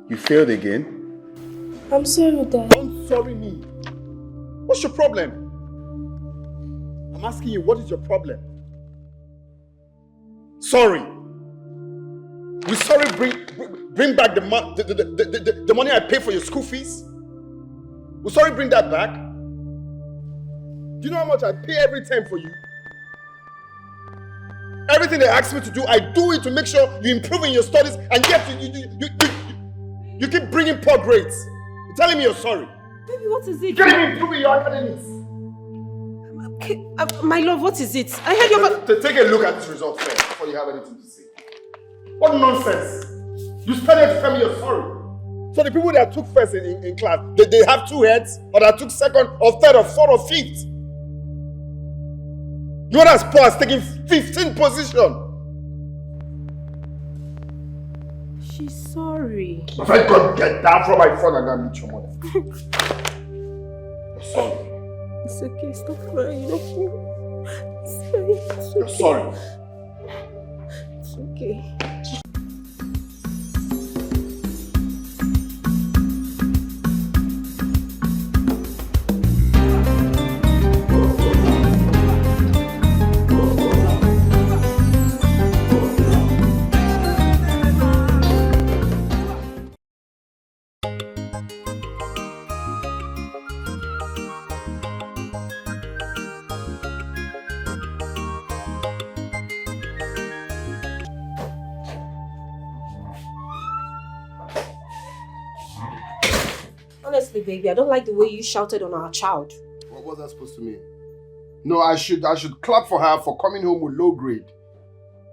You failed again? I'm sorry, Dad. Don't sorry me. What's your problem? I'm asking you, what is your problem? Sorry. Will sorry bring back the money I pay for your school fees? Will sorry bring that back? Do you know how much I pay every time for you? Everything they ask me to do, I do it to make sure you improve in your studies, and yet you keep bringing poor grades. You're telling me you're sorry. Baby, what is it? You can't even improve in your academics. Okay, my love, what is it? I heard your... Take a look at this result first before you have anything to say. What nonsense! You started to tell me you're sorry. So the people that took first in class, they have 2 heads, or that took second, or third, or fourth, or fifth. You are as poor as taking 15th position. She's sorry. If I God get down from my phone and go meet your mother. You're sorry. It's okay, stop crying, okay? You're sorry. It's okay. Honestly, baby, I don't like the way you shouted on our child. What was that supposed to mean? No, I should clap for her for coming home with low grade.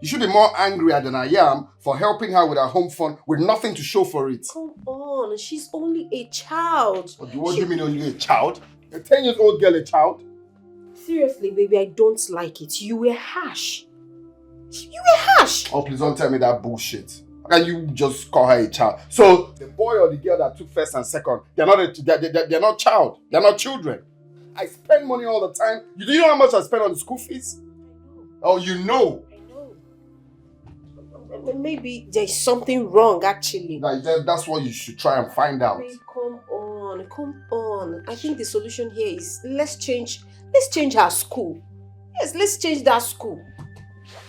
You should be more angrier than I am for helping her with her home fund with nothing to show for it. Come on, she's only a child. What do you mean only a child? A 10-year-old girl a child? Seriously, baby, I don't like it. You were harsh. You were harsh. Oh, please don't tell me that bullshit. How can you just call her a child? So the boy or the girl that took first and second, they're not child. They're not children. I spend money all the time. Do you know how much I spend on the school fees? Oh, you know. I know. Maybe there's something wrong, actually. That's what you should try and find out. Babe, come on. I think the solution here is let's change her school. Yes, let's change that school.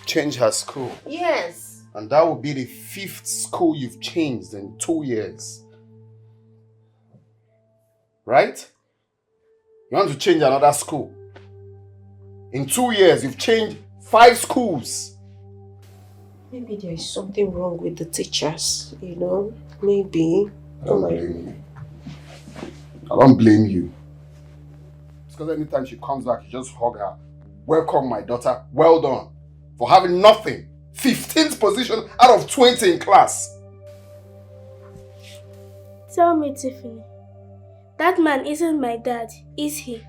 Change her school? Yes. And that will be the 5th school you've changed in 2 years. Right? You want to change another school. In 2 years, you've changed 5 schools. Maybe there is something wrong with the teachers, you know? Maybe. I don't blame you. I don't blame you. It's because anytime she comes back, you just hug her. Welcome, my daughter. Well done. For having nothing. 15th position out of 20 in class. Tell me, Tiffany. That man isn't my dad, is he?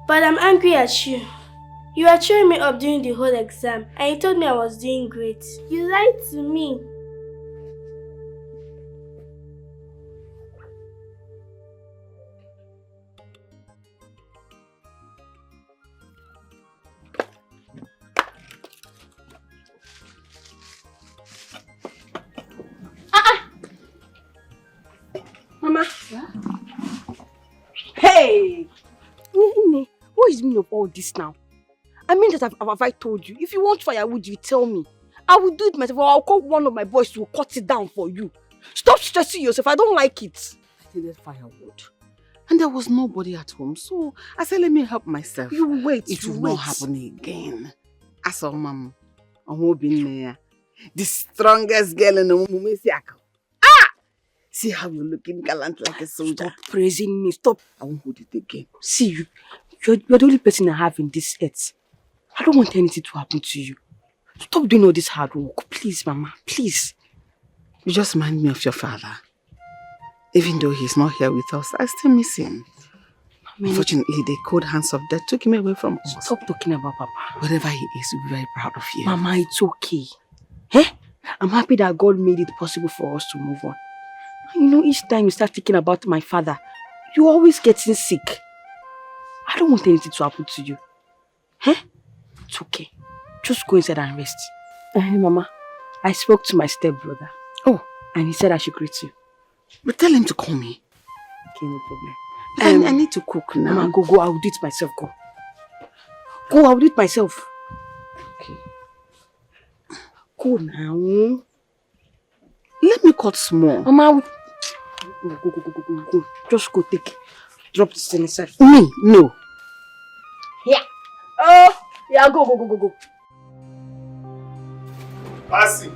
But I'm angry at you. You were cheering me up during the whole exam and you told me I was doing great. You lied to me. Mama. Yeah? Hey! Nene, what is the meaning of all this now? I mean that have I told you? If you want firewood, you tell me. I will do it myself, or I'll call one of my boys to cut it down for you. Stop stressing yourself, I don't like it. I needed firewood. And there was nobody at home, so I said, let me help myself. You wait, it will not happen again. I saw Mom. I won't be there. The strongest girl in the Mumesiaka. See how you're looking gallant like a soldier. Stop praising me. Stop. I won't hold it again. See, you're the only person I have in this earth. I don't want anything to happen to you. Stop doing all this hard work. Please, Mama. Please. You just remind me of your father. Even though he's not here with us, I still miss him. Unfortunately, the cold hands of death took him away from us. Stop talking about Papa. Wherever he is, we'll be very proud of you. Mama, it's okay. Eh? I'm happy that God made it possible for us to move on. You know, each time you start thinking about my father, you're always getting sick. I don't want anything to happen to you. Eh? It's okay. Just go inside and rest. Mama, I spoke to my stepbrother. Oh, And he said I should greet you. But tell him to call me. Okay, no problem. I need to cook now. Mama, go. I'll do it myself. Go, I'll do it myself. Okay. Go now. Let me cut small. Mama, go. Just go take. Drop this in inside. Me? No. Yeah. Oh, yeah, go. Passy.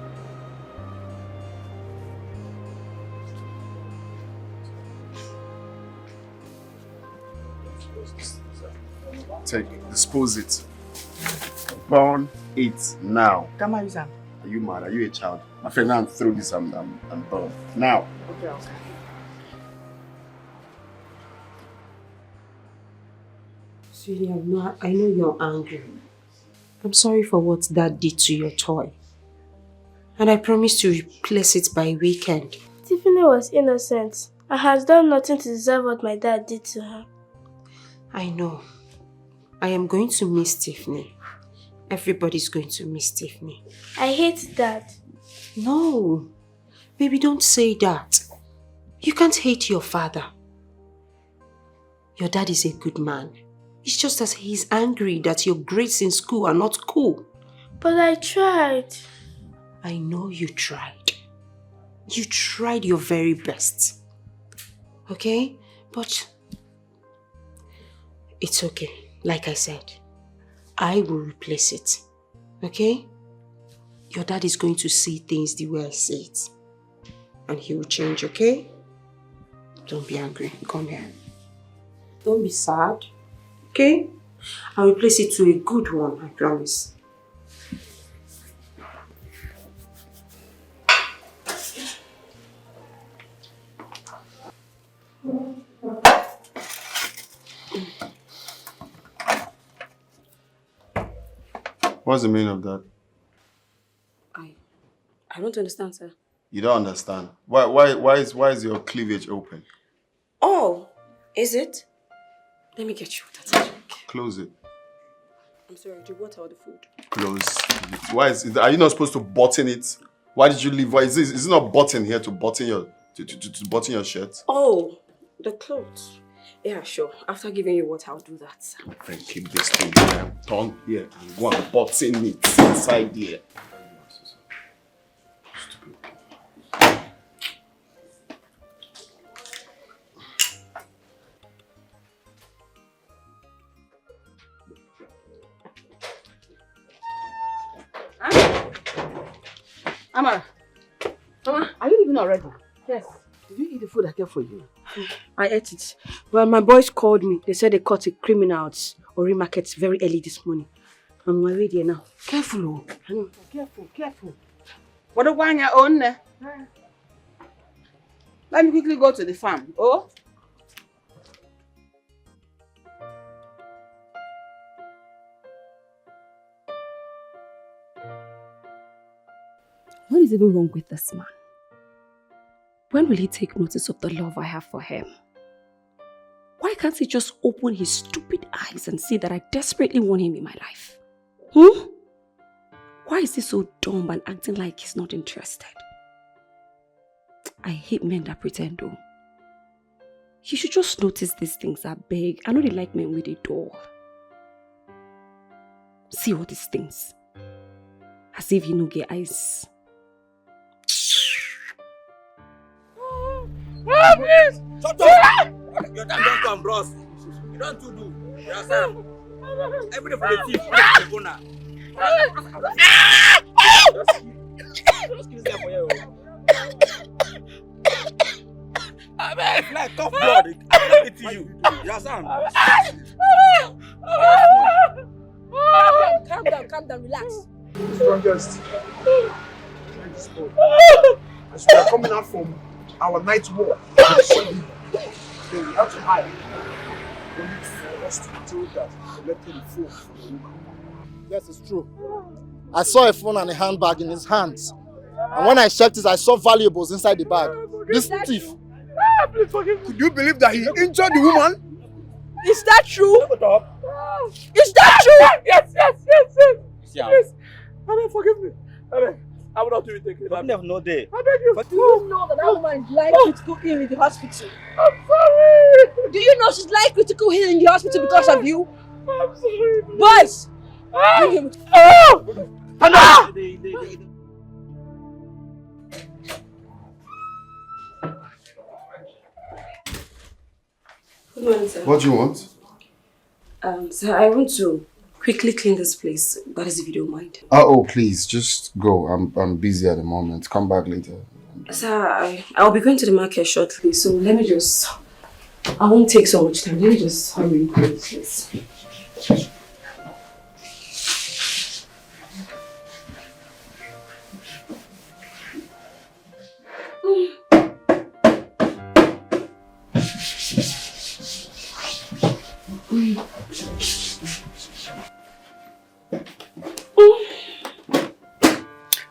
Dispose it. Burn it now. Come on, Sam. Are you mad? Are you a child? My friend, now throw this and burn. Now. Okay. Sweetie, I know you're angry. I'm sorry for what Dad did to your toy. And I promise to replace it by weekend. Tiffany was innocent and has done nothing to deserve what my dad did to her. I know. I am going to miss Tiffany. Everybody's going to miss Tiffany. I hate Dad. No. Baby, don't say that. You can't hate your father. Your dad is a good man. It's just that he's angry that your grades in school are not cool. But I tried. I know you tried. You tried your very best. Okay? But it's okay. Like I said, I will replace it. Okay? Your dad is going to see things the way I see it. And he will change, okay? Don't be angry. Come here. Don't be sad. Okay? I'll replace it to a good one, I promise. What's the meaning of that? I don't understand, sir. You don't understand. Why is your cleavage open? Oh, is it? Let me get you that. Close it. I'm sorry, the water or the food? Close it. Why is it? Are you not supposed to button it? Why did you leave? Why is it not button here to button your to button your shirt? Oh, the clothes. Yeah, sure. After giving you water, I'll do that. My friend, keep this thing here. Turn here and go and button it inside here. Amara, are you leaving already? Yes. Did you eat the food I kept for you? I ate it. Well, my boys called me. They said they caught a criminal at Ori Market very early this morning. I'm on my way there now. Careful, oh. Careful. What do you want your own? Let me quickly go to the farm. Oh? What is even wrong with this man? When will he take notice of the love I have for him? Why can't he just open his stupid eyes and see that I desperately want him in my life? Why is he so dumb and acting like he's not interested? I hate men that pretend though. He should just notice these things, I beg. I know they like men with a door. See all these things. As if you no get eyes. Oh, please! Shut up! Your time don't come, bros. You don't do. You understand? Every day for the thief, for the corner. Just give this guy for you. It's like tough blood. I'm not eating you. You understand? Calm down, relax. Strongest. As we are coming out from our night walk, then we have to hide. We need for us to be told that we let him fall from the woman. Yes, it's true. I saw a phone and a handbag in his hands. And when I checked it, I saw valuables inside the bag. This thief. Please forgive me. Could you believe that he injured the woman? Is that true? Is that true? Yes. Yeah. Yes. Amen, forgive me. Amen. I will not do it again. Problem of no day. I beg you. But Do you know that woman is lying critical ill in the hospital? I'm sorry. Do you know she's lying critical ill in the hospital because of you? I'm sorry. Boys! Bring him. Good morning, sir. What do you want? Sir, I want to quickly clean this place. That is if you don't mind. Oh, please, just go. I'm busy at the moment. Come back later. Sir, I'll be going to the market shortly, so let me just... I won't take so much time. Let me just hurry and clean this place.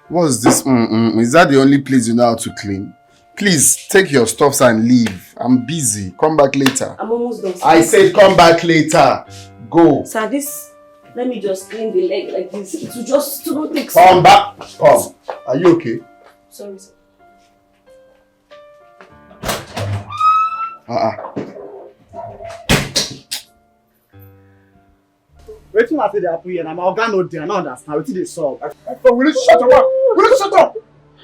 What's this? Is that the only place you know how to clean? Please, take your stuffs and leave. I'm busy. Come back later. I'm almost done, sir. I said come back later. Go. Sir, this... Let me just clean the leg like this. It will just... It won't take... Come back. Come. Are you okay? Sorry, sir. Wetin I say dey happen here na my oga no dey, I no understand wetin dey sup. Will you shut up? Will you shut up?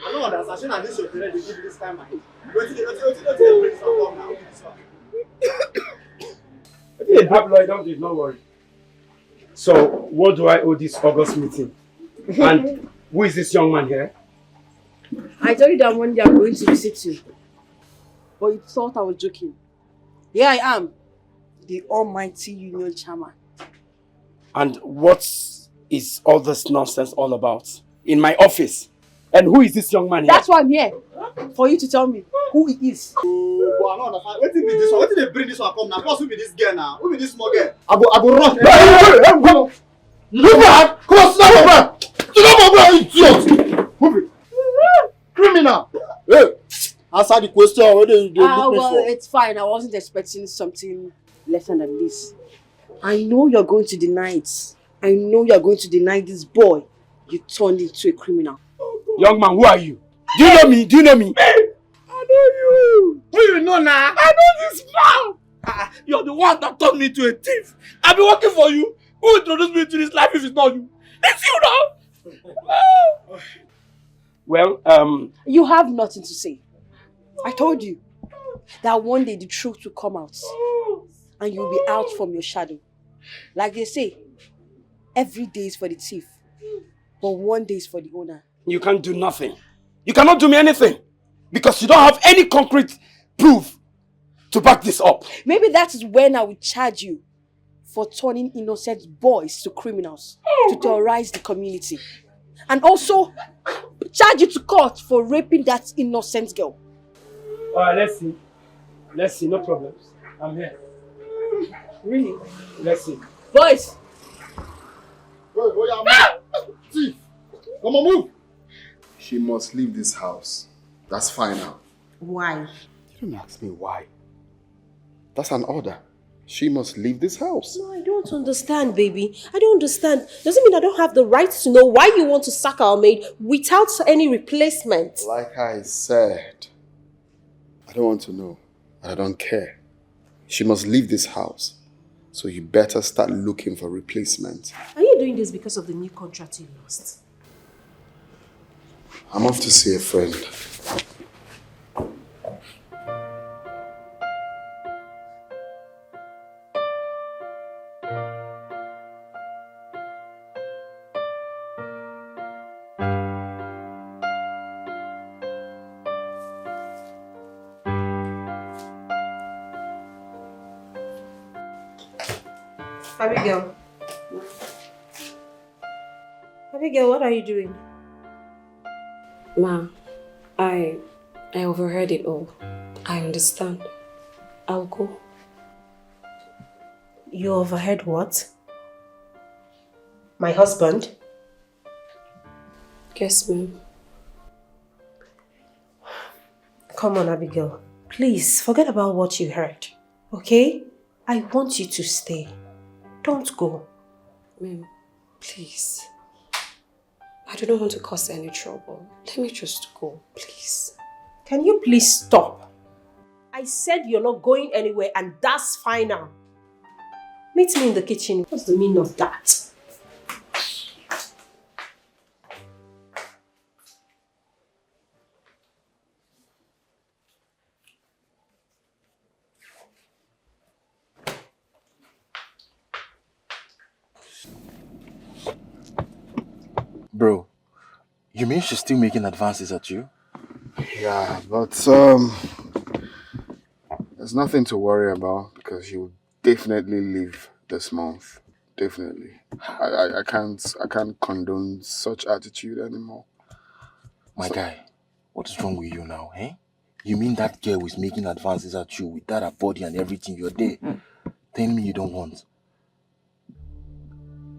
I no understand, shey na dis your parent dey give you this kind mind. Wetin dey bring this one come now? Wetin dis one? Wetin dey happen, Lloyd? Don't worry. So, what do I owe this August meeting? And who is this young man here? I told you that one day I'm going to visit you. But you thought I was joking. Here I am, the almighty union chairman. And what is all this nonsense all about? In my office. And who is this young man here? That's why I'm here. For you to tell me who he is. Oh, but I no understand. Wetin be this one? Wetin dey bring this one come now? Plus, who be this girl now? Who be this small girl? I go run. Hey, look back! Come on, sit down, man! Sit down, man, idiot! Move it! Criminal! Hey! Answer the question already. You look me Well, for. it's fine. I wasn't expecting something lesser than this. I know you're going to deny it. I know you're going to deny this boy you turned into a criminal. Young man, who are you? Do you know me? Do you know me? I know you. Who you know now? I know this man. You're the one that turned me into a thief. I've been working for you. Who introduced me to this life if it's not you? It's you now. Well, You have nothing to say. I told you that one day the truth will come out and you'll be out from your shadow. Like they say, every day is for the thief, but one day is for the owner. you can't do nothing. You cannot do me anything. Because you don't have any concrete proof to back this up. Maybe that is when I will charge you for turning innocent boys to criminals to terrorize the community. And also charge you to court for raping that innocent girl. Alright, let's see. Let's see, no problems. I'm here. Really? Let's see. Boys! Thief! Come on, move! She must leave this house. That's final. Why? You don't ask me why. That's an order. She must leave this house. No, I don't understand, baby. I don't understand. Doesn't mean I don't have the right to know why you want to sack our maid without any replacement. Like I said, I don't want to know. And I don't care. She must leave this house. So you better start looking for replacement. Are you doing this because of the new contract you lost? I'm off to see a friend. Abigail. Abigail, what are you doing? Ma, I overheard it all. I understand. I'll go. You overheard what? My husband? Yes, ma'am. Come on, Abigail. Please, forget about what you heard. Okay? I want you to stay. Don't go. Ma'am, please. I do not want to cause any trouble. Let me just go, please. Can you please stop? I said you're not going anywhere and that's final. Meet me in the kitchen. What's the meaning of that? Bro, you mean she's still making advances at you? Yeah, but there's nothing to worry about because he will definitely leave this month. Definitely. I can't condone such attitude anymore. My guy, what is wrong with you now, eh? You mean that girl is making advances at you with that her body and everything? You're there. Tell me you don't want.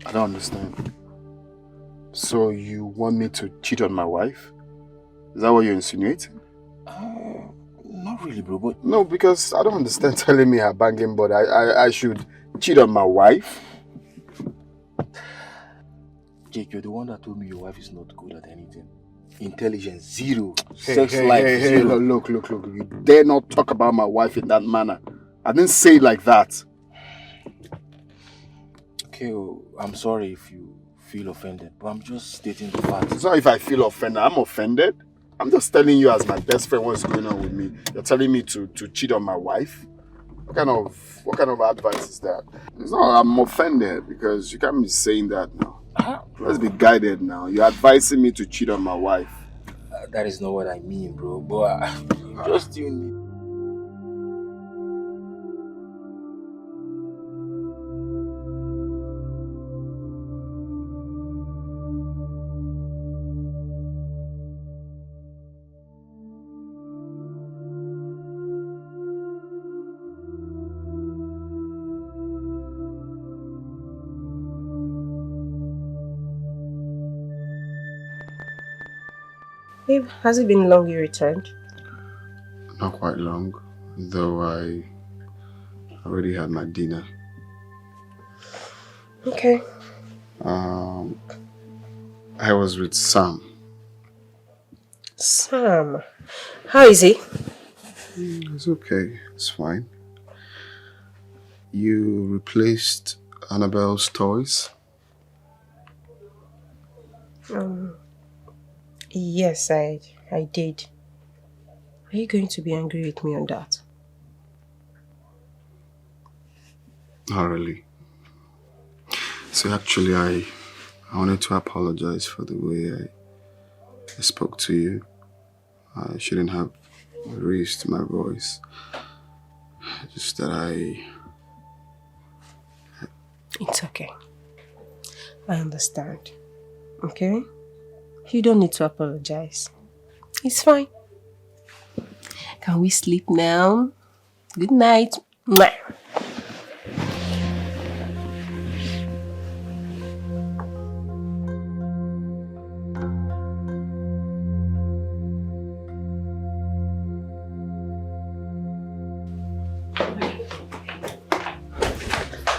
I don't understand. So you want me to cheat on my wife? Is that what you're insinuating? Not really, bro, but... No, because I don't understand telling me her banging body. I should cheat on my wife? Jake, you're the one that told me your wife is not good at anything. Intelligence, zero. Sex life, zero. Look. You dare not talk about my wife in that manner. I didn't say it like that. Okay, I'm sorry if you feel offended, but I'm just stating the facts. It's not if I feel offended. I'm offended. I'm just telling you as my best friend what's going on with me. You're telling me to cheat on my wife? What kind of advice is that? It's not, I'm offended because you can't be saying that now. Let's be guided now. You're advising me to cheat on my wife. That is not what I mean, bro. But just you need... Babe, has it been long you returned? Not quite long, though I already had my dinner. Okay. I was with Sam. Sam? How is he? It's okay. It's fine. You replaced Annabelle's toys? Yes, I did. Are you going to be angry with me on that? Not really. So actually, I wanted to apologize for the way I spoke to you. I shouldn't have raised my voice. Just that It's okay. I understand. Okay? You don't need to apologize. It's fine. Can we sleep now? Good night. Mwah.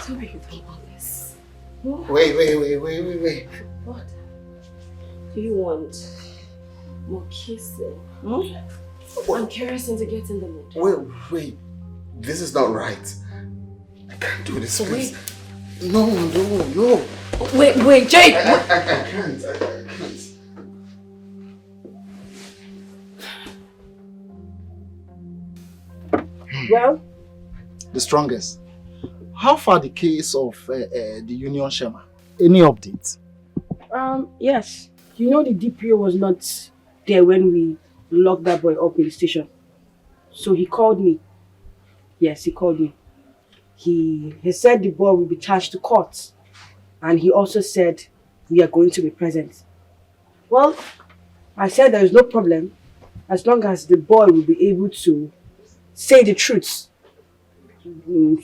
Tell me you've done all this. Wait. What? Do you want more kissing? I'm kerosene to get in the mood. Wait. This is not right. I can't do this, please. Wait. No. Wait, Jake! I can't. Well? The strongest. How far the case of the Union Shema? Any updates? Yes. You know the DPO was not there when we locked that boy up in the station. So he called me. Yes, he called me. He said the boy will be charged to court. And he also said we are going to be present. Well, I said there is no problem as long as the boy will be able to say the truth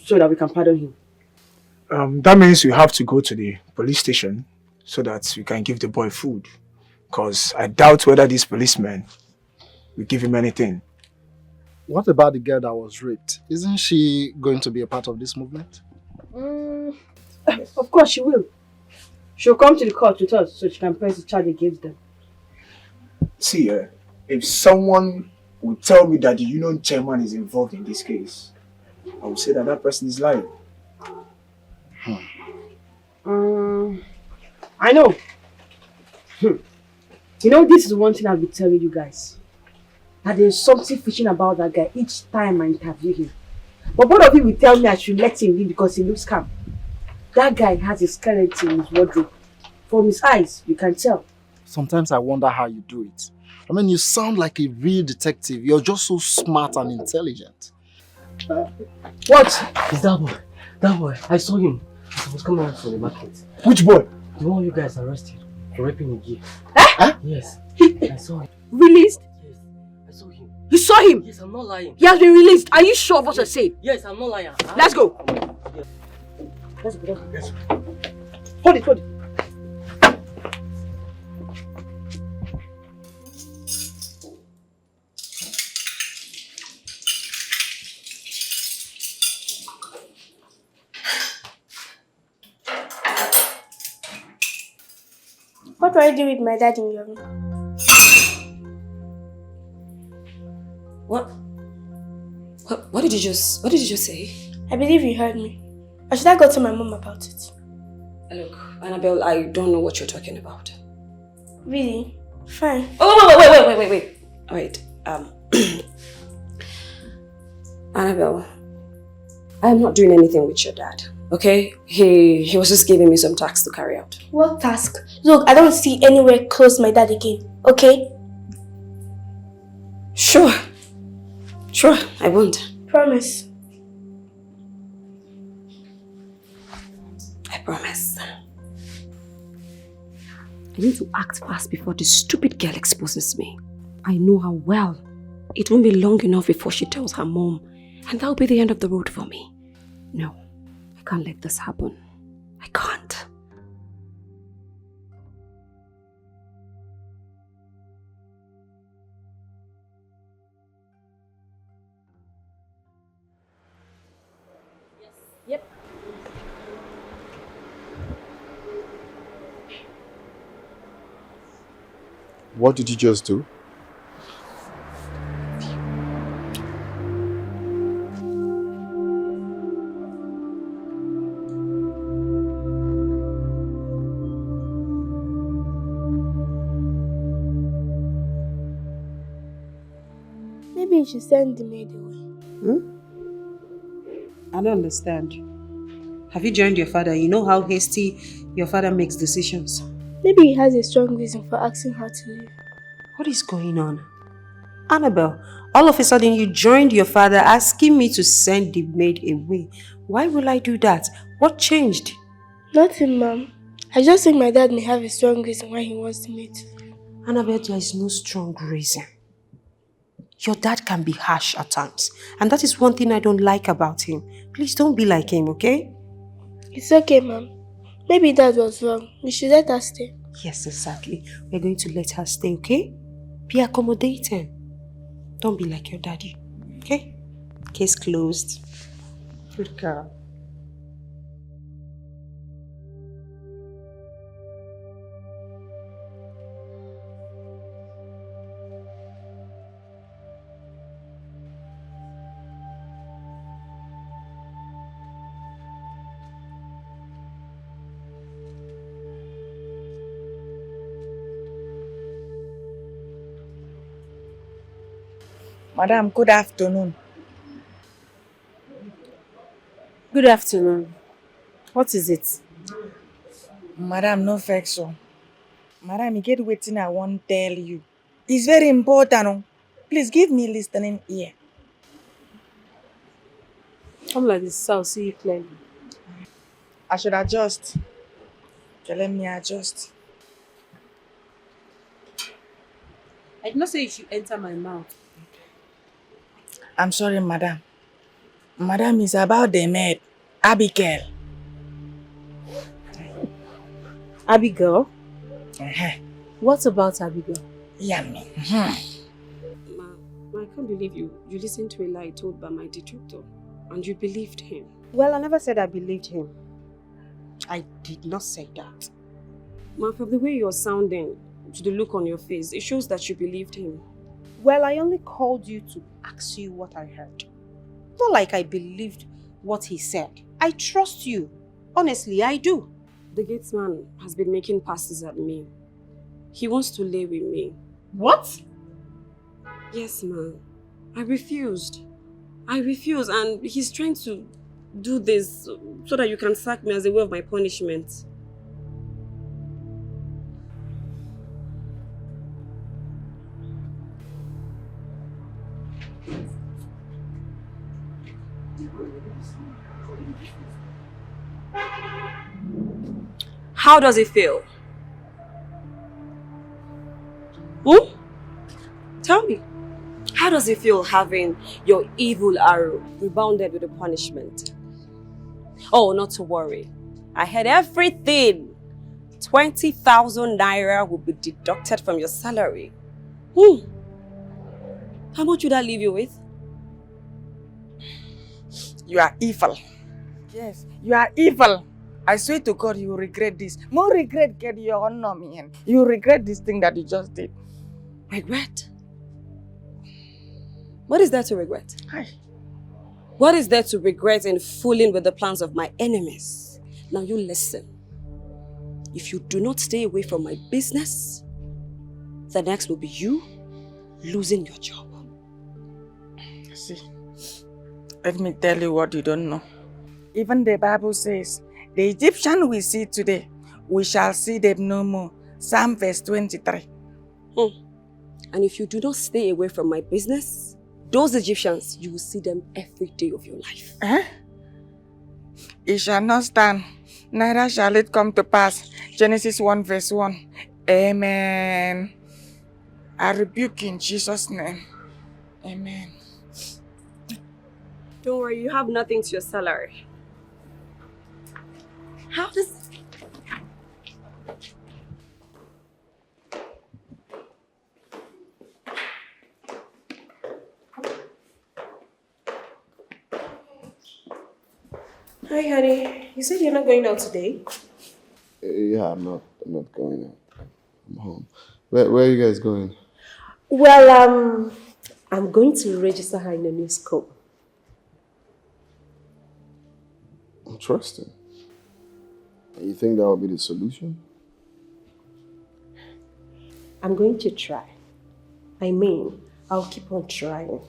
so that we can pardon him. That means we have to go to the police station so that we can give the boy food. Because I doubt whether this policeman will give him anything. What about the girl that was raped? Isn't she going to be a part of this movement? Of course she will. She'll come to the court with us so she can press the charge against them. See, if someone would tell me that the union chairman is involved in this case, I would say that that person is lying. I know. You know, this is one thing I'll be telling you guys. That there's something fishy about that guy each time I interview him. But both of you will tell me I should let him leave because he looks calm. That guy has a skeleton in his wardrobe. From his eyes, you can tell. Sometimes I wonder how you do it. I mean, you sound like a real detective. You're just so smart and intelligent. What? It's that boy. That boy. I saw him. He was coming out from the market. Which boy? The one you guys arrested for raping a girl. Eh? Yes. I saw him. Released? Yes. I saw him. You saw him? Yes, I'm not lying. He has been released. Are you sure of what you're saying? Yes, I'm not lying. Let's go. Yes. Let's go. Let's go. Hold it, hold it. What will I do with my dad in your room? What did you just say? I believe you heard me. Or should I go to my mom about it? Look, Annabelle, I don't know what you're talking about. Really? Fine. Oh, wait. Annabelle, I'm not doing anything with your dad, okay? He was just giving me some tasks to carry out. What task? Look, I don't see anywhere close my dad again, okay? Sure, I won't. Promise. I promise. I need to act fast before this stupid girl exposes me. I know her well. It won't be long enough before she tells her mom, and that'll be the end of the road for me. No, I can't let this happen. I can't. Yep. What did you just do? Maybe you should send the maid away. I don't understand. Have you joined your father? You know how hasty your father makes decisions. Maybe he has a strong reason for asking her to leave. What is going on? Annabelle, all of a sudden you joined your father asking me to send the maid away. Why will I do that? What changed? Nothing, Mom. I just think my dad may have a strong reason why he wants the maid to leave. Annabelle, there is no strong reason. Your dad can be harsh at times, and that is one thing I don't like about him. Please don't be like him, okay? It's okay, Mom. Maybe Dad was wrong. We should let her stay. Yes, exactly. We're going to let her stay, okay? Be accommodating. Don't be like your daddy, okay? Case closed. Good girl. Madam, good afternoon. Good afternoon. What is it? Madam, no vex so. Madam, you get wetin I wan tell you. It's very important. Oh. Please give me listening ear. Come like this, so I'll see you clearly. I should adjust. Okay, let me adjust. I did not say you should enter my mouth. I'm sorry, madam. Madam, is about the maid, Abigail. Abigail? Uh-huh. What about Abigail? Yummy. Ma, I can't believe you listened to a lie told by my detractor and you believed him. Well, I never said I believed him. I did not say that. Ma, from the way you're sounding, to the look on your face, it shows that you believed him. Well, I only called you to ask you what I heard. Not like I believed what he said. I trust you. Honestly, I do. The gatesman has been making passes at me. He wants to lay with me. What? Yes, ma. I refused. And he's trying to do this so that you can sack me as a way of my punishment. How does it feel? Tell me. How does it feel having your evil arrow rebounded with a punishment? Oh, not to worry. I had everything. 20,000 naira will be deducted from your salary. How much would I leave you with? You are evil. Yes, you are evil. I swear to God, you will regret this. More regret get your honor, man. You regret this thing that you just did. Regret? What is there to regret? Hi. What is there to regret in fooling with the plans of my enemies? Now you listen. If you do not stay away from my business, the next will be you losing your job. See, let me tell you what you don't know. Even the Bible says, the Egyptian we see today, we shall see them no more. Psalm verse 23. And if you do not stay away from my business, those Egyptians, you will see them every day of your life. It shall not stand, neither shall it come to pass. Genesis 1 verse 1. Amen. I rebuke in Jesus' name. Amen. Don't worry, you have nothing to your salary. How does... Hi, honey. You said you're not going out today? Yeah, I'm not going out. I'm home. Where are you guys going? Well, I'm going to register her in a new school. Interesting. You think that will be the solution? I'm going to try. I mean, I'll keep on trying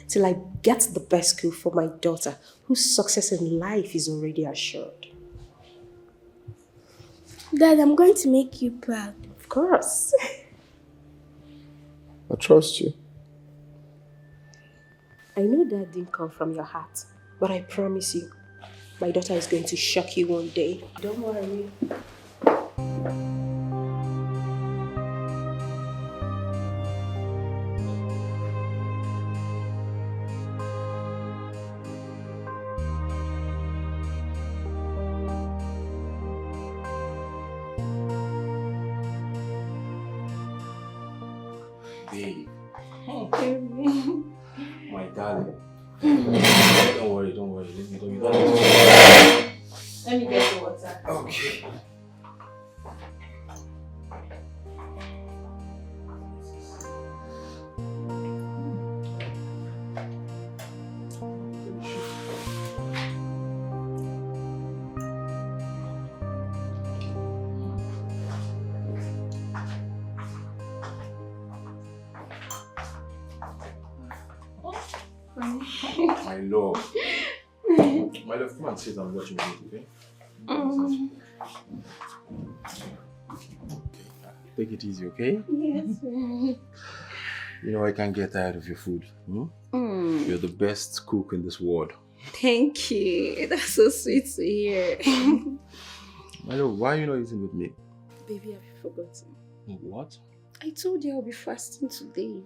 till I get the best school for my daughter, whose success in life is already assured. Dad, I'm going to make you proud. Of course. I trust you. I know that didn't come from your heart, but I promise you, my daughter is going to shock you one day. Don't worry. Babe. My darling. Don't worry. You don't need to. Let me get the water. Okay. My love. My love, come and sit and watch me, okay? Take it easy, okay? Yes. You know I can't get tired of your food. You're the best cook in this world. Thank you. That's so sweet to hear. My love, why are you not eating with me? Baby, have you forgotten? What? I told you I'll be fasting today.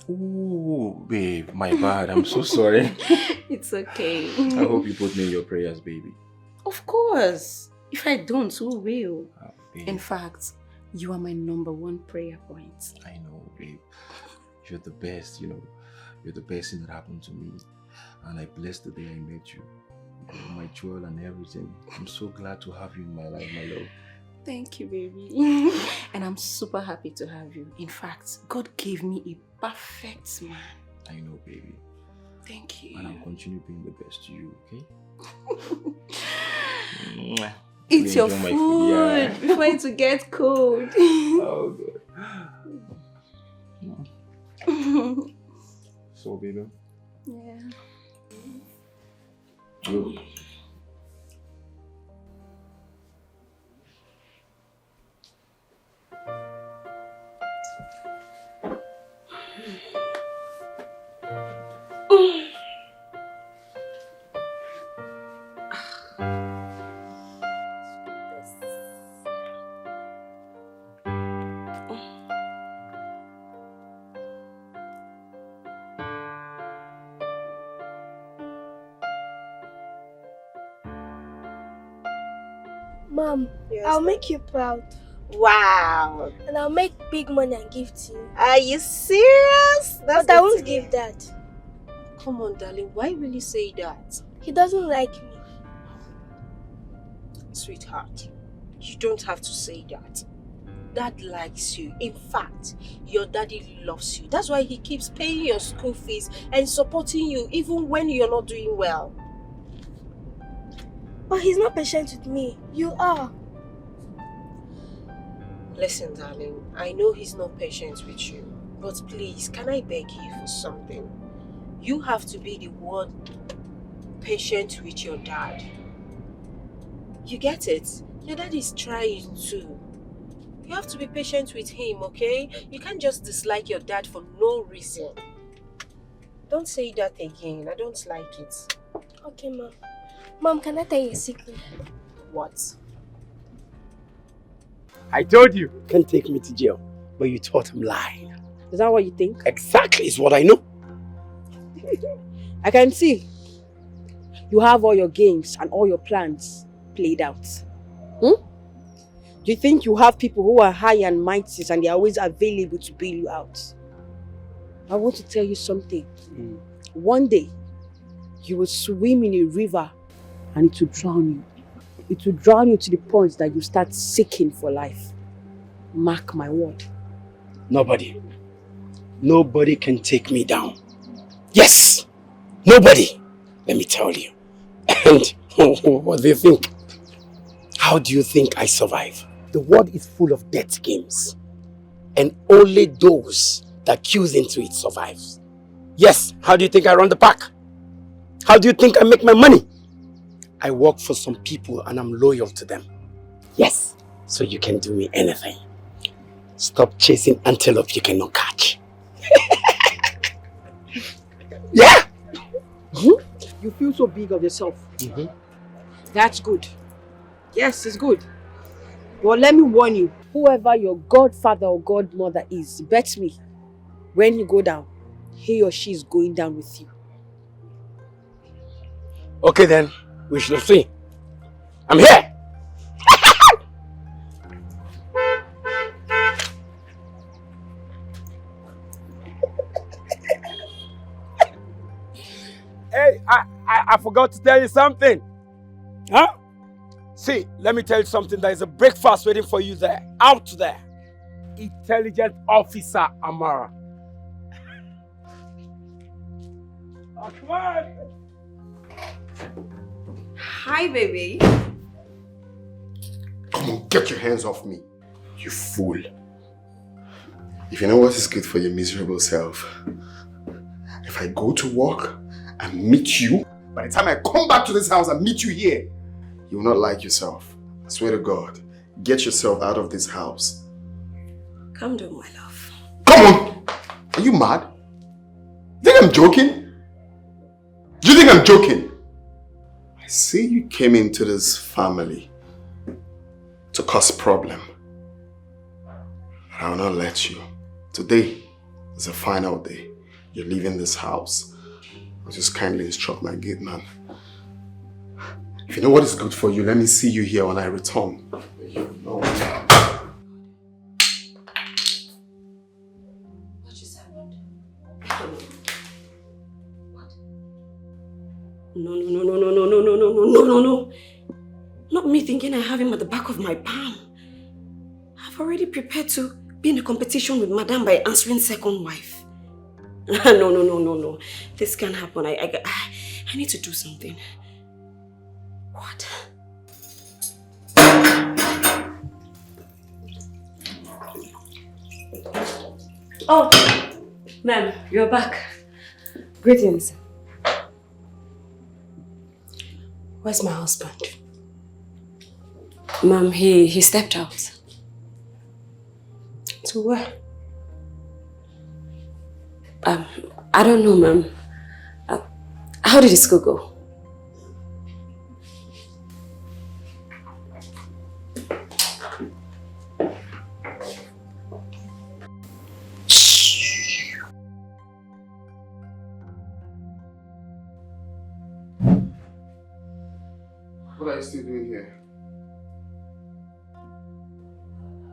Oh, babe, my bad. I'm so sorry. It's okay. I hope you put me in your prayers, baby. Of course. If I don't, who will? Babe. In fact, you are my #1 prayer point. I know, babe. You're the best, you know. You're the best thing that happened to me. And I blessed the day I met you. You're my jewel and everything. I'm so glad to have you in my life, my love. Thank you, baby. And I'm super happy to have you. In fact, God gave me a perfect man. I know, baby. Thank you. And I'll continue being the best to you, okay? Eat your Enjoy my food yeah. before it to get cold. Oh, good. So, baby. Yeah. Good. Mom, I'll make you proud. Wow. And I'll make big money and give to you. Are you serious? But I won't give that. Come on, darling. Why will you say that? He doesn't like me. Sweetheart, you don't have to say that. Dad likes you. In fact, your daddy loves you. That's why he keeps paying your school fees and supporting you even when you're not doing well. But he's not patient with me. You are. Listen, darling, I know he's not patient with you. But please, can I beg you for something? You have to be the one patient with your dad. You get it? Your dad is trying to. You have to be patient with him, okay? You can't just dislike your dad for no reason. Don't say that again. I don't like it. Okay, Mom. Mom, can I tell you a secret? What? I told you can't take me to jail, but you thought I'm lying. Is that what you think? Exactly, it's what I know. I can see. You have all your games and all your plans played out. Do you think you have people who are high and mighty and they are always available to bail you out? I want to tell you something. One day, you will swim in a river and it will drown you. It will drown you to the point that you start seeking for life. Mark my word. Nobody can take me down. Yes! Nobody! Let me tell you. And what do you think? How do you think I survive? The world is full of death games. And only those that queues into it survives. Yes, how do you think I run the pack? How do you think I make my money? I work for some people and I'm loyal to them. Yes, so you can do me anything. Stop chasing antelope you cannot catch. Yeah! You feel so big of yourself. That's good. Yes, it's good. But let me warn you, whoever your godfather or godmother is, bet me, when you go down, he or she is going down with you. Okay then, we shall see. I'm here! Hey, I forgot to tell you something. Huh? See, let me tell you something. There is a breakfast waiting for you there. Out there. Intelligent Officer Amara. Oh, come on. Hi, baby. Come on, get your hands off me, you fool. If you know what is good for your miserable self, if I go to work and meet you, by the time I come back to this house and meet you here, you will not like yourself. I swear to God, get yourself out of this house. Calm down, my love. Come on! Are you mad? You think I'm joking? Do you think I'm joking? I see you came into this family to cause problem. I will not let you. Today is a final day. You're leaving this house. I'll just kindly instruct my gate man. If you know what is good for you, let me see you here when I return. You know. What just happened? What? No. Not me thinking I have him at the back of my palm. I've already prepared to be in a competition with Madame by answering second wife. No. This can't happen. I need to do something. What? Oh, ma'am, you're back. Greetings. Where's my husband? Ma'am, he stepped out. To where? I don't know, ma'am. How did the school go? What are you still doing here?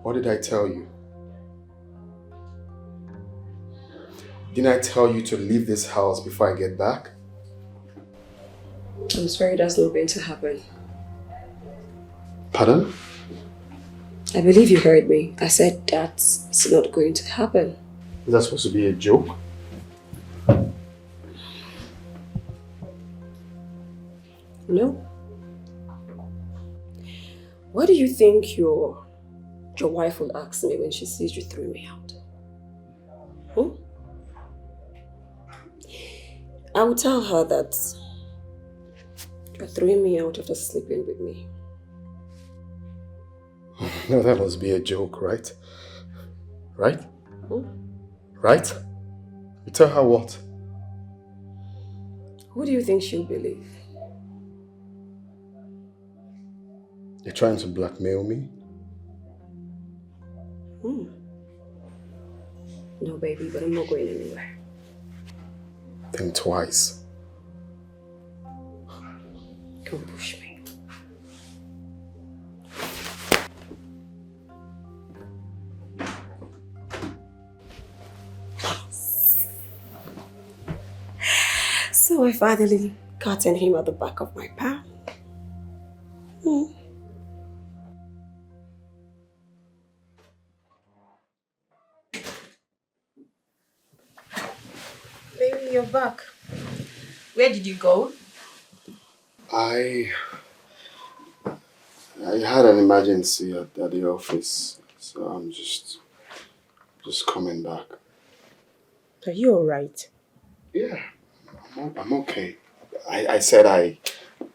What did I tell you? Didn't I tell you to leave this house before I get back? I'm sorry, that's not going to happen. Pardon? I believe you heard me. I said that's not going to happen. Is that supposed to be a joke? No. What do you think your wife will ask me when she sees you threw me out? I will tell her that you're throwing me out after sleeping with me. No, that must be a joke, right? Right? Right? You tell her what? Who do you think she'll believe? You're trying to blackmail me? No, baby, but I'm not going anywhere. Think twice. Don't push me. So I finally gotten him at the back of my path. Baby, you're back. Where did you go? I had an emergency at the office, so I'm just coming back. Are you alright? Yeah, I'm okay. I said I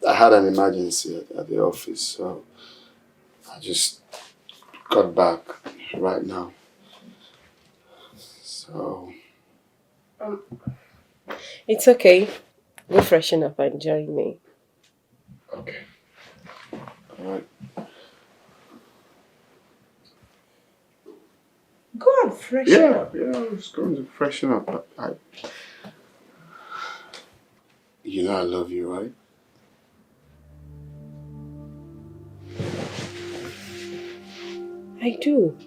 had an emergency at the office, so I just got back right now. So It's okay. Go freshen up and join me. okay. All right. Go and freshen up. Yeah, I was going to freshen up. You know I love you, right? I do.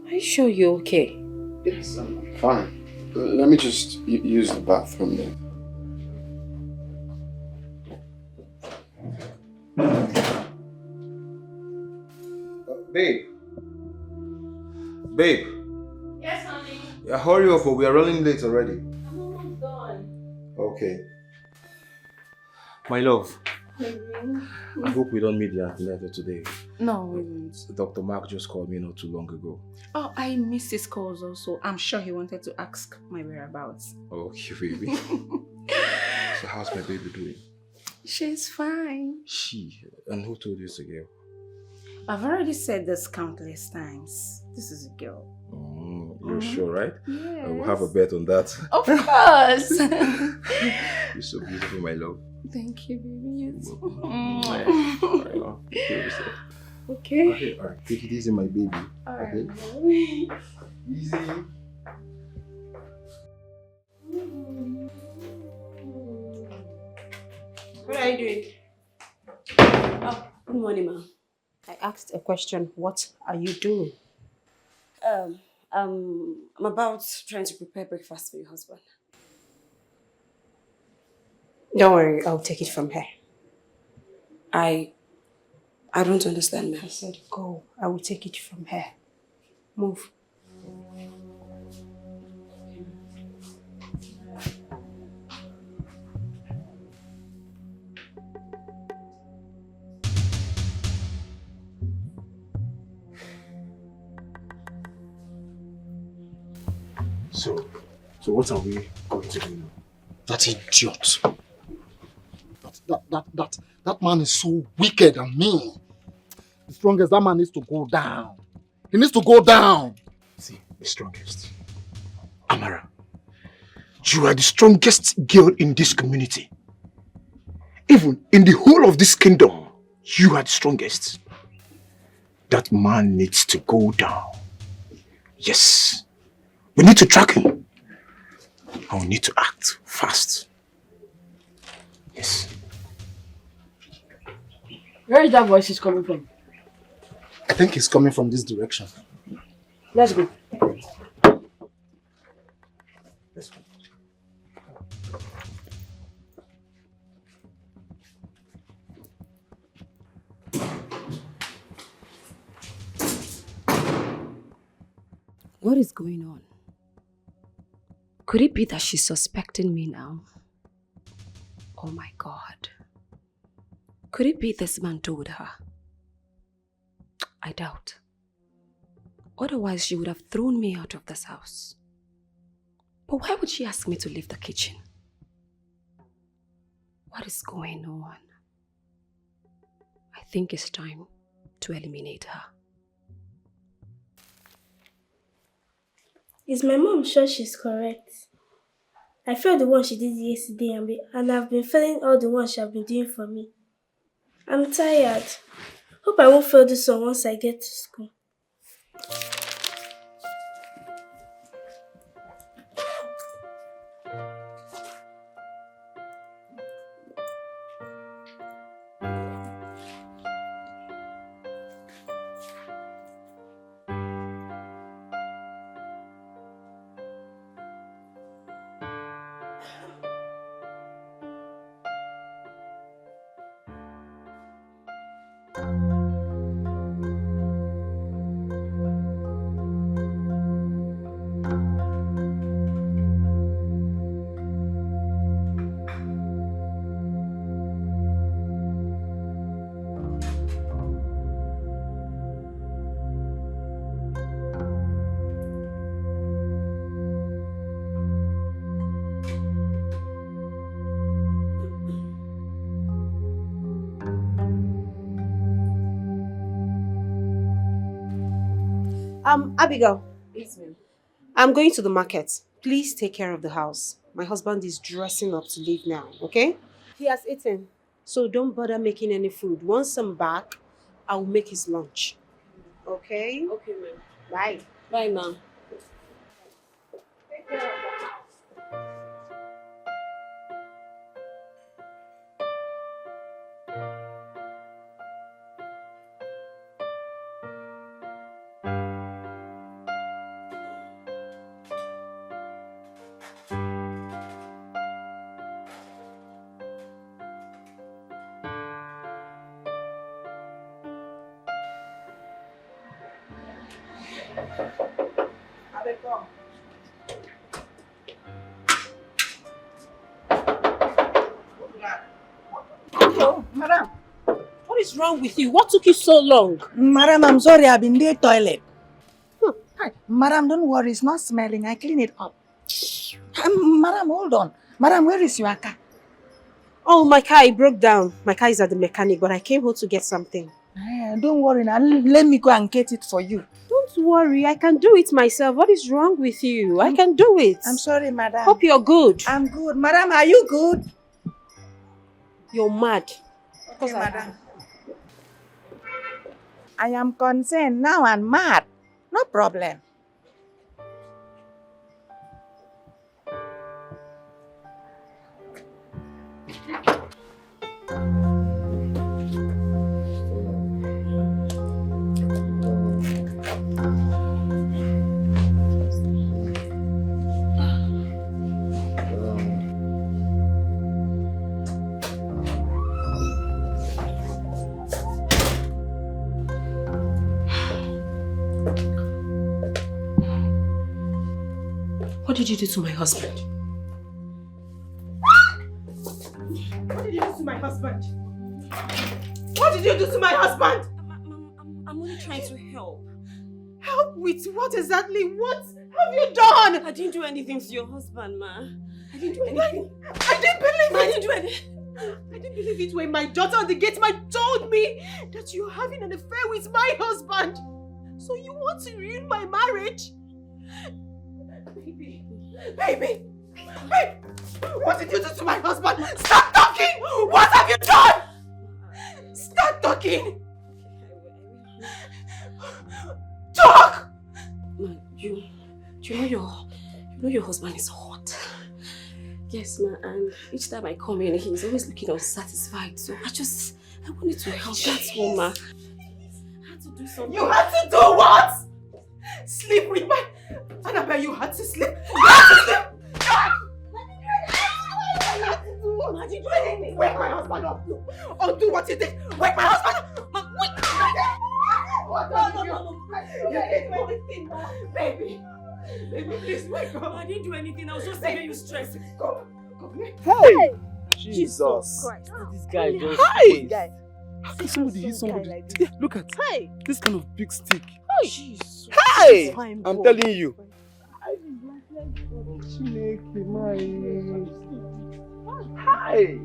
Are you sure you're okay? Yes, I'm fine. Let me just use the bathroom then. Babe. Babe. Yes, honey. Yeah, hurry up, we are running late already. I'm almost done. Okay. My love, I hope we don't meet the antenatal today. No, we won't. Dr. Mark just called me not too long ago. Oh, I missed his calls also. I'm sure he wanted to ask my whereabouts. Okay, baby. So how's my baby doing? She's fine. She? And who told you it's a girl? I've already said this countless times. This is a girl. You're sure, right? Yes. I will have a bet on that. Of course. You're so beautiful, my love. Thank you, baby. You too. Alright, now, take care of yourself. Okay. Alright, take it easy, my baby. Alright. Okay? Easy. What are you doing? Oh, good morning, ma'am. I asked a question. What are you doing? I'm about trying to prepare breakfast for your husband. Don't worry, I'll take it from here. I don't understand, ma'am. I said go. I will take it from here. Move. So what are we going to do now? That idiot. That man is so wicked and mean. The strongest, that man needs to go down. He needs to go down. See, the strongest. Amara, you are the strongest girl in this community. Even in the whole of this kingdom, you are the strongest. That man needs to go down. Yes. We need to track him. And we need to act fast. Yes. Where is that voice is coming from? I think he's coming from this direction. Let's go. Let's go. What is going on? Could it be that she's suspecting me now? Oh my God. Could it be this man told her? I doubt. Otherwise, she would have thrown me out of this house. But why would she ask me to leave the kitchen? What is going on? I think it's time to eliminate her. Is my mom sure she's correct? I felt the one she did yesterday and I've been feeling all the ones she has been doing for me. I'm tired. Hope I won't fail this one once I get to school. Abigail. Yes, ma'am. I'm going to the market. Please take care of the house. My husband is dressing up to leave now, okay? He has eaten, so don't bother making any food. Once I'm back, I'll make his lunch. Okay? Okay, ma'am. Bye. Bye, ma'am. Take care of the house. Hello, madam. What is wrong with you? What took you so long? Madam, I'm sorry, I've been in the toilet. Hi. Madam, don't worry, it's not smelling. I clean it up. Madam, hold on. Madam, where is your car? Oh, my car, it broke down. My car is at the mechanic, but I came home to get something. Don't worry now. Let me go and get it for you. Don't worry, I can do it myself. What is wrong with you? I can do it. I'm sorry, madam. Hope you're good. I'm good. Madam, are you good? You're mad. Okay, madam. I am concerned now and mad. No problem. did you do to my husband? What did you do to my husband? What did you do to my husband? I'm only trying to help. Help with what exactly? What have you done? I didn't do anything to your husband, ma. I didn't do anything. I didn't believe it. I didn't do anything. I didn't believe it when my daughter on the gate man told me that you're having an affair with my husband. So you want to ruin my marriage? Baby, what did you do to my husband? Stop talking! What have you done? Stop talking! Talk! Ma, you know your husband is hot. Yes, ma, and each time I come in, he's always looking unsatisfied. So I wanted to help. That's all, ma. I had to do something. You had to do what? Sleep with my... Annabelle, you had to sleep. You had to sleep. Ma, did you do anything? Wake my husband up. Undo what you did. Wake my husband up. Ma, wait. No. You didn't do anything, ma. Baby, please wake up. I didn't do anything. I was just making you stress. Come here. Hey! Jesus. Christ, this guy just Hi! How can somebody hit somebody? Yeah, look at this kind of big stick. Jesus. Hey! Fine, I'm boy. telling you. Hi!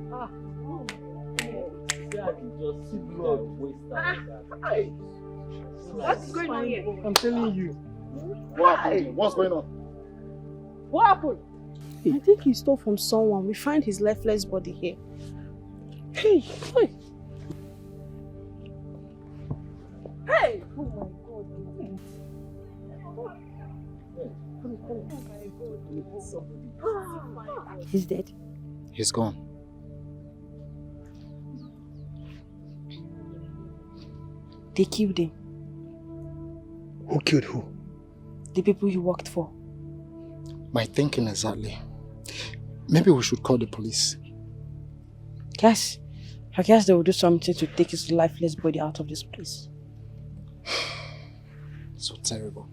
What's going on here? I'm telling you. What happened? What's going on? What happened? I think he stole from someone. We find his lifeless body here. Hey! Hey! Hey! Oh my God. He's dead. He's gone. They killed him. Who killed who? The people he worked for. My thinking exactly. Maybe we should call the police. Yes. I guess they will do something to take his lifeless body out of this place. So terrible.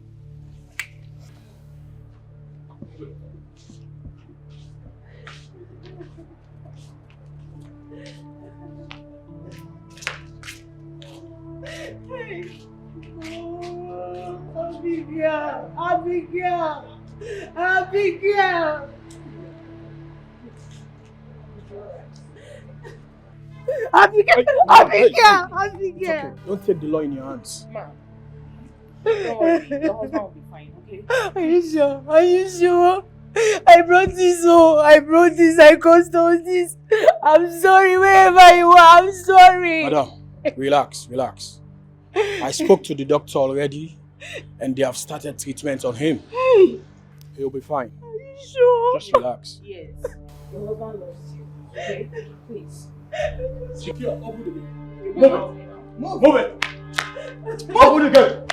Abigail! Okay. Don't take the law in your hands. Don't worry, your husband will be fine, okay? Are you sure? Are you sure? I brought this home. I caused all this. I'm sorry wherever you are. I'm sorry. Madam, relax. I spoke to the doctor already and they have started treatment on him. He'll be fine. Are you sure? Just relax. Yes. Your husband loves you, okay? Please. Secure, open the gate. Move it! Open the gate!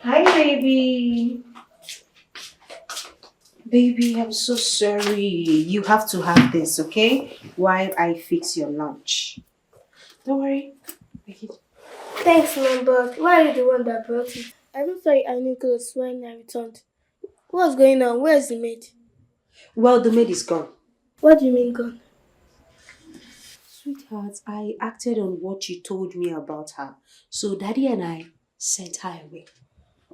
Hi, baby. Baby, I'm so sorry. You have to have this, okay? While I fix your lunch. Don't worry. Thanks, Mom, but why are you the one that brought it? I don't thought I knew clothes when I returned. What's going on? Where's the maid? Well, the maid is gone. What do you mean gone? Sweetheart, I acted on what you told me about her. So Daddy and I sent her away.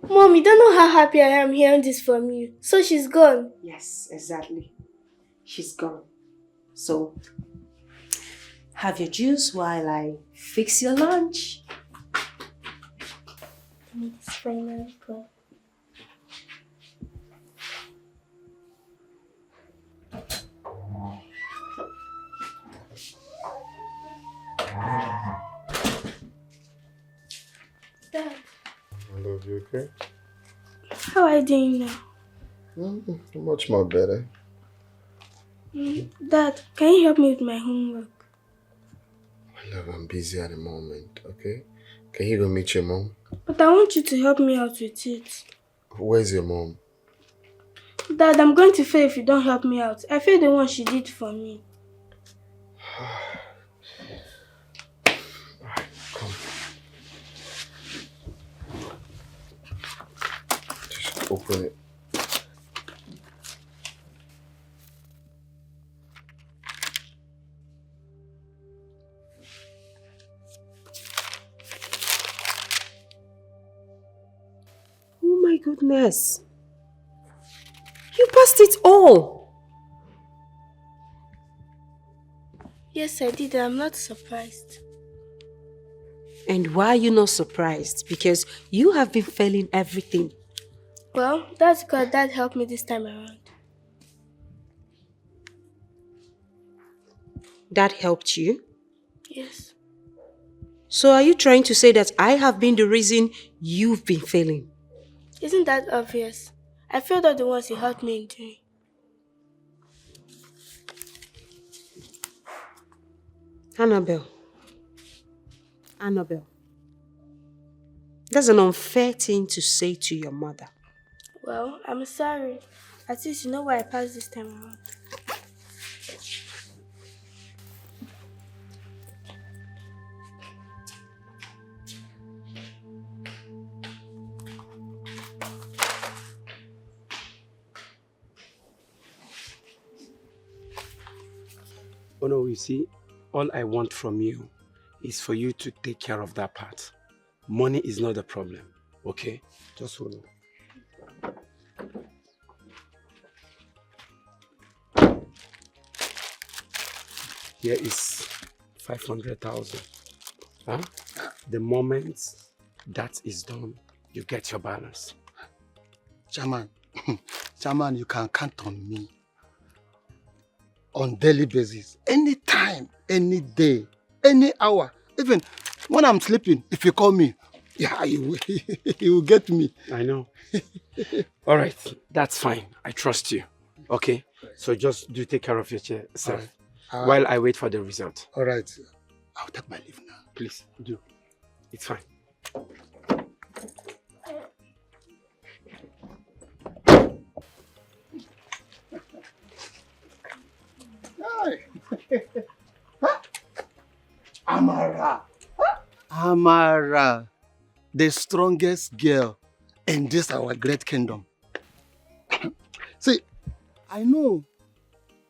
Mom, you don't know how happy I am hearing this from you. So she's gone. Yes, exactly. She's gone. So, have your juice while I fix your lunch. It's finally gone. Dad, I love you, okay? how are you doing now? Much more better. Dad, can you help me with my homework? My love, I'm busy at the moment, okay? Can you go meet your mom? But I want you to help me out with it. Where's your mom? Dad, I'm going to fail if you don't help me out. I feel the one she did for me. Come. Just open it. Oh my goodness. You passed it all. Yes, I did. I'm not surprised. And why are you not surprised? Because you have been failing everything. Well, that's because Dad helped me this time around. That helped you? Yes. So are you trying to say that I have been the reason you've been failing? Isn't that obvious? I failed all the ones he helped me in doing. Annabelle, that's an unfair thing to say to your mother. Well, I'm sorry. At least you know why I passed this time around. Oh no, you see, all I want from you is for you to take care of that part. Money is not the problem, okay? Just hold on. Here is 500,000. Huh? The moment that is done, you get your balance. Chairman, Chairman, you can count on me. On daily basis, anytime, any day, any hour, even when I'm sleeping, if you call me, yeah, you will get me. I know. All right, that's fine. I trust you. Okay, so just do take care of yourself while I wait for the result. All right, I'll take my leave now. Please do. It's fine. Amara. Amara, the strongest girl in this our great kingdom. See, I know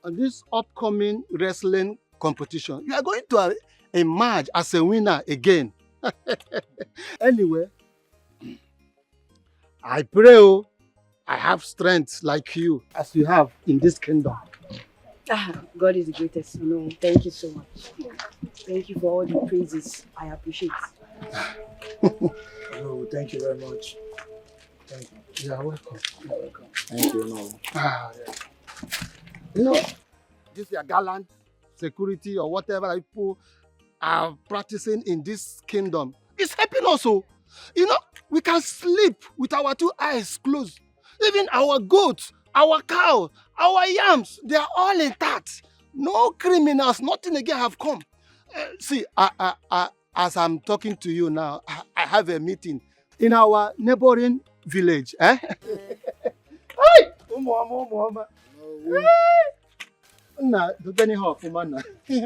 on this upcoming wrestling competition, you are going to emerge as a winner again. Anyway, I pray I have strength like you as you have in this kingdom. God is the greatest. No, thank you so much. Thank you for all the praises. I appreciate it. No, thank you very much. Thank you. You are welcome. You're welcome. Thank you. No. Yeah. You know, this your gallant security or whatever people are practicing in this kingdom. It's helping also. You know, we can sleep with our two eyes closed. Even our goats, our cow, our yams, they are all intact. No criminals, nothing again have come. See, as I'm talking to you now, I have a meeting in our neighboring village. Hey!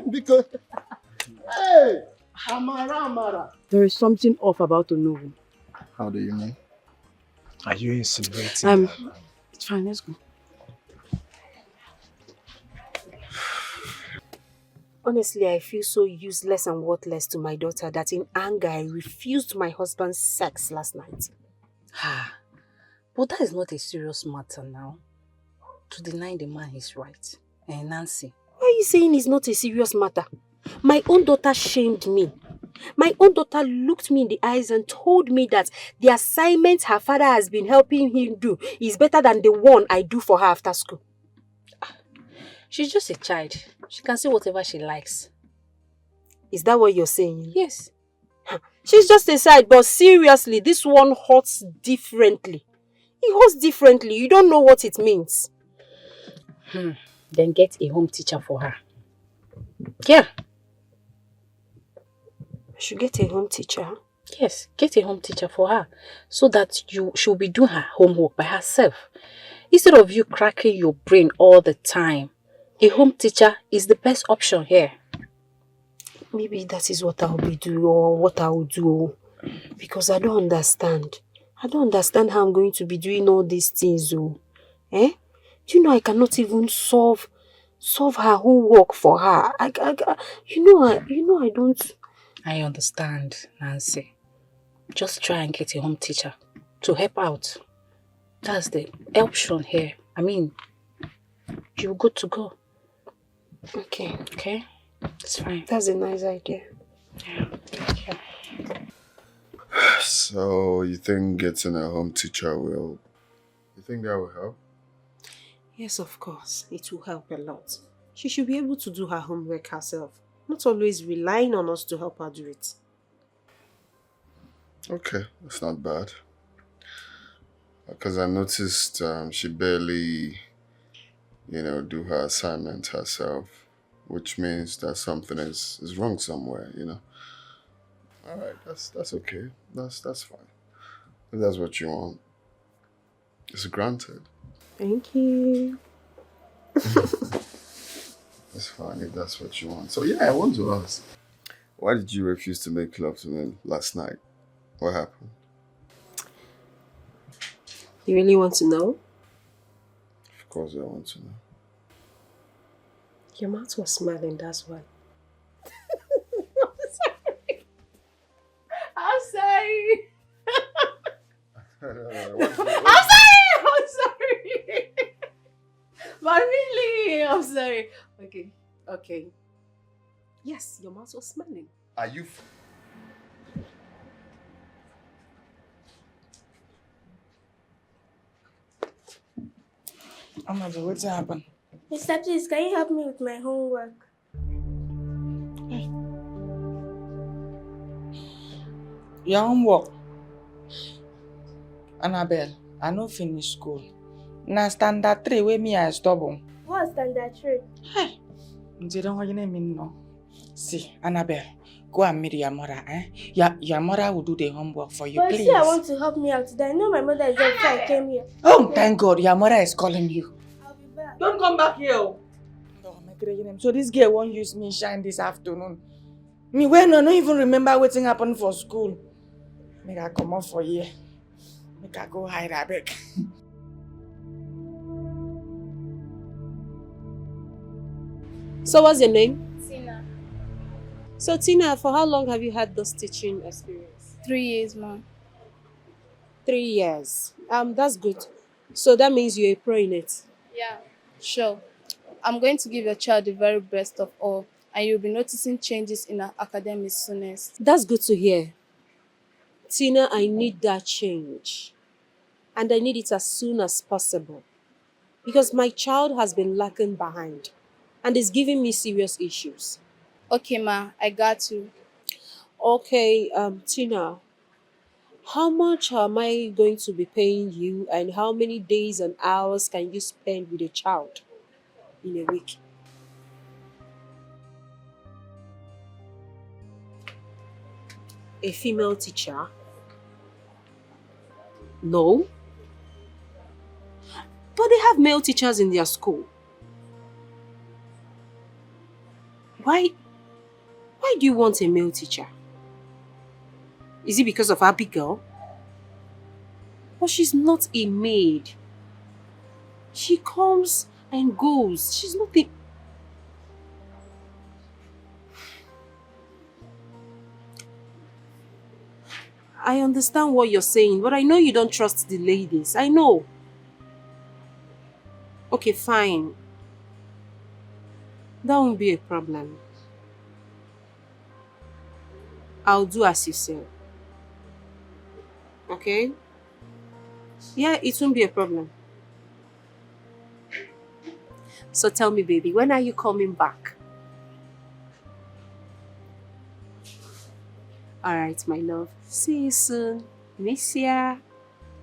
Because, hey, Amara. There is something off about Onowu. How do you mean? Are you insinuating? It's fine, let's go. Honestly, I feel so useless and worthless to my daughter that in anger I refused my husband's sex last night. But that is not a serious matter now. To deny the man his right. And Nancy. Why are you saying it's not a serious matter? My own daughter shamed me. My own daughter looked me in the eyes and told me that the assignment her father has been helping him do is better than the one I do for her after school. She's just a child. She can say whatever she likes. Is that what you're saying? Yes. She's just a child, but seriously, this one hurts differently. It hurts differently. You don't know what it means. Then get a home teacher for her. Yeah. I should get a home teacher. Yes, get a home teacher for her so that she'll be doing her homework by herself. Instead of you cracking your brain all the time, a home teacher is the best option here. Maybe that is what I'll be doing or what I'll do. Because I don't understand. I don't understand how I'm going to be doing all these things. Eh? Do you know I cannot even solve her homework for her? I don't. I understand, Nancy. Just try and get a home teacher to help out. That's the option here. I mean, you're good to go. Okay. Okay? It's fine. That's a nice idea. Yeah. So you think getting a home teacher will... You think that will help? Yes, of course. It will help a lot. She should be able to do her homework herself. Not always relying on us to help her do it. Okay, that's not bad. Because I noticed she barely, do her assignment herself. Which means that something is wrong somewhere, Alright, that's okay. That's fine. If that's what you want, it's granted. Thank you. It's fine if that's what you want. So yeah, I want to ask. Why did you refuse to make love to me last night? What happened? You really want to know? Of course I want to know. Your mouth was smiling, that's why. I'm sorry. I'm sorry. But really, I'm sorry. Okay. Yes, your mouth was smiling. Are you... Amadi, what's happened? Mister, please, can you help me with my homework? Your homework? Annabelle, I no finish school. Na standard 3 wey me I stubborn. What's standard 3? Hey, you don't want your name no. See, Annabelle, go and meet your mother, eh? Your mother will do the homework for you, But please. see, I want to help me out today. I know my mother is there before I came here. Oh, thank God, your mother is calling you. I'll be back. Don't come back here. No, so this girl won't use me shine this afternoon. Me when I don't even remember what happened for school. Make I come up for here. Make I go hide a bit. So what's your name? Tina. So Tina, for how long have you had this teaching experience? 3 years, Mom. 3 years. That's good. So that means you're a pro in it. Yeah, sure. I'm going to give your child the very best of all, and you'll be noticing changes in her academics soonest. That's good to hear. Tina, I need that change. And I need it as soon as possible. Because my child has been lacking behind and is giving me serious issues. Okay, Ma, I got you. Okay, Tina, how much am I going to be paying you and how many days and hours can you spend with a child in a week? A female teacher? No. But they have male teachers in their school. Why do you want a male teacher? Is it because of Abigail? But she's not a maid. She comes and goes. She's not a... I understand what you're saying, but I know you don't trust the ladies. I know. Okay, fine. That won't be a problem. I'll do as you said. Okay? Yeah, it won't be a problem. So tell me, baby, when are you coming back? Alright, my love. See you soon. Miss ya.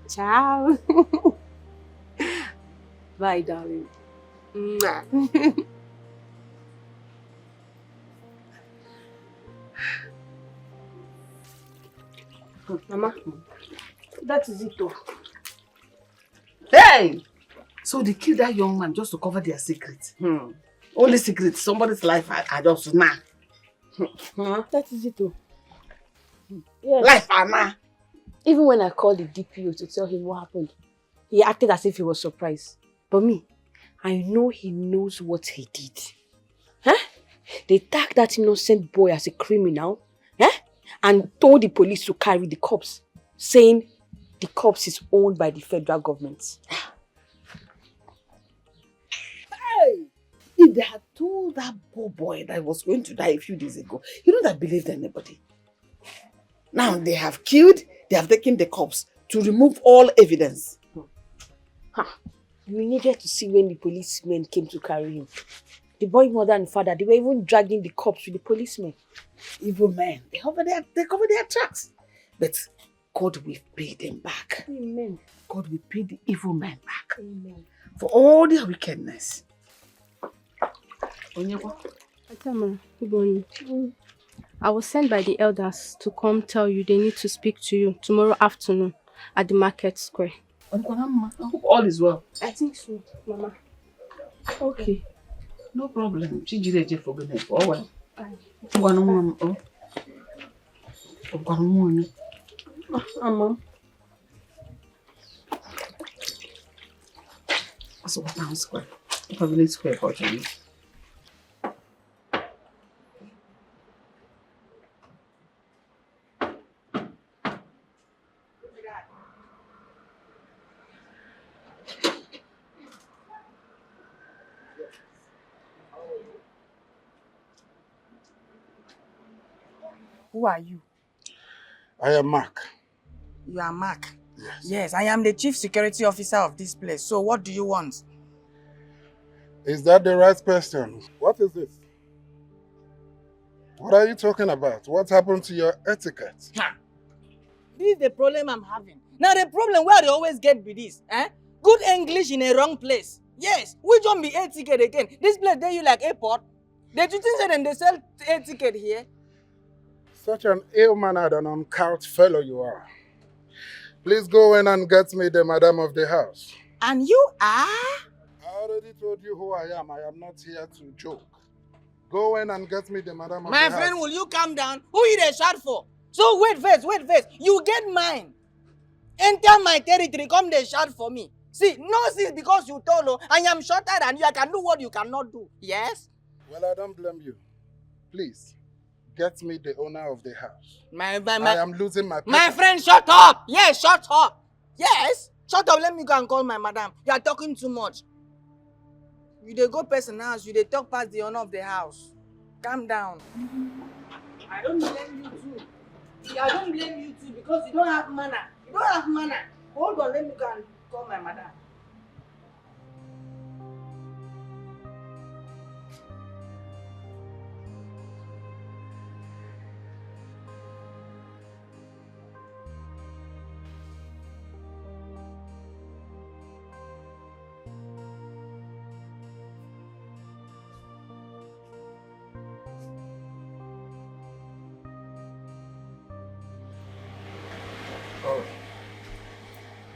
Ciao. Bye, darling. Mwah. Mama, that is it though. Hey! So they killed that young man just to cover their secret. Only secret, somebody's life I just now. That is it though. Yes. Life Anna. Even when I called the DPO to tell him what happened, he acted as if he was surprised. But me, I know he knows what he did. Huh? They tagged that innocent boy as a criminal, and told the police to carry the corpse, saying the corpse is owned by the federal government. Hey! If they had told that poor boy that was going to die a few days ago, you don't have believed anybody. Now they have killed, they have taken the corpse to remove all evidence. We needed to see when the policemen came to carry him. The boy mother and father, they were even dragging the corpse with the policemen. Evil men, they cover their tracks. But God will pay them back. Amen. God will pay the evil men back. Amen. For all their wickedness. Atama, I was sent by the elders to come tell you they need to speak to you tomorrow afternoon at the market square. I hope all is well. I think so, Mama. Okay. No problem. She did it for goodness. Oh well. Mama. So what now square? If I village square for you. Who are you? I am Mark. You are Mark? Yes, I am the chief security officer of this place. So what do you want? Is that the right question? What is this? What are you talking about? What happened to your etiquette? This is the problem I'm having. Now the problem where they always get with this, good English in a wrong place. Yes, which one be air ticket again? This place there you like airport? Did you think that they sell air ticket here? Such an ill-mannered and uncouth fellow you are. Please go in and get me the madam of the house. And you are? I already told you who I am. I am not here to joke. Go in and get me the madam of the house. My friend, will you calm down? Who you dey shout for? So wait first. You get mine. Enter my territory, come dey shout for me. See, no see because you tall, I am shorter than you. I can do what you cannot do. Yes? Well, I don't blame you. Please, get me the owner of the house. I am losing my paper. My friend, shut up! Yes, shut up! Yes? Shut up, let me go and call my madam. You are talking too much. You dey go person house, you dey talk past the owner of the house. Calm down. I don't blame you too. I don't blame you too because you don't have manner. You don't have manner. Hold on, let me go and call my madam.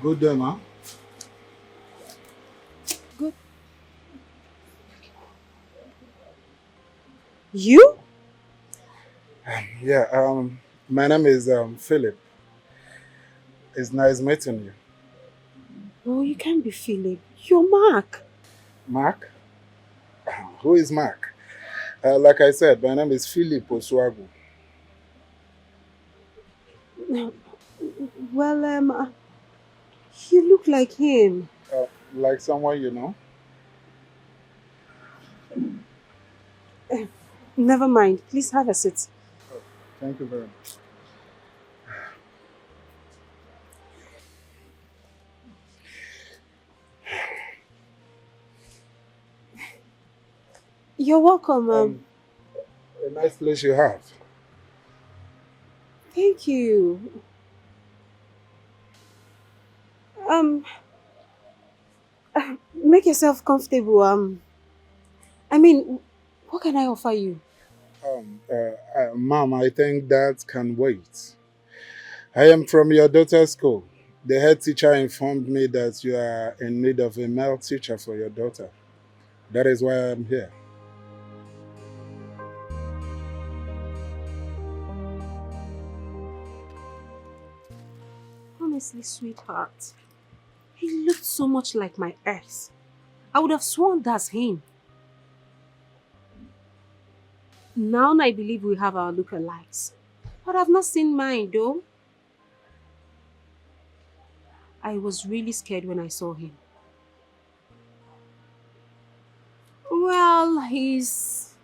Good day, ma. Good. You? My name is Philip. It's nice meeting you. Oh, you can't be Philip. You're Mark. Mark? Who is Mark? Like I said, my name is Philip Oswago. Well, you look like him. Like someone you know? Never mind. Please have a seat. Thank you very much. You're welcome. A nice place you have. Thank you. Make yourself comfortable. I mean, what can I offer you? Mom, I think that can wait. I am from your daughter's school. The head teacher informed me that you are in need of a male teacher for your daughter. That is why I am here. Honestly, sweetheart, he looked so much like my ex. I would have sworn that's him. Now I believe we have our lookalikes. But I've not seen mine though. I was really scared when I saw him. Well, he's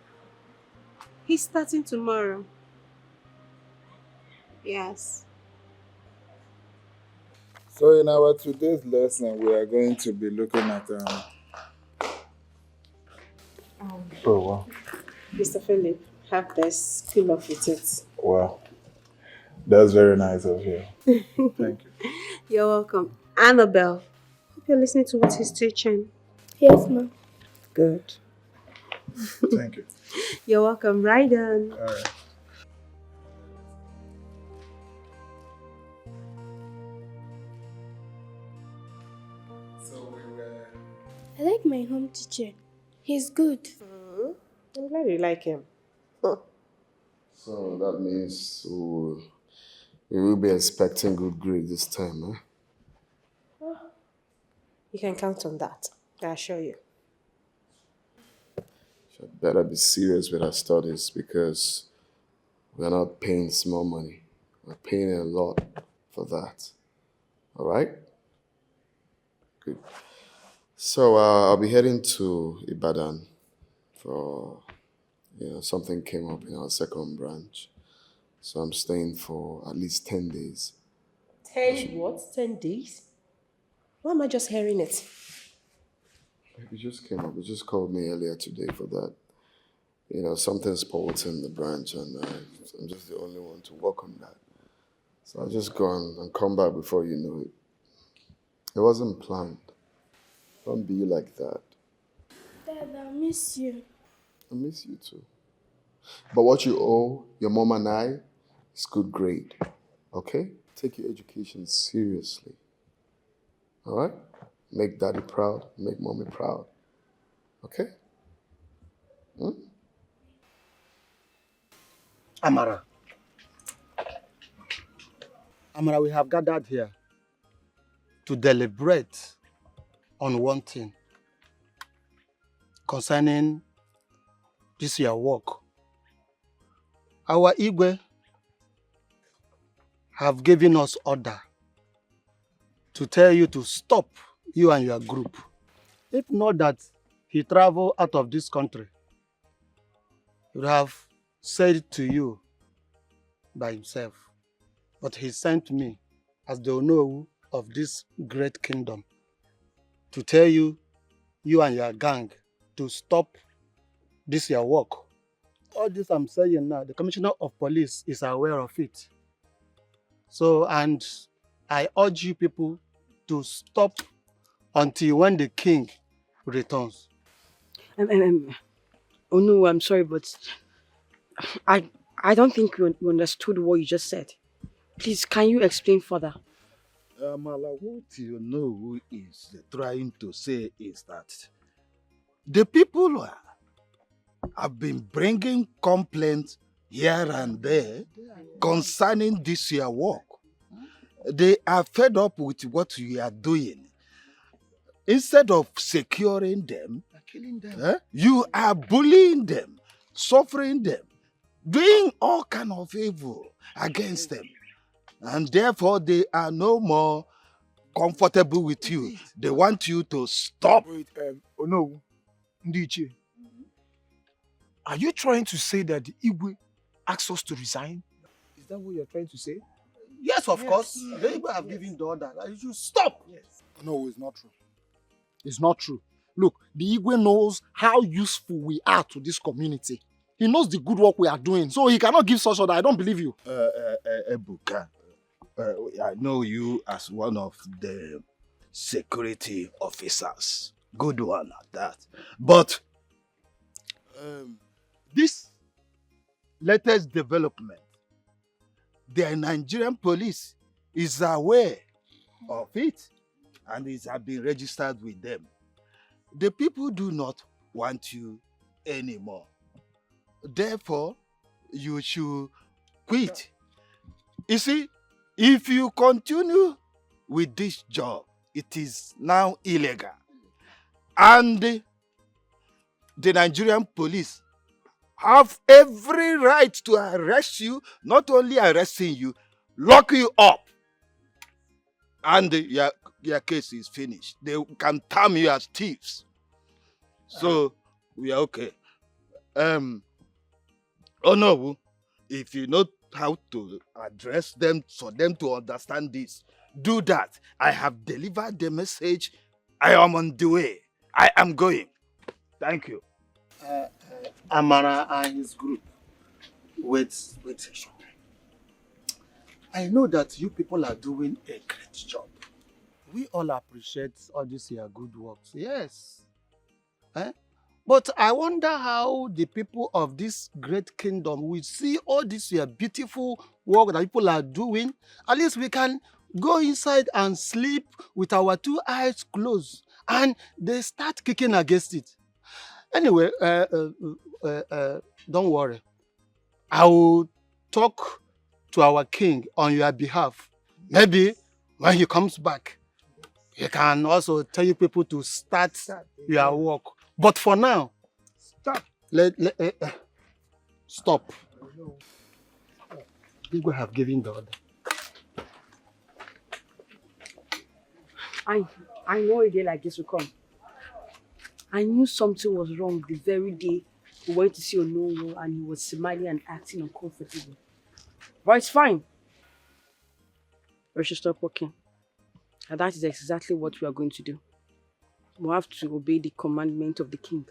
starting tomorrow. Yes. So in our today's lesson, we are going to be looking at oh wow. Mr. Philip, have this. Fill up with it. Wow. That's very nice of you. Thank you. You're welcome. Annabelle, hope you're listening to what he's teaching. Yes, ma'am. Good. Thank you. You're welcome. Right on. All right. I like my home teacher. He's good. I'm glad you like him. So that means we will be expecting good grades this time, huh? You can count on that. I assure you. Should better be serious with our studies because we're not paying small money. We're paying a lot for that. All right? Good. So I'll be heading to Ibadan for, something came up in our second branch. So I'm staying for at least 10 days. 10 what? 10 days? Why am I just hearing it? It just came up. It just called me earlier today for that. Something spoiled in the branch and I'm just the only one to work on that. So I'll just go and come back before you know it. It wasn't planned. Don't be like that. Dad, I miss you. I miss you too. But what you owe your mom and I is good grade. Okay? Take your education seriously. All right? Make daddy proud. Make mommy proud. Okay? Amara, we have gathered here to deliberate on one thing concerning this your work. Our Igwe have given us order to tell you to stop you and your group. If not that he travel out of this country, he would have said to you by himself. But he sent me as the Onowu of this great kingdom to tell you, you and your gang, to stop this your work. All this I'm saying now, the Commissioner of Police is aware of it. So, and I urge you people to stop until when the king returns. Oh no, I'm sorry, but I don't think you understood what you just said. Please, can you explain further? Amala, what you know is trying to say is that the people have been bringing complaints here and there concerning this year work. They are fed up with what you are doing. Instead of securing them, killing them. You are bullying them, suffering them, doing all kind of evil against them. And therefore, they are no more comfortable with you. They want you to stop. Wait, oh no, Ndiche. Are you trying to say that the Igwe asked us to resign? Is that what you're trying to say? Yes, of course. The Igwe have given the order. You should stop. Yes. No, it's not true. It's not true. Look, the Igwe knows how useful we are to this community. He knows the good work we are doing, so he cannot give such order. I don't believe you. Ebuka, I know you as one of the security officers. Good one at that. But this latest development the Nigerian police is aware of it and it has been registered with them. The people do not want you anymore. Therefore, you should quit. You see, if you continue with this job, it is now illegal. And the Nigerian police have every right to arrest you, not only arresting you, lock you up. And your case is finished. They can term you as thieves. So, we are okay. Oh no, if you know how to address them for them to understand this, do that. I have delivered the message. I am on the way. I am going. Thank you. Amara and his group. Wait. I know that you people are doing a great job. We all appreciate all this your good works. Yes. But I wonder how the people of this great kingdom will see all this your beautiful work that people are doing. At least we can go inside and sleep with our 2 eyes closed, and they start kicking against it. Anyway, don't worry. I will talk to our king on your behalf. Maybe when he comes back, he can also tell you people to start your work. But for now, stop. People have given the order. I know a day like this will come. I knew something was wrong the very day we went to see Onowo and he was smiling and acting uncomfortable. But it's fine. We should stop working. And that is exactly what we are going to do. We have to obey the commandment of the king.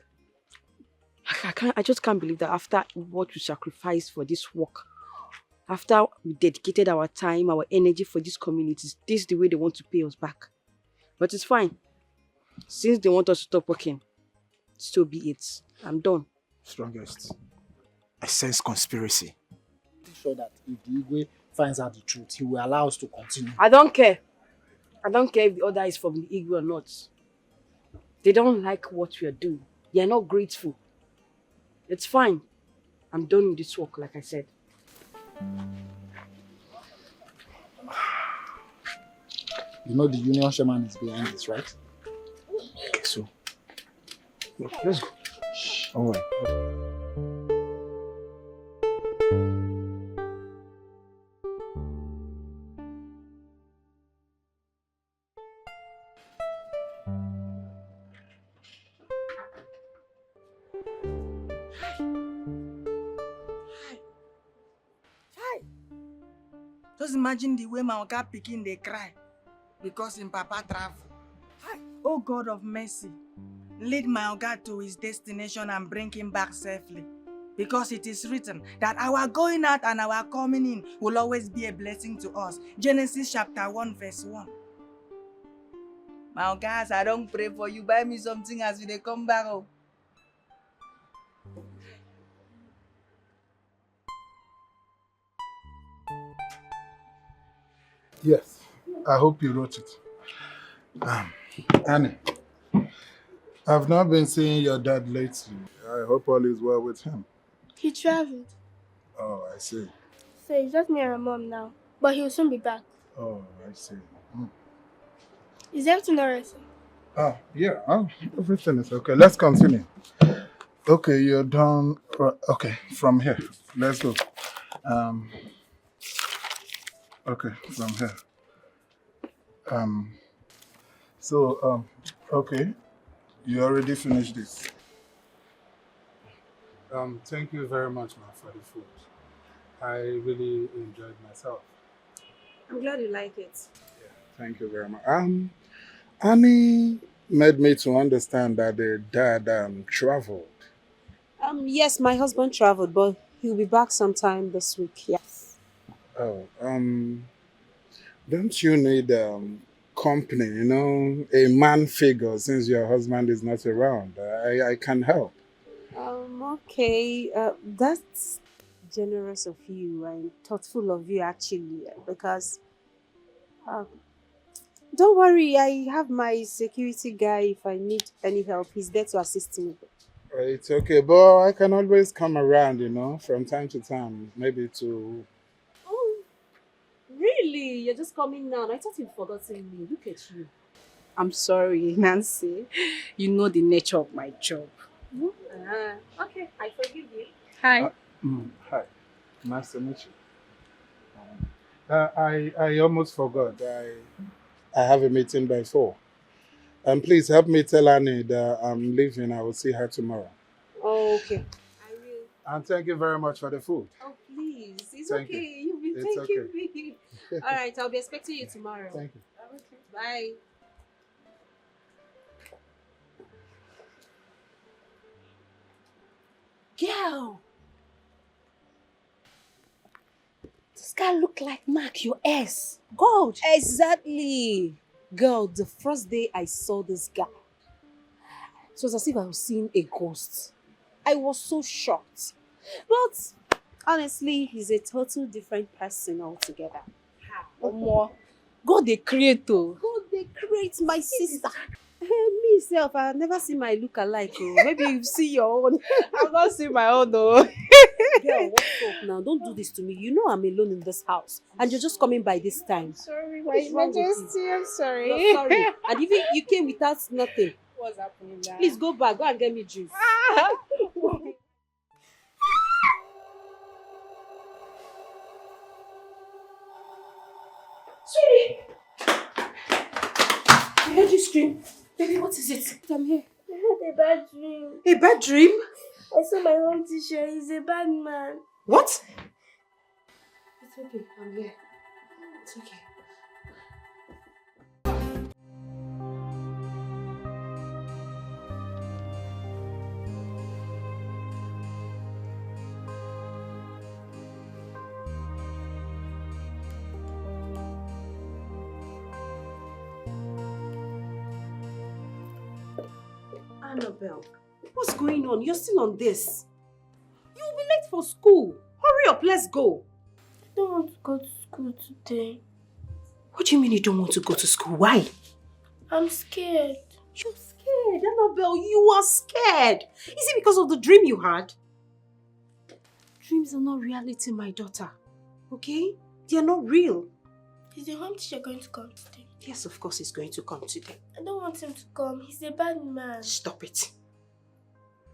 I just can't believe that after what we sacrificed for this work, after we dedicated our time, our energy for these communities, this is the way they want to pay us back. But it's fine. Since they want us to stop working, so be it. I'm done. Strongest. I sense conspiracy. I'm sure that if the Igwe finds out the truth, he will allow us to continue. I don't care. I don't care if the order is from the Igwe or not. They don't like what we are doing. They are not grateful. It's fine. I'm done with this work, like I said. You know the union shaman is behind this, right? Okay, so let's go. All right. Just imagine the way my oga pikin dey cry because him papa travel. Oh God of mercy, lead my oga to his destination and bring him back safely. Because it is written that our going out and our coming in will always be a blessing to us. Genesis chapter 1 verse 1. My oga, I don't pray for you. Buy me something as we dey come back. Oh. Yes, I hope you wrote it. Annie, I've not been seeing your dad lately. I hope all is well with him. He traveled. Oh, I see. So it's just me and my mom now. But he'll soon be back. Oh, I see. Is everything alright, sir? Oh, yeah. Oh, everything is okay. Let's continue. Okay, you're done. Okay, from here. Let's go. Okay, from here. Okay. You already finished this. Thank you very much, ma, for the food. I really enjoyed myself. I'm glad you like it. Thank you very much. Annie made me to understand that the dad traveled. Yes, my husband traveled, but he'll be back sometime this week. Yes. Oh, don't you need company, a man figure since your husband is not around? I can help. Okay, that's generous of you and thoughtful of you, actually, because don't worry, I have my security guy. If I need any help, he's there to assist me. It's okay, but I can always come around, from time to time, maybe to... Oh, really? You're just coming now? I thought you'd forgotten me. Look at you. I'm sorry, Nancy. You know the nature of my job. Okay, I forgive you. Hi. Hi. Nice to meet you. I almost forgot. I have a meeting by 4. And please help me tell Annie that I'm leaving. I will see her tomorrow. Oh, okay. And thank you very much for the food. Oh, please. It's Thank okay. you. You've been It's thanking okay. me. All right, I'll be expecting you tomorrow. Thank you. Okay. Bye. Girl! This guy look like Mark, your ex. God! Exactly. Girl, the first day I saw this guy, it was as if I was seeing a ghost. I was so shocked. But honestly, he's a total different person altogether. Omo, God they create oh. God, they create my sister. Me self, I've never seen my look alike. Oh. Maybe you've seen your own. I've not seen my own though. Girl, what's up now? Don't do this to me. You know I'm alone in this house. And you're just coming by this time. Sorry, What's wrong with you? Majesty, I'm sorry. You're sorry. And even you came without nothing. What's happening now? Please go back. Go and get me juice. Sweetie! I heard you scream. Baby, what is it? I'm here. I had a bad dream. A bad dream? I saw my home teacher. He's a bad man. What? It's okay. I'm here. It's okay. Annabelle, what's going on? You're still on this. You'll be late for school. Hurry up, let's go. I don't want to go to school today. What do you mean you don't want to go to school? Why? I'm scared. You're scared, Annabelle. You are scared. Is it because of the dream you had? Dreams are not reality, my daughter. Okay? They are not real. Is the home teacher going to come today? Yes, of course he's going to come today. I don't want him to come. He's a bad man. Stop it.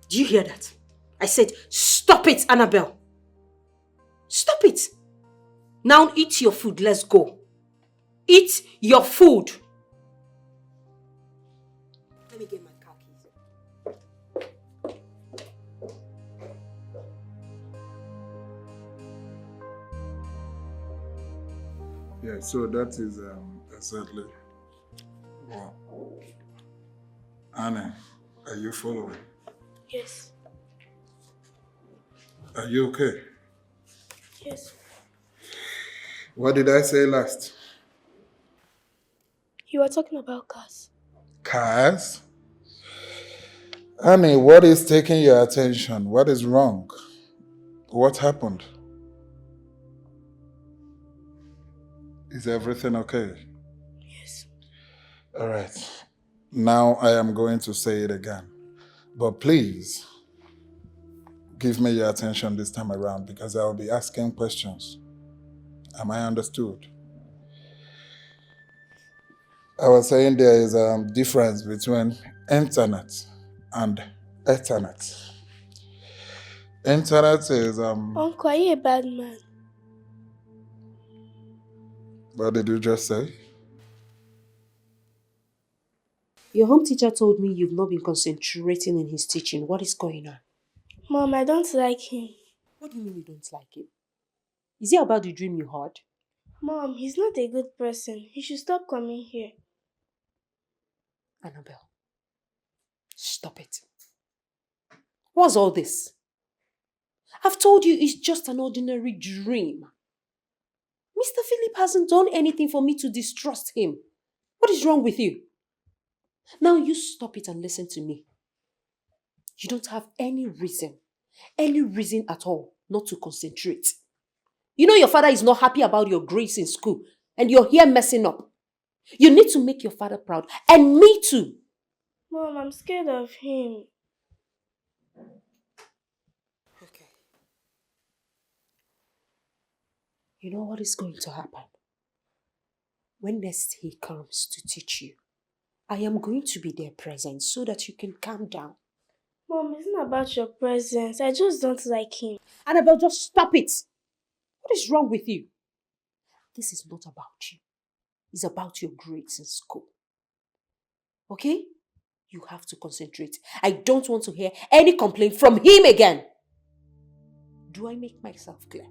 Do you hear that? I said, stop it, Annabelle. Stop it. Now eat your food. Let's go. Eat your food. Let me get my car keys. Yeah, so that is exactly. Wow. Anna, are you following? Yes. Are you okay? Yes. What did I say last? You were talking about cars. Cars? Annie, what is taking your attention? What is wrong? What happened? Is everything okay? Yes. All right. Now I am going to say it again. But please, give me your attention this time around because I will be asking questions. Am I understood? I was saying there is a difference between internet and Ethernet. Internet is Uncle, are you a bad man? What did you just say? Your home teacher told me you've not been concentrating in his teaching. What is going on? Mom, I don't like him. What do you mean you don't like him? Is it about the dream you had? Mom, he's not a good person. He should stop coming here. Annabelle, stop it. What's all this? I've told you it's just an ordinary dream. Mr. Philip hasn't done anything for me to distrust him. What is wrong with you? Now you stop it and listen to me. You don't have any reason at all not to concentrate. You know your father is not happy about your grades in school and you're here messing up. You need to make your father proud and me too. Mom, I'm scared of him. Okay. You know what is going to happen? When next he comes to teach you, I am going to be there present so that you can calm down. Mom, it's not about your presence. I just don't like him. Annabelle, just stop it. What is wrong with you? This is not about you. It's about your grades in school. Okay? You have to concentrate. I don't want to hear any complaint from him again. Do I make myself clear?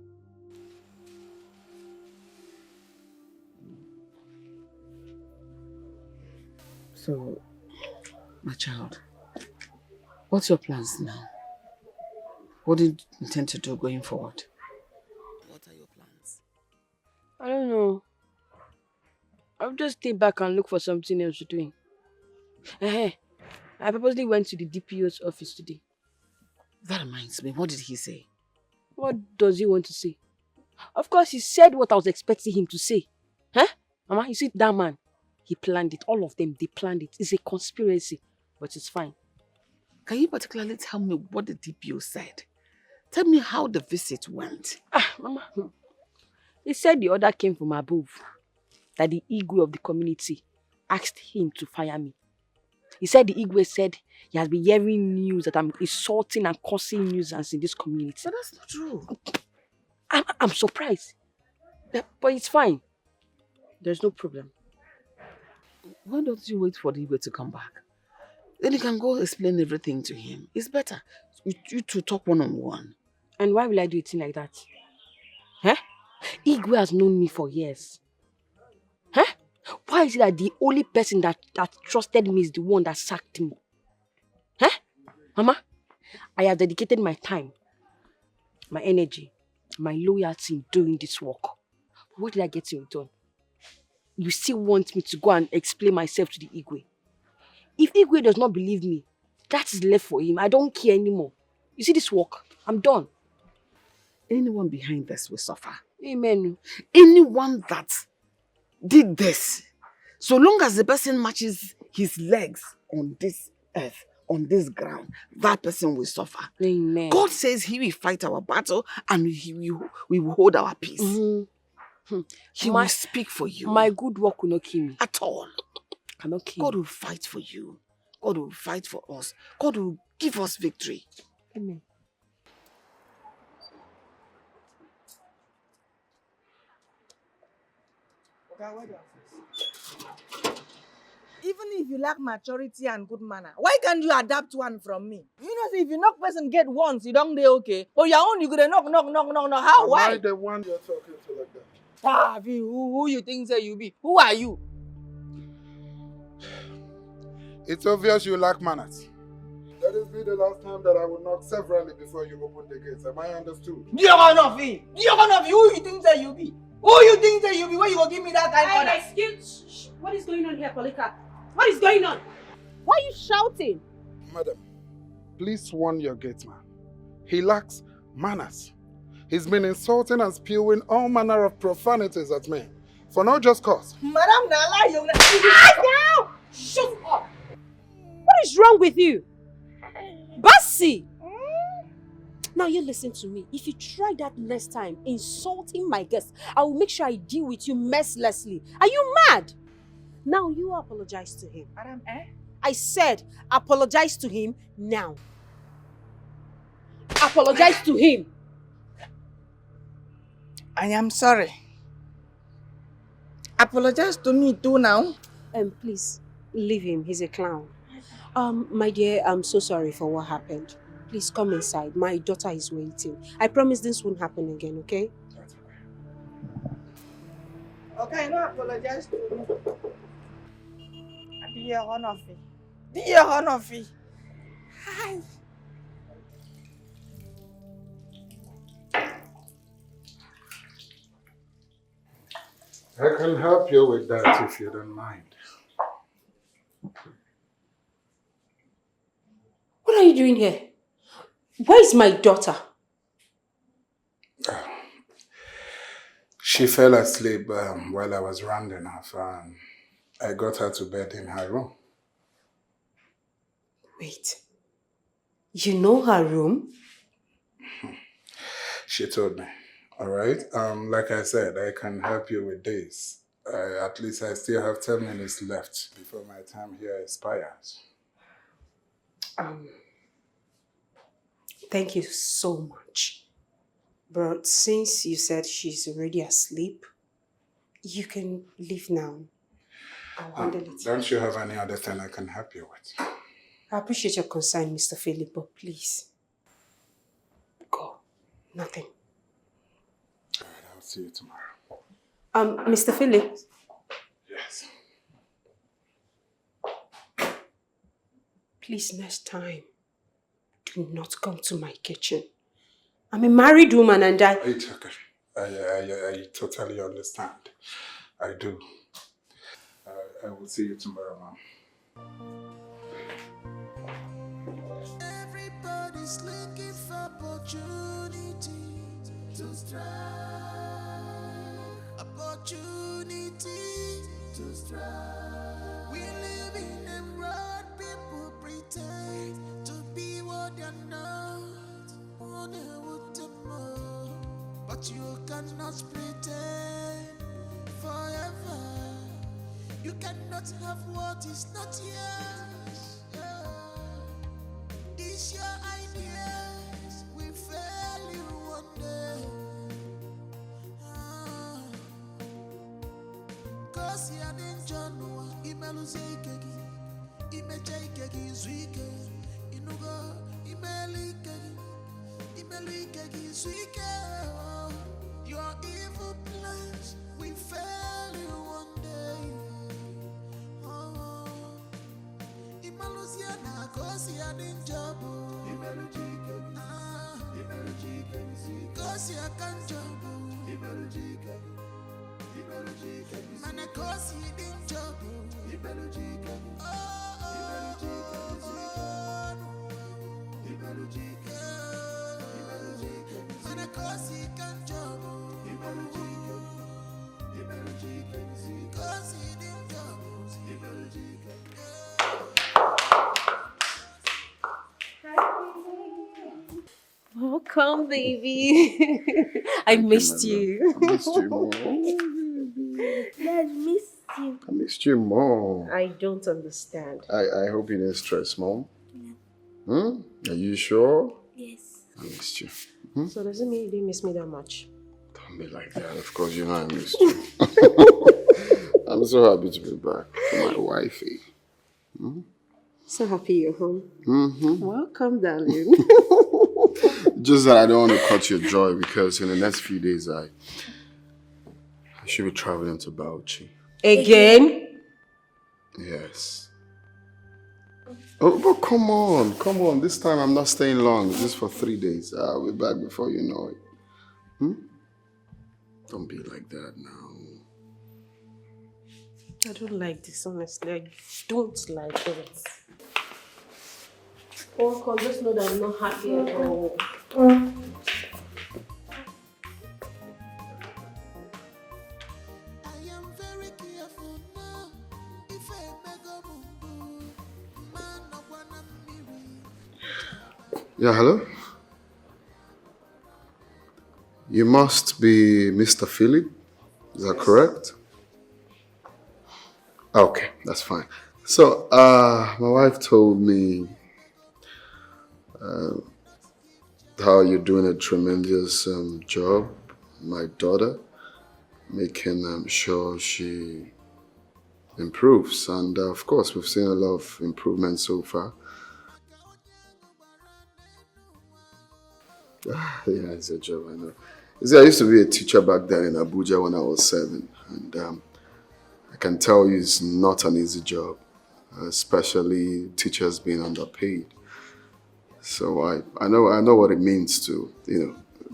So, my child, what's your plans now? What do you intend to do going forward? What are your plans? I don't know. I'll just stay back and look for something else to do. I purposely went to the DPO's office today. That reminds me, what did he say? What does he want to say? Of course, he said what I was expecting him to say. Huh? Mama, you see that man? He planned it. All of them, they planned it. It's a conspiracy, but it's fine. Can you particularly tell me what the DPO said? Tell me how the visit went. Mama, he said the order came from above. That the Igwe of the community asked him to fire me. He said the Igwe said he has been hearing news that I'm insulting and causing nuisance in this community. But that's not true. I'm surprised. But it's fine. There's no problem. Why don't you wait for the Igwe to come back? Then you can go explain everything to him. It's better. You two talk one-on-one. And why will I do a thing like that? Huh? Igwe has known me for years. Huh? Why is it that the only person that trusted me is the one that sacked me? Huh? Mama, I have dedicated my time, my energy, my loyalty in doing this work. What did I get in return? You still want me to go and explain myself to the Igwe? If Igwe does not believe me, that is left for him. I don't care anymore. You see this work? I'm done. Anyone behind this will suffer. Amen. Anyone that did this, so long as the person matches his legs on this earth, on this ground, that person will suffer. Amen. God says he will fight our battle and we will hold our peace. He will speak for you. My good work will not kill me. At all. Cannot kill God me. will fight for you. God will fight for us. God will give us victory. Amen. Even if you lack maturity and good manner, why can't you adapt one from me? You know, see, if you knock person get once, you don't do okay. But your own, you gonna knock. How? Am Why? I the one you're talking to like that? Who you think say you be? Who are you? It's obvious you lack manners. Let this be the last time that I will knock severally before you open the gates. Am I understood? Who you think say you be? Who you think say you be? Where you gonna give me that kind of order? Excuse. What is going on here, Polika? What is going on? Why are you shouting? Madam, please warn your gate man. He lacks manners. He's been insulting and spewing all manner of profanities at me for no just cause. Madam, Nala, you're Now! Shut up! What is wrong with you? Basi! Now you listen to me. If you try that next time, insulting my guests, I will make sure I deal with you mercilessly. Are you mad? Now you apologize to him. Madam, I said apologize to him now. Apologize to him. I am sorry. Apologize to me too now. Please, leave him. He's a clown. My dear, I'm so sorry for what happened. Please come inside. My daughter is waiting. I promise this won't happen again, okay? Okay, no apologize to me. Dear Honofi. Dear Honofi. Hi. I can help you with that if you don't mind. What are you doing here? Where is my daughter? She fell asleep while I was rounding off, and I got her to bed in her room. Wait. You know her room? She told me. All right. Like I said, I can help you with this. At least I still have 10 minutes left before my time here expires. Thank you so much. But since you said she's already asleep, you can leave now. I'll handle it. Don't you have any other thing I can help you with? I appreciate your concern, Mr. Philip, but please. Go. Nothing. All right, I'll see you tomorrow. Mr. Philip. Yes. Please, next time, do not come to my kitchen. I'm a married woman and It's okay. I totally understand. I do. I will see you tomorrow, Mom. Everybody's looking for opportunity to strive. Opportunity to strive. We live in a world people pretend to be what they're not. But you cannot pretend forever. You cannot have what is not yours. It's your ideas will fail you one day. Cause you are in January, imeluzekegi, imejekegi zuike, inugo, imelikegi, imelikegi zuike. Your evil plans will fail you one day. Imalusiana, cause you are in trouble. Cause you can't jump. Man, cause you in trouble. Man, cause you can't jump. Cause you in trouble. Welcome, baby. I missed you. I missed you more. Dad, missed you. I missed you more. I don't understand. I hope you didn't stress, Mom. Yeah. Are you sure? Yes. I missed you. So does it mean you didn't miss me that much? Don't be like that. Of course, you know I missed you. I'm so happy to be back for my wifey. So happy you're home. Welcome, darling. Just that I don't want to cut your joy because in the next few days I should be traveling to Bauchi. Again? Yes. Oh, but come on. This time I'm not staying long. Just for 3 days. I'll be back before you know it. Don't be like that now. I don't like this, honestly. I don't like it. Welcome, just know that I'm not happy at all. Yeah, hello? You must be Mr. Philip, is that correct? Okay, that's fine. So, my wife told me how you're doing a tremendous job, my daughter, making sure she improves. And of course, we've seen a lot of improvement so far. Yeah, it's a job, I know. You see, I used to be a teacher back then in Abuja when I was 7. And I can tell you it's not an easy job, especially teachers being underpaid. So I know what it means to,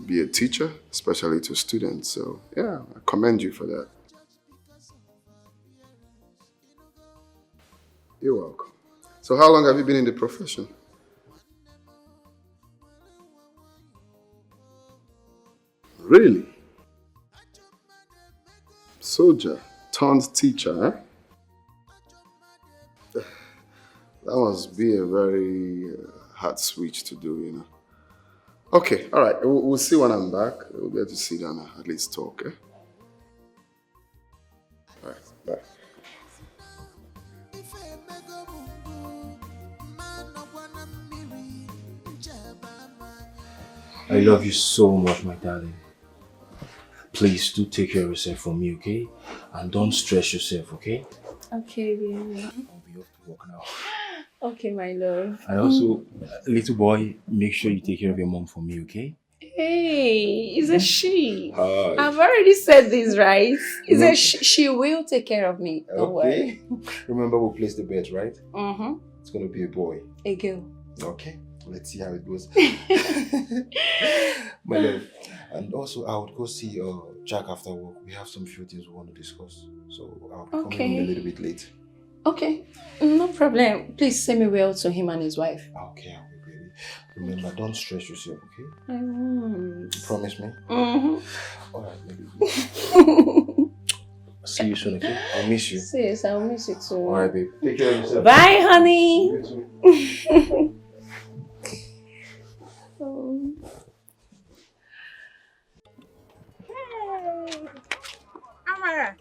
be a teacher, especially to students. So yeah, I commend you for that. You're welcome. So how long have you been in the profession? Really? Soldier turned teacher, eh? That must be a very hard switch to do, you know. Okay, all right. We'll see when I'm back. We'll get to sit down and at least talk, eh? All right, bye. I love you so much, my darling. Please do take care of yourself for me, okay? And don't stress yourself, okay? Okay, baby. I'll be off to work now. Okay, my love. And also, little boy, make sure you take care of your mom for me, okay? Hey, it's a she. Hi. I've already said this, right? It's a she will take care of me. Don't worry. Remember we placed the bet, right? Mm-hmm. It's gonna be a boy. A girl. Okay. Let's see how it goes. My love. And also, I would go see Jack after work. We have some few things we want to discuss. So I'll be coming in a little bit late. Okay, no problem. Please send me well to him and his wife. Okay, I'll be ready. Remember, don't stress yourself, okay? I won't. You promise me? Mm-hmm. Alright, baby. See you soon, okay? I'll miss you. Sis, I'll miss you too. Alright, babe. Take care of yourself. Bye, honey. Amara,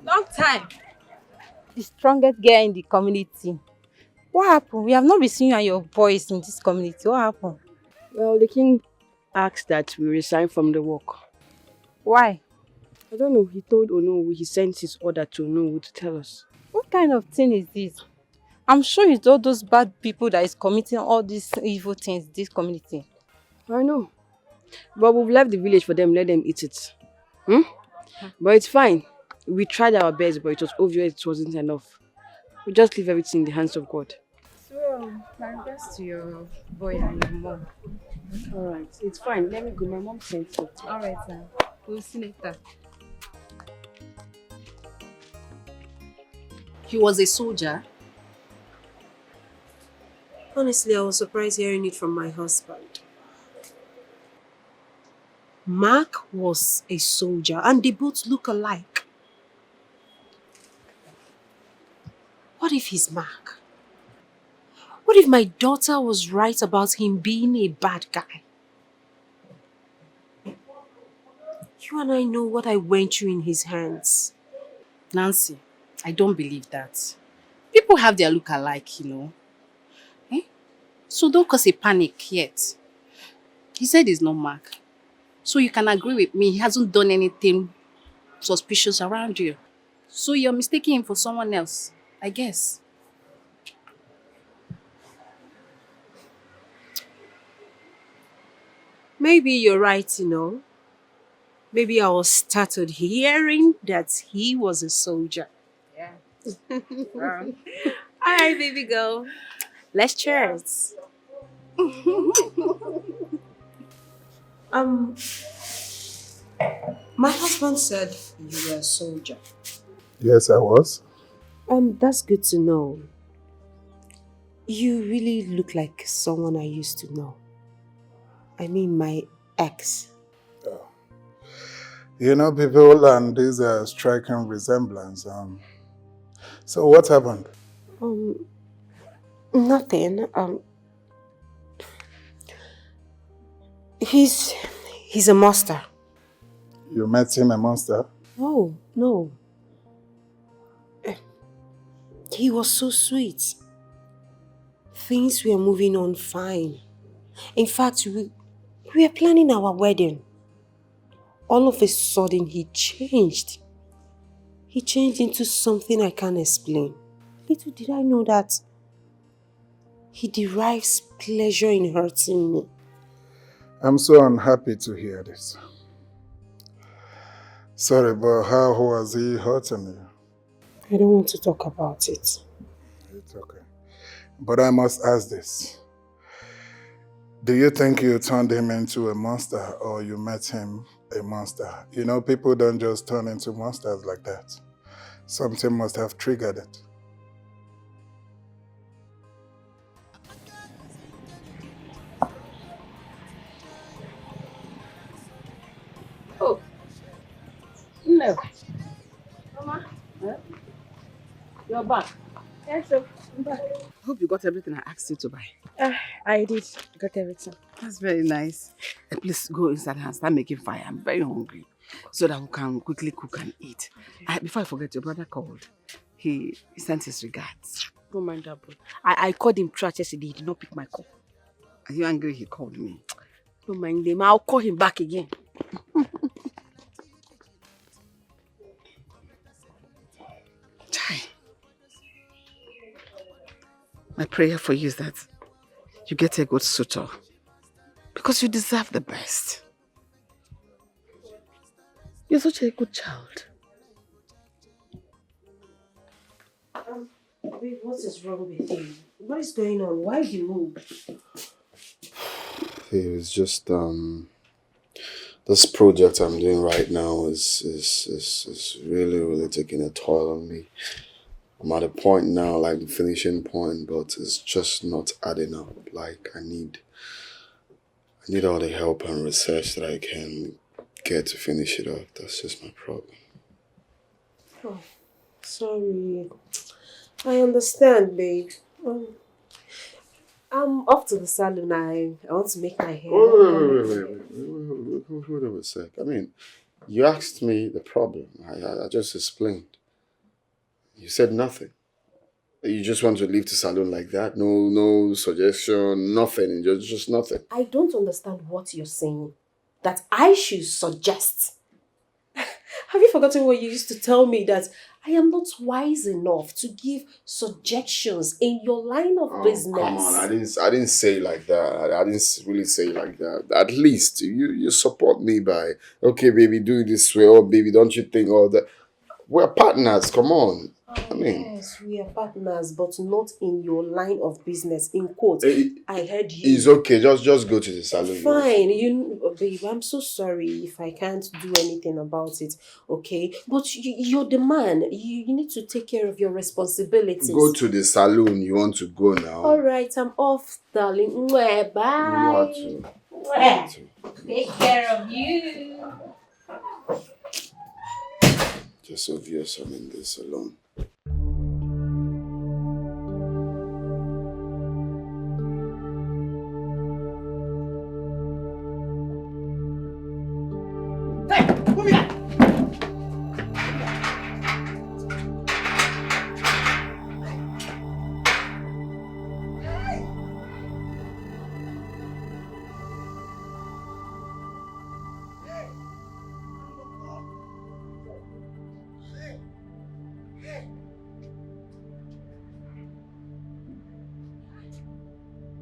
long time. The strongest girl in the community. What happened? We have not been seeing you and your boys in this community. What happened? Well, the king asked that we resign from the work. Why? I don't know. He told Onowu he sent his order to Onowu to tell us. What kind of thing is this? I'm sure it's all those bad people that is committing all these evil things in this community. I know. But we've left the village for them. Let them eat it. But it's fine. We tried our best, but it was obvious it wasn't enough. We just leave everything in the hands of God. So, my regards to your boy and your mom. Alright, it's fine. Let me go. My mom sent it. Alright, then. We'll see later. He was a soldier? Honestly, I was surprised hearing it from my husband. Mark was a soldier and they both look alike. What if he's Mark? What if my daughter was right about him being a bad guy? You and I know what I went through in his hands. Nancy, I don't believe that. People have their look alike, you know. So don't cause a panic yet. He said he's not Mark. So you can agree with me, he hasn't done anything suspicious around you. So you're mistaking him for someone else, I guess. Maybe you're right, you know. Maybe I was startled hearing that he was a soldier. Yeah. All right, baby girl. Let's cheers. My husband said you were a soldier. Yes, I was. That's good to know. You really look like someone I used to know. I mean, my ex. You know, people and this striking resemblance. So what happened? Nothing. He's a monster. You met him a monster? Oh, no. He was so sweet. Things were moving on fine. In fact, we were planning our wedding. All of a sudden, he changed. He changed into something I can't explain. Little did I know that he derives pleasure in hurting me. I'm so unhappy to hear this. Sorry, but how was he hurting you? I don't want to talk about it. It's okay. But I must ask this. Do you think you turned him into a monster or you met him a monster? You know, people don't just turn into monsters like that. Something must have triggered it. No. Mama, you're back. Yes, sir. I'm back. Hope you got everything I asked you to buy. I did. Got everything. That's very nice. Please go inside and start making fire. I'm very hungry. So that we can quickly cook and eat. Before I forget, your brother called. He sent his regards. Don't mind that, bro. I called him twice yesterday. He did not pick my call. Are you angry he called me? Don't mind him. I'll call him back again. Chai. My prayer for you is that you get a good suitor. Because you deserve the best. You're such a good child. Babe, what is wrong with you? What is going on? Why do you move? It was just this project I'm doing right now is really taking a toll on me. I'm at a point now, like the finishing point, but it's just not adding up. Like I need all the help and research that I can get to finish it up. That's just my problem. Oh, sorry. I understand, babe. I'm off to the salon. I want to make my hair. Wait a sec. I mean, you asked me the problem. I just explained. You said nothing. You just want to leave the salon like that? No suggestion, nothing. Just nothing. I don't understand what you're saying. That I should suggest. Have you forgotten what you used to tell me, that I am not wise enough to give suggestions in your line of business? Come on, I didn't say it like that. I didn't really say it like that. At least you support me by, okay, baby, do it this way. Oh, baby, don't you think all that? We're partners. Come on. I mean, yes, we are partners, but not in your line of business. In quotes, I heard you. it's okay. Just go to the salon. Fine, babe, I'm so sorry if I can't do anything about it, okay? But you're the man. You need to take care of your responsibilities. Go to the salon. You want to go now? All right, I'm off, darling. Mwah, bye. You have to. Take care of you. Just obvious I'm in the salon.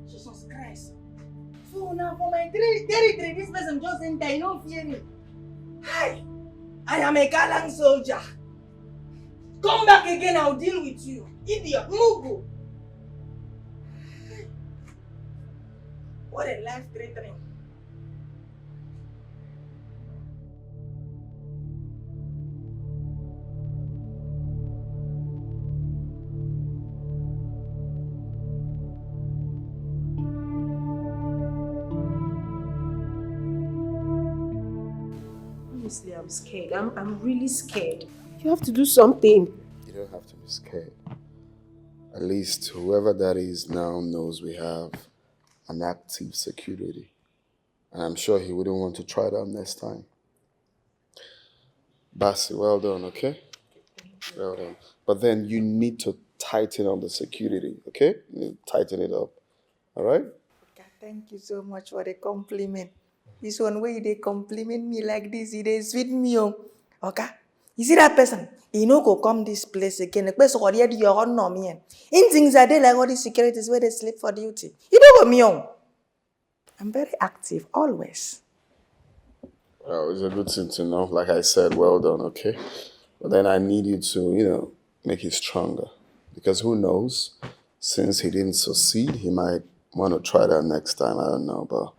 Jesus Christ. So now for my territory, this person just enter, you don't fear me. Hi! I am a gallant soldier. Come back again, I'll deal with you. Idiot, Mugu. What a life-threatening. Honestly, I'm scared. I'm really scared. You have to do something. You don't have to be scared. At least whoever that is now knows we have an active security. And I'm sure he wouldn't want to try that next time. Bassi, well done, okay? Well done. But then you need to tighten up the security, okay? You need to tighten it up. All right? God, thank you so much for the compliment. This one way they compliment me like this, it is sweet me. Okay? You see that person? He no go come this place again. The person already your own no me. In things are they like all these securities where they sleep for duty. You don't go me on. I'm very active always. Well, it's a good thing to know. Like I said, well done, okay? But then I need you to, make it stronger. Because who knows? Since he didn't succeed, he might want to try that next time. I don't know, but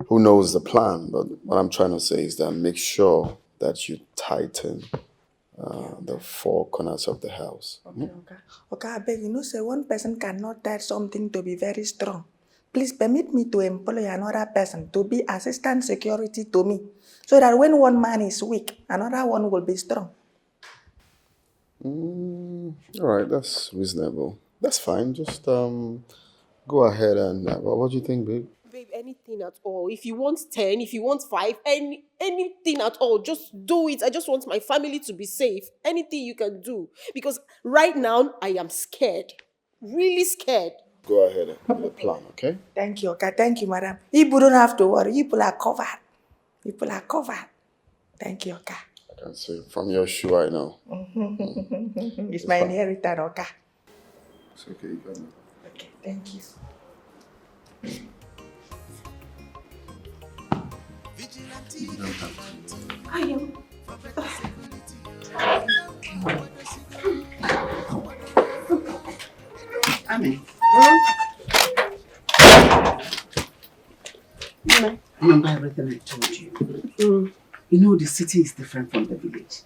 who knows the plan? But what I'm trying to say is that make sure that you tighten the four corners of the house. Okay, I beg you, say one person cannot tie something to be very strong. please permit me to employ another person to be assistant security to me, so that when one man is weak, another one will be strong. All right, that's reasonable. That's fine. Just go ahead and what do you think, babe? Babe, anything at all. If you want 10, if you want 5, anything at all, just do it. I just want my family to be safe. Anything you can do. Because right now, I am scared. Really scared. Go ahead and do the plan, okay? Thank you, Oka. Thank you, madam. You don't have to worry. You people are covered. People are covered. Thank you, Oka. I can see from your shoe, I know. It's my inheritance, Oka. It's okay, you got it. Okay, thank you. I am. Amen. Remember everything I told you. You know the city is different from the village.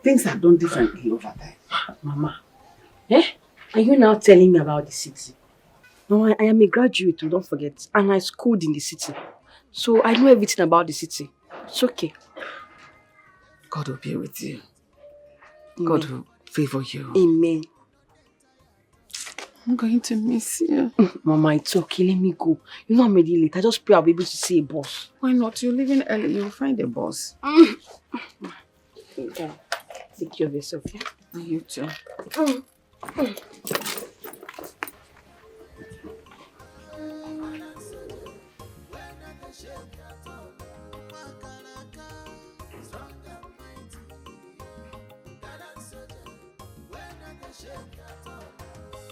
Things are done differently over there. Mama, are you now telling me about the city? No, I am a graduate, don't forget. And I schooled in the city. So I know everything about the city. It's okay. God will be with you. God will favor you. Amen. I'm going to miss you. Mama, it's okay. Let me go. You know I'm already late. I just pray I'll be able to see a boss. Why not? You're leaving early. You'll find a boss. Yeah. Take care of yourself, yeah? And you too.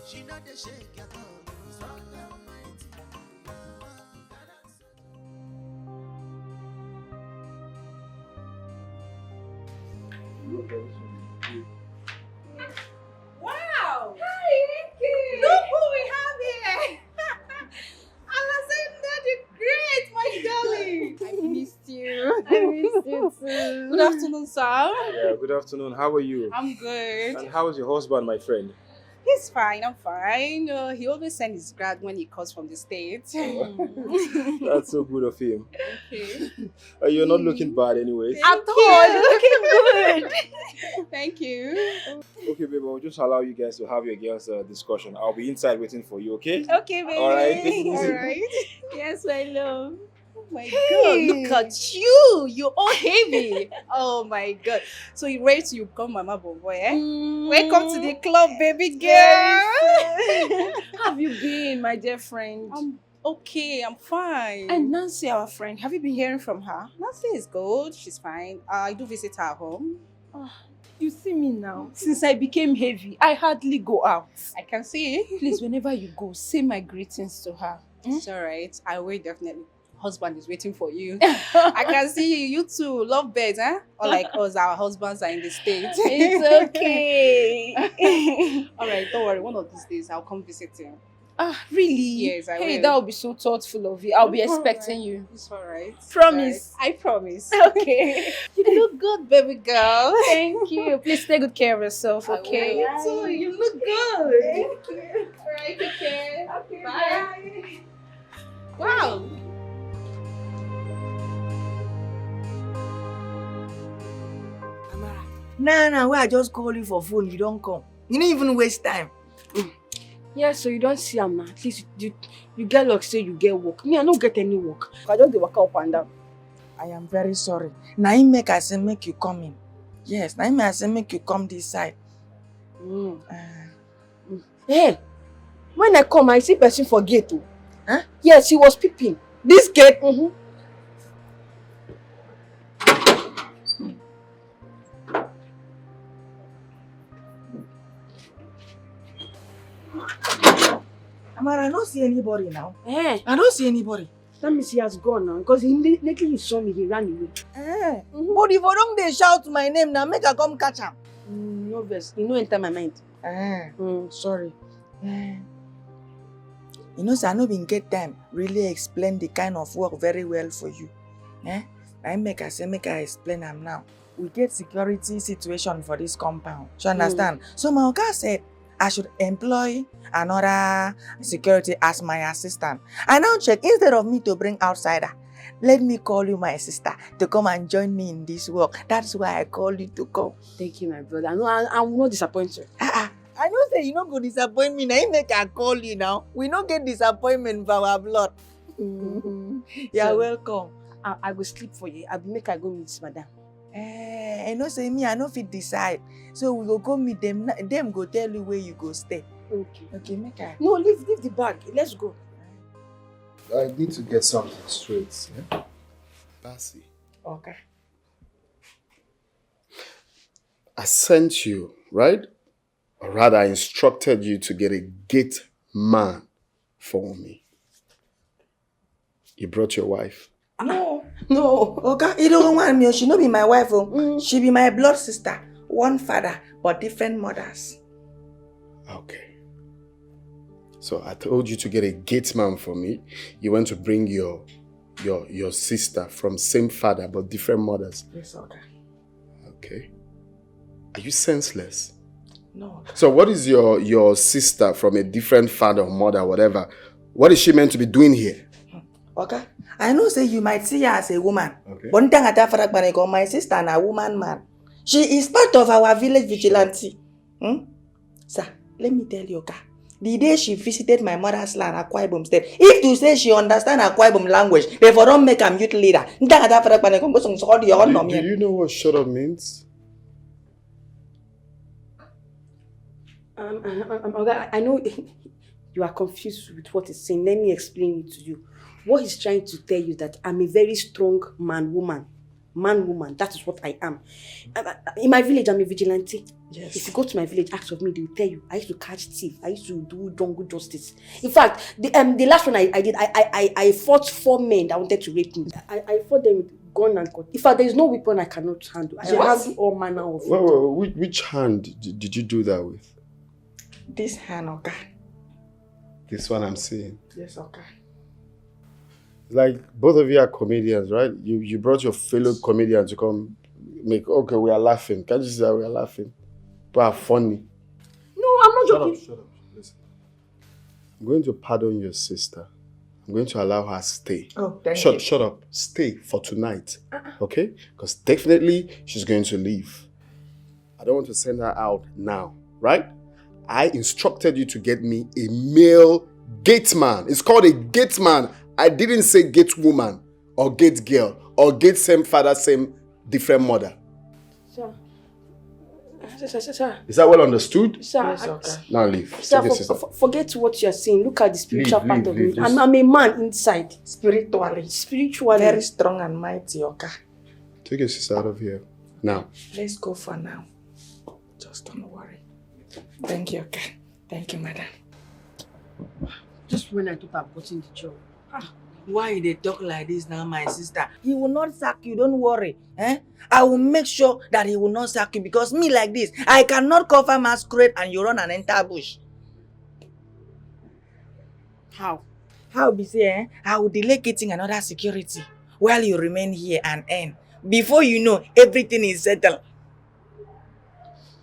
She not the shake at all. Strong and mighty. Wow! Hi, Nikki! Look who we have here! Alexander the Great, my darling! I missed you. I missed you too. Good afternoon, sir. Yeah, good afternoon. How are you? I'm good. And how is your husband, my friend? He's fine, I'm fine. He always sends his grad when he comes from the States. That's so good of him. Okay. You're not looking bad anyways. At all, looking good. Thank you. Okay, babe, I'll just allow you guys to have your girls' discussion. I'll be inside waiting for you, okay? Okay, baby. All right, take it easy. All right. Yes, my love. Oh my Hey. God, look at you. You're all heavy. Oh my God. So you ready to become Mama Bobo, eh? Welcome to the club, baby girl. How have you been, my dear friend? I'm okay, I'm fine. And Nancy, our friend, have you been hearing from her? Nancy is good. She's fine. I do visit her home. You see me now. Since I became heavy, I hardly go out. I can see. Please, whenever you go, say my greetings to her. It's all right. I will definitely. Husband is waiting for you. I can see you. You two love birds, huh? Or like us, our husbands are in the States. It's okay. All right, don't worry. One of these days, I'll come visit you. Really? Yes, I Hey, will. that would be so thoughtful of you. I'll be expecting you. It's all right. Promise. All right. I promise. Okay. You look good, baby girl. Thank you. Please take good care of yourself, okay? You too. You look good. Thank you. All right, take care. Okay, bye. Wow. Nah, where I just call you for phone, you don't come. You don't even waste time. Yeah, so you don't see him now. At least you get luck, say you get work. Me, I don't get any work. I just dey waka up and down. I am very sorry. Now him make I say make you come in. Yes, now him I say make you come this side. Hey, when I come, I see person for gate. Oh. Huh? Yes, he was peeping. This gate. Amara, I don't see anybody now. Eh? I don't see anybody. That means he has gone now. Because lately he saw me, he ran away. But if I don't they shout my name now, make I come catch him. No verse. You know enter my mind. Sorry. You know, sir, I no been get time really explain the kind of work very well for you. I make I explain them now. We get security situation for this compound. You understand? So my oga said, I should employ another security as my assistant. I now check, instead of me to bring outsider, let me call you my sister to come and join me in this work. That's why I call you to come. Thank you, my brother. I will not disappoint you. I know say you no go disappoint me. Now you make I call you now. We no get disappointment for our blood. You're So, welcome. I will sleep for you. I will make I go meet madam. I know say me, I no fit decide. So we go meet them. Them go tell you where you go stay. Okay. Okay, make I. No, leave the bag. Let's go. I need to get something straight. Yeah? Bassy, Okay. I sent you, right? Or rather, I instructed you to get a gate man for me. You brought your wife. No. Okay, you don't want me. She no be my wife. She be my blood sister. One father, but different mothers. Okay. So I told you to get a gate man for me. You went to bring your sister from same father but different mothers. Yes, okay. Okay. Are you senseless? No. So what is your sister from a different father or mother, whatever? What is she meant to be doing here? Okay. I know say you might see her as a woman. Okay. But my sister and a woman man. She is part of our village vigilante. Sir, let me tell you, okay. The day she visited my mother's land, Akwa Ibom State, if to say she understands Akwa Ibom language, they for don't make a youth leader. Do you know what shut up means? I know you are confused with what he's saying. Let me explain it to you. What he's trying to tell you is that I'm a very strong man-woman. Man-woman, that is what I am. In my village, I'm a vigilante. Yes. If you go to my village, ask of me, they will tell you. I used to catch thief. I used to do jungle justice. In fact, the last one I did, I fought 4 men that wanted to rape me. I fought them with gun and cut. In fact, there is no weapon I cannot handle. I handle all manner of Wait, which hand did you do that with? This hand, okay. This one I'm seeing. Yes, okay. Like, both of you are comedians, right? You brought your fellow comedian to come make, okay, we are laughing. Can't you see that we are laughing? But are funny. No, I'm not joking. Shut up. Listen. I'm going to pardon your sister. I'm going to allow her stay. Oh, thank you. Shut up. Stay for tonight. Okay? Because definitely she's going to leave. I don't want to send her out now, right? I instructed you to get me a male gate man. It's called a gate man. I didn't say gate woman or gate girl or gate same father, same different mother. Sir. Is that well understood? Sir, yes, okay. Now leave. Sir, forget what you're saying. Look at the spiritual part of me. I'm a man inside. Spiritually. Very strong and mighty, okay? Take your sister out of here. Now. Let's go for now. Just don't worry. Thank you, okay? Thank you, madam. Just when I thought I've gotten the job. Why they talk like this now, my sister? He will not sack you, don't worry. I will make sure that he will not sack you because me like this, I cannot cover masquerade and you run and enter bush. How? How be say, I will delay getting another security while you remain here and earn. Before you know, everything is settled.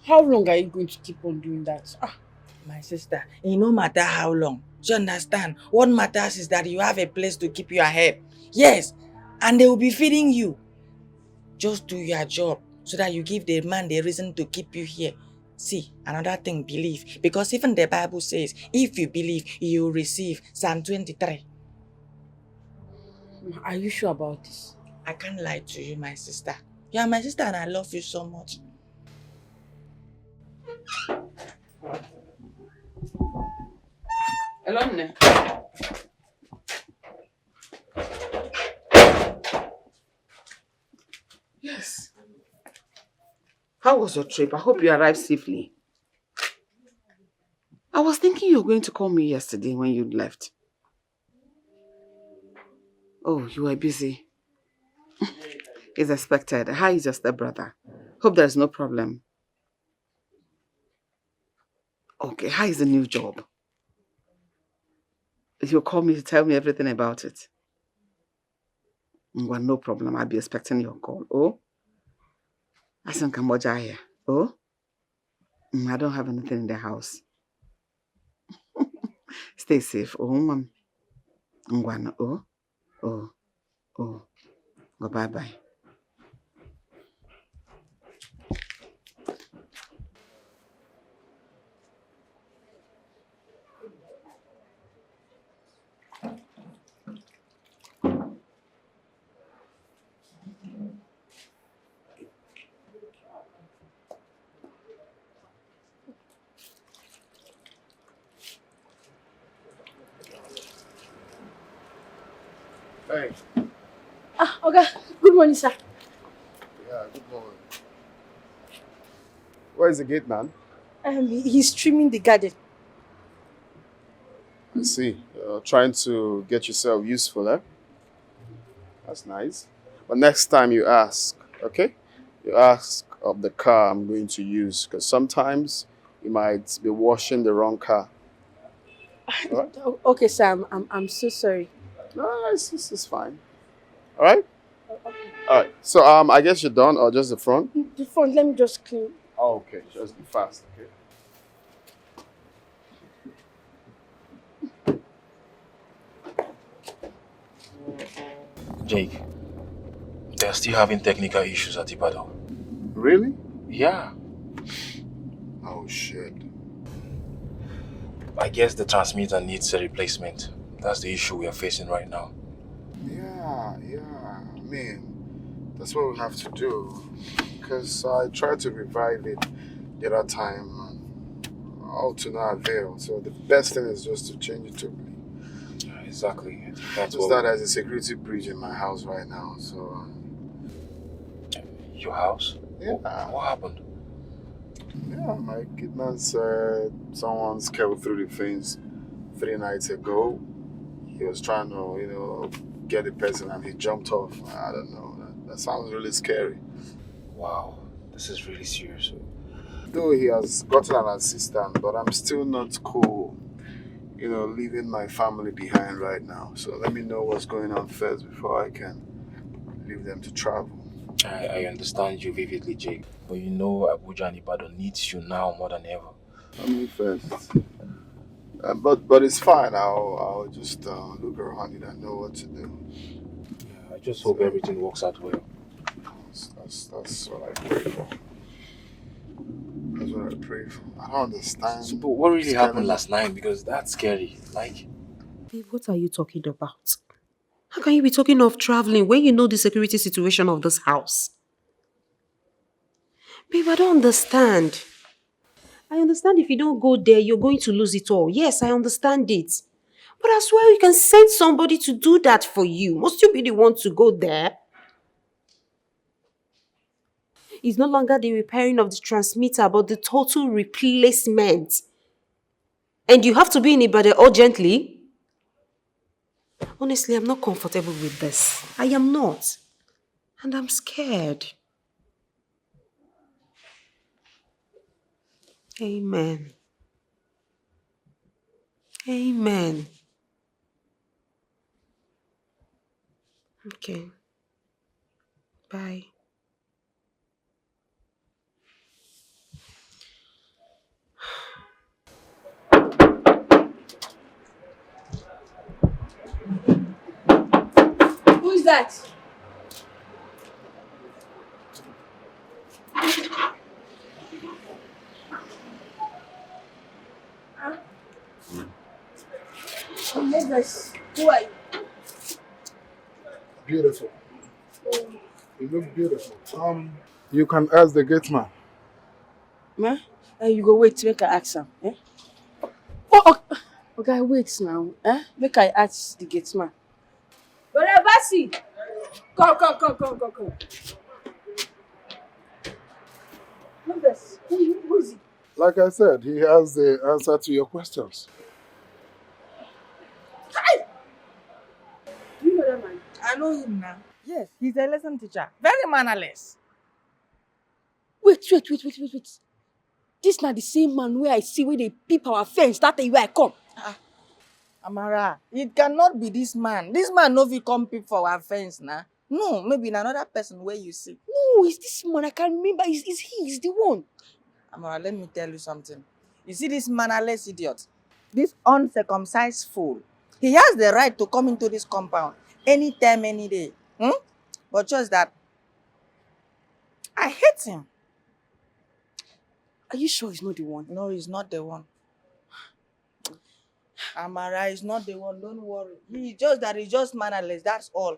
How long are you going to keep on doing that? My sister, it no matter how long. Do you understand? What matters is that you have a place to keep your head. Yes, and they will be feeding you. Just do your job so that you give the man the reason to keep you here. See, another thing, believe. Because even the Bible says, if you believe, you will receive. Psalm 23. Are you sure about this? I can't lie to you, my sister. You are my sister and I love you so much. Hello, Nne. Yes. How was your trip? I hope you arrived safely. I was thinking you were going to call me yesterday when you left. Oh, you were busy. It's expected. How is your stepbrother? Hope there's no problem. Okay, how is the new job? You'll call me to tell me everything about it. Well, no problem. I'll be expecting your call. Oh? I think Cambodia here. Oh? I don't have anything in the house. Stay safe. Oh, mom. Ngwana. Oh. Go bye-bye. Hey. Okay. Good morning, sir. Yeah, good morning. Where's the gate man? He's trimming the garden. I see. You're trying to get yourself useful, eh? That's nice. But next time you ask, okay? You ask of the car I'm going to use, because sometimes you might be washing the wrong car. All right? Okay, sir. I'm so sorry. No, it's fine. All right? All right. So I guess you're done, or just the front? The front, let me just clean. Oh, okay. Just be fast, okay? Jake, they're still having technical issues at Ibadan. Really? Yeah. Oh, shit. I guess the transmitter needs a replacement. That's the issue we are facing right now. Yeah. I mean, that's what we have to do. Because I tried to revive it the other time, and all to no avail. So the best thing is just to change it totally. Yeah, exactly. That's Just that there's a security breach in my house right now, so... Your house? Yeah. What happened? Yeah, my kidman said someone scaled through the fence 3 nights ago. He was trying to, get the person and he jumped off. I don't know. That sounds really scary. Wow, this is really serious. Though he has gotten an assistant, but I'm still not cool, leaving my family behind right now. So let me know what's going on first before I can leave them to travel. I understand you vividly, Jake. But you know Abuja and Ibadan needs you now more than ever. Family first. But it's fine. I'll just look around it and know what to do. Yeah, I just hope everything works out well. That's what I pray for. That's what I pray for. I don't understand. So, but what really happened last night? Because that's scary. Like, Babe, what are you talking about? How can you be talking of traveling when you know the security situation of this house? Babe, I don't understand. I understand if you don't go there, you're going to lose it all. Yes, I understand it. But as well, you can send somebody to do that for you. Must you be the one to go there? It's no longer the repairing of the transmitter, but the total replacement. And you have to be in Ibadan urgently? Honestly, I'm not comfortable with this. I am not. And I'm scared. Amen. Amen. Okay. Bye. Who is that? Who are you? Beautiful. You look beautiful. You can ask the gate man. Ma, you go wait, make I ask him. Eh? Oh, okay, wait now. Make I ask the gate man. Brother Basi! Come. Numbers, who is it? Like I said, he has the answer to your questions. Do you know that man? I know him now. Yes, he's a lesson teacher. Very mannerless. Wait. This not the same man where I see where they peep our fence that day where I come. Amara, it cannot be this man. This man no fit come peep for our fence now. No, maybe another person where you see. No, it's this man. I can't remember. It's he. He's the one. Amara, let me tell you something. You see this mannerless idiot? This uncircumcised fool. He has the right to come into this compound anytime, any day. But just that, I hate him. Are you sure he's not the one? No, he's not the one. Amara is not the one, don't worry. He's just mannerless, that's all.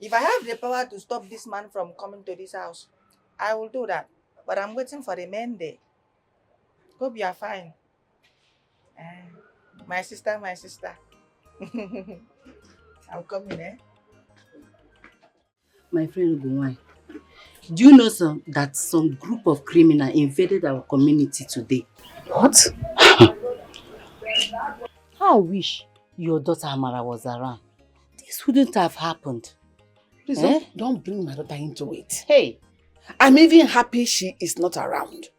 If I have the power to stop this man from coming to this house, I will do that. But I'm waiting for the men there. Hope you are fine. My sister. I'm coming, eh? My friend Ogunwai, do you know that some group of criminals invaded our community today? What? I wish your daughter Amara was around. This wouldn't have happened. Please don't bring my daughter into it. Hey, I'm even happy she is not around.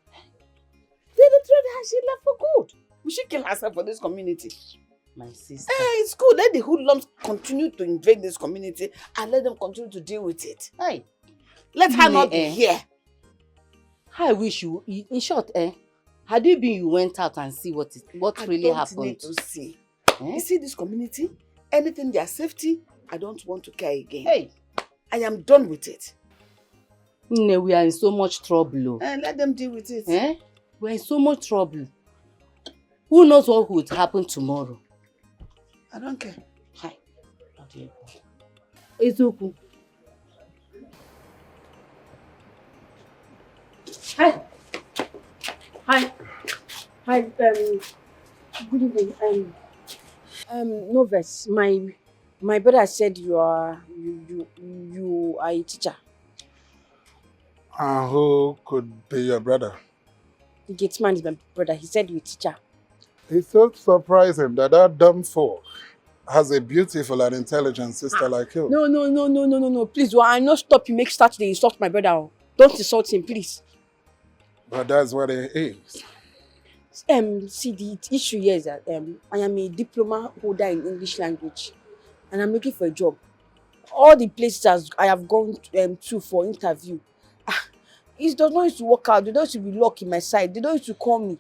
They betrayed her, she left for good. Will she kill herself for this community? My sister. It's good. Let the hoodlums continue to invade this community and let them continue to deal with it. Hey. Let her not be here. I wish you, in short, had you been, you went out and see what really happened. I don't need to see. You see this community? Anything their safety, I don't want to care again. Hey. I am done with it. No, we are in so much trouble. Let them deal with it. We are in so much trouble. Who knows what would happen tomorrow? I don't care. Hi. It's okay. Hi. Hi. Good evening. Novice, my brother said you are a teacher. And who could be your brother? The gate man is my brother. He said you're a teacher. It's so surprising that dumb fool has a beautiful and intelligent sister like you. No. Please, I not stop you. Make start to insult my brother. Don't insult him, please. But that's what it is. See, the issue here is that I am a diploma holder in English language, and I'm looking for a job. All the places I have gone to for interview, it does not used to work out. They don't used to be luck in my side. They don't used to call me.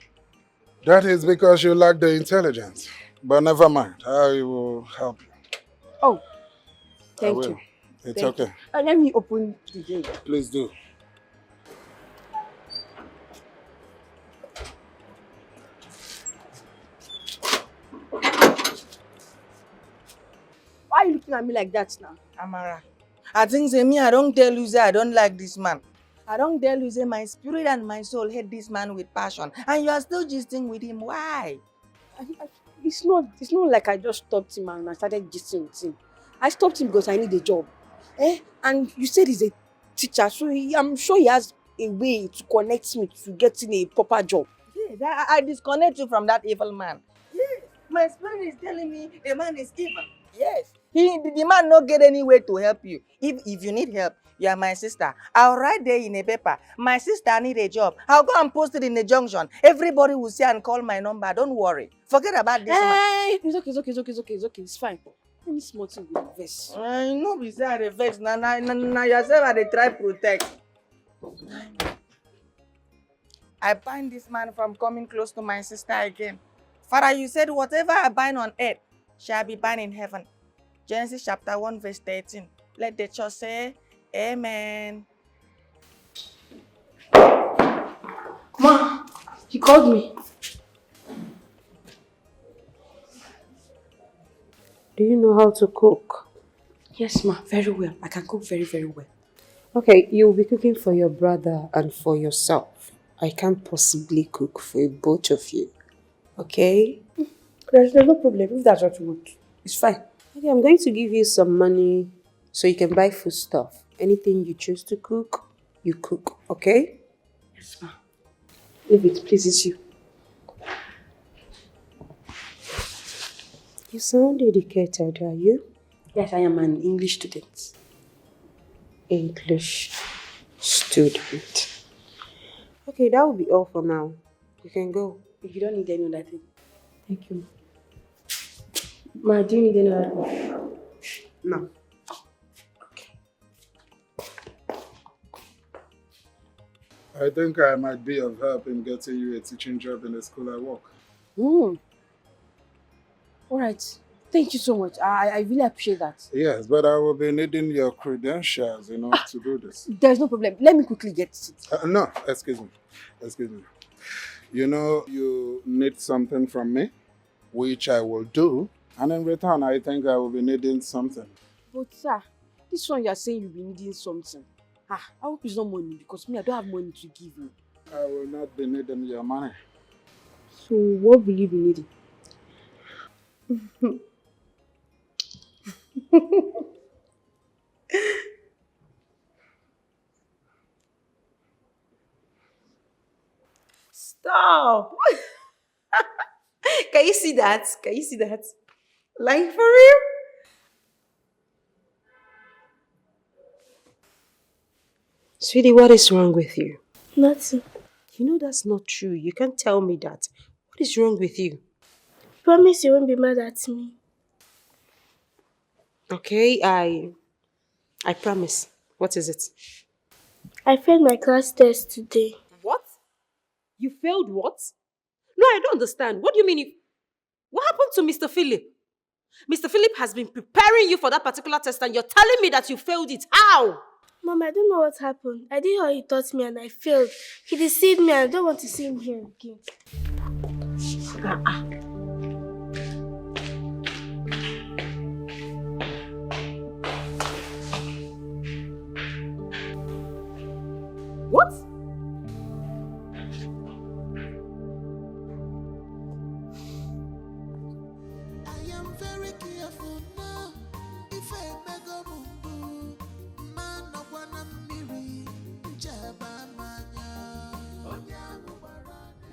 That is because you lack the intelligence. But never mind, I will help you. Oh, thank you. It's okay. Let me open the gate. Please do. Why are you looking at me like that now? Amara, I think me, I don't tell you say I don't like this man. I don't tell you say my spirit and my soul hate this man with passion. And you are still gisting with him. Why? It's not like I just stopped him and I started gisting with him. I stopped him because I need a job. And you said he's a teacher, so I'm sure he has a way to connect me to getting a proper job. Yes, I disconnect you from that evil man. Yes, my spirit is telling me the man is evil. Yes, the man not get any way to help you. If you need help, you are my sister. I'll write there in a paper. My sister need a job. I'll go and post it in the junction. Everybody will see and call my number. Don't worry. Forget about this man. It's okay. It's fine. Any small thing with vex. No be say I dey vex. Na yourself I dey try protect. I bind this man from coming close to my sister again. Father, you said whatever I bind on earth shall be bound in heaven. Genesis chapter 1 verse 13. Let the church say, Amen. Ma, he called me. Do you know how to cook? Yes, ma, very well. I can cook very, very well. Okay, you'll be cooking for your brother and for yourself. I can't possibly cook for both of you. Okay? There's no problem if that's what you want. It's fine. Okay, I'm going to give you some money so you can buy food stuff. Anything you choose to cook, you cook. Okay? Yes, ma. If it pleases you. You sound educated, are you? Yes, I am an English student. English student. Okay, that will be all for now. You can go. If you don't need any other thing. Thank you. Ma, do you need any other thing? No. I think I might be of help in getting you a teaching job in the school I work. All right. Thank you so much. I really appreciate that. Yes, but I will be needing your credentials, to do this. There's no problem. Let me quickly get it. No, excuse me. You need something from me, which I will do. And in return, I think I will be needing something. But sir, this one you are saying you'll be needing something. I hope it's not money because me, I don't have money to give you. I will not be needing your money. So what will you be needing? Stop! Can you see that? Like for real? Sweetie, what is wrong with you? Nothing. You know that's not true. You can't tell me that. What is wrong with you? Promise you won't be mad at me. Okay, I promise. What is it? I failed my class test today. What? You failed what? No, I don't understand. What do you mean What happened to Mr. Philip? Mr. Philip has been preparing you for that particular test and you're telling me that you failed it. How? Mom, I don't know what happened. I did how he taught me and I failed. He deceived me and I don't want to see him here again. What?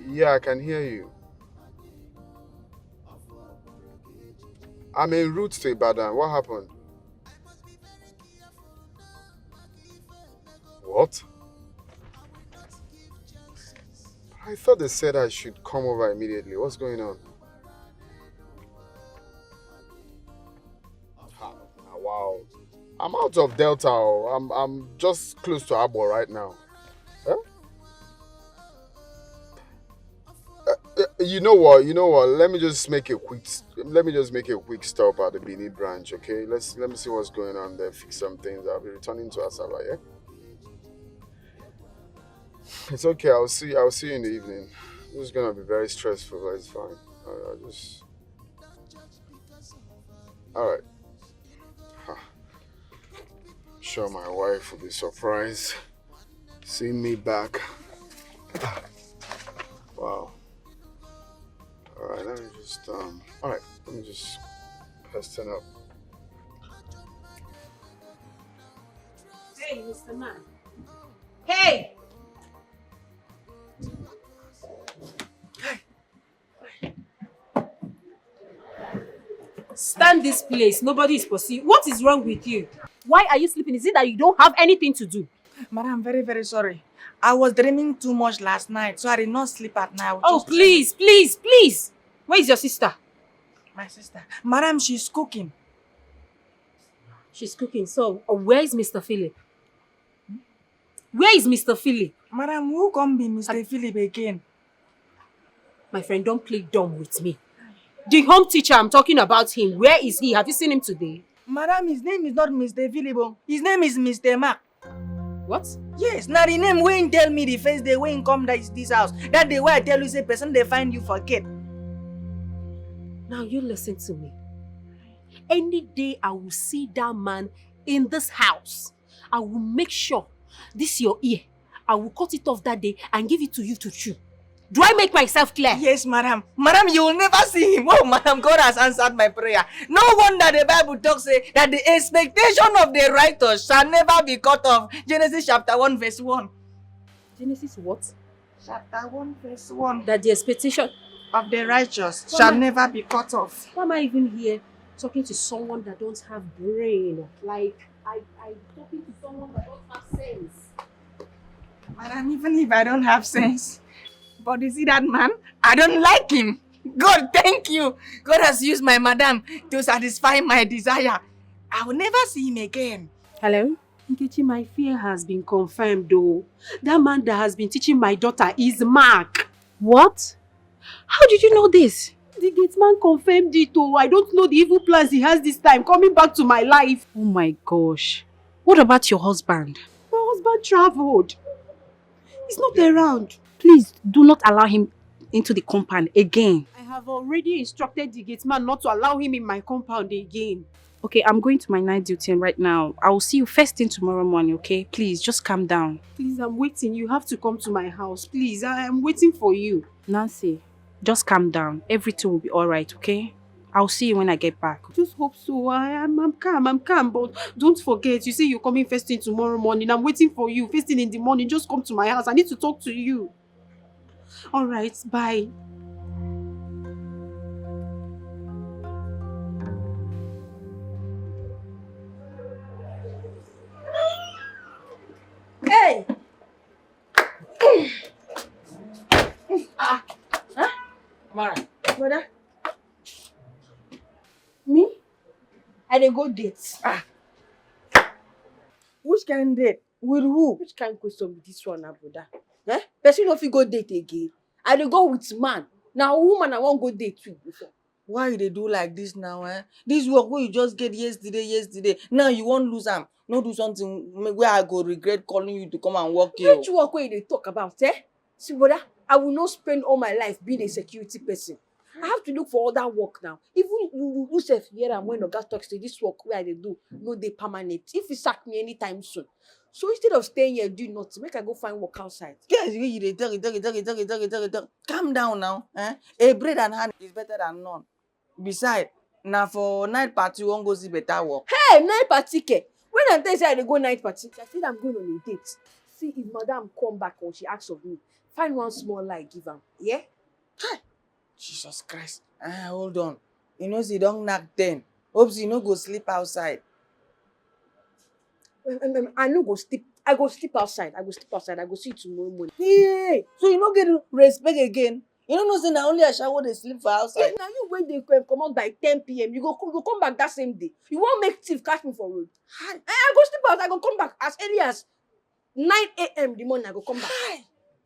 Yeah, I can hear you. I'm en route to Ibadan. What happened? What? I thought they said I should come over immediately. What's going on? Wow. I'm out of Delta. I'm just close to Abo right now. Huh? You know what? Let me just make a quick stop at the Benin branch, okay? Let me see what's going on there. Fix some things. I'll be returning to Asaba, yeah? It's okay. I'll see you in the evening. This is gonna be very stressful, but it's fine. I'll just. All right. I'm sure my wife will be surprised seeing me back. Wow. All right. Let me just hasten up. Hey, Mr. Man. Hey! Stand this place. Nobody is pursuing. What is wrong with you? Why are you sleeping? Is it that you don't have anything to do? Madam, I'm very, very sorry. I was dreaming too much last night, so I did not sleep at night. Oh, please. Where is your sister? My sister. Madam, she's cooking. She's cooking. So, where is Mr. Philip? Where is Mr. Philip? Madam, who can be Mr. Philip again? My friend, don't play dumb with me. The home teacher, I'm talking about him. Where is he? Have you seen him today? Madam, his name is not Mr. Philip. His name is Mr. Mark. What? Yes, now the name when tell me the first day when come this house. That day where I tell you say person they find you forget. Now you listen to me. Any day I will see that man in this house, I will make sure this your ear. I will cut it off that day and give it to you to chew. Do I make myself clear? Yes, madam. Madam, you will never see him. Oh, madam, God has answered my prayer. No wonder the Bible talks say that the expectation of the righteous shall never be cut off. Genesis chapter 1 verse 1. Genesis what? Chapter 1 verse 1. That the expectation of the righteous shall never be cut off. Why am I even here talking to someone that don't have brain? Like, I'm talking to someone that don't have sense. Madam, even if I don't have sense, but you see that man? I don't like him. God, thank you. God has used my madam to satisfy my desire. I will never see him again. Hello? Nkechi, my fear has been confirmed though. That man that has been teaching my daughter is Mark. What? How did you know this? The gate man confirmed it. Oh, I don't know the evil plans he has this time coming back to my life. Oh my gosh. What about your husband? My husband traveled. He's not around. Please do not allow him into the compound again. I have already instructed the gate man not to allow him in my compound again. Okay, I'm going to my night duty right now. I will see you first thing tomorrow morning, okay? Please, just calm down. Please, I'm waiting. You have to come to my house. Please, I am waiting for you. Nancy, just calm down. Everything will be alright, okay? I'll see you when I get back. Just hope so. I'm calm, but don't forget, you say you're coming first thing tomorrow morning. I'm waiting for you. First thing in the morning, just come to my house. I need to talk to you. Alright, bye. Hey! Mara. Brother? Me? I dey go date. Which kind date? With who? Which kind question be this one, brother? Eh? Person no fit go date again. I dey go with man. Now woman I wan go date with before. Why you dey do like this now, eh? This work wey you just get yesterday. Now you wan lose am. No do something where I go regret calling you to come and work here. Which work wey you dey talk about, eh? See, brother, I will not spend all my life being a security person. I have to look for other work now. Even you sef hear am when Oga talk say this work wey I dey do no dey permanent. If you sack me anytime soon. So instead of staying here doing nothing, make I go find work outside. Yes, you dey talk. Calm down now. Eh? A bread and hand is better than none. Besides, na for night party you wan go see better work. Hey, night party ke? When I tell you say I dey go night party, I said I'm going on a date. See if madam come back or she asks of me, find one small lie give am. Yeah? Jesus Christ. Hold on. You know say don knack 10. Hope you no go sleep outside. I no go sleep. I go sleep outside. I go see you tomorrow morning. Hey, so you no get respect again? You don't know say na only Ashawo dey sleep for outside. Yes, now you when they come out by 10 p.m. You go come back that same day. You won't make thief catch me for road. I go sleep out. I go come back as early as 9 a.m. the morning. I go come back.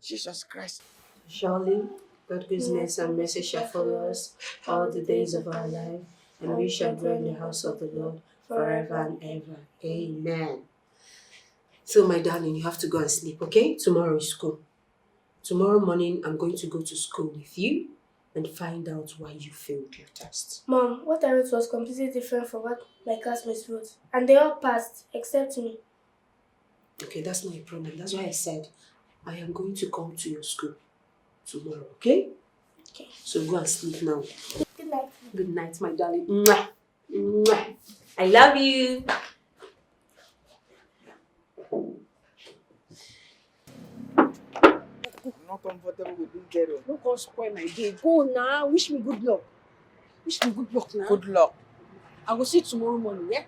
Jesus Christ. Surely, God's goodness and mercy shall follow us all the days of our life, and we shall dwell in the house of the Lord forever and ever. Amen. So, my darling, you have to go and sleep, okay? Tomorrow is school. Tomorrow morning, I'm going to go to school with you and find out why you failed your test. Mom, what I wrote was completely different from what my classmates wrote. And they all passed, except me. Okay, that's not a problem. That's why I said I am going to come to your school tomorrow, okay? Okay. So go and sleep now. Good night. Good night, my darling. Mwah. Mwah. I love you. Not comfortable with this girl. Don't go spoil my day. Go now. Wish me good luck. Wish me good luck now. Good luck. I will see you tomorrow morning, yeah?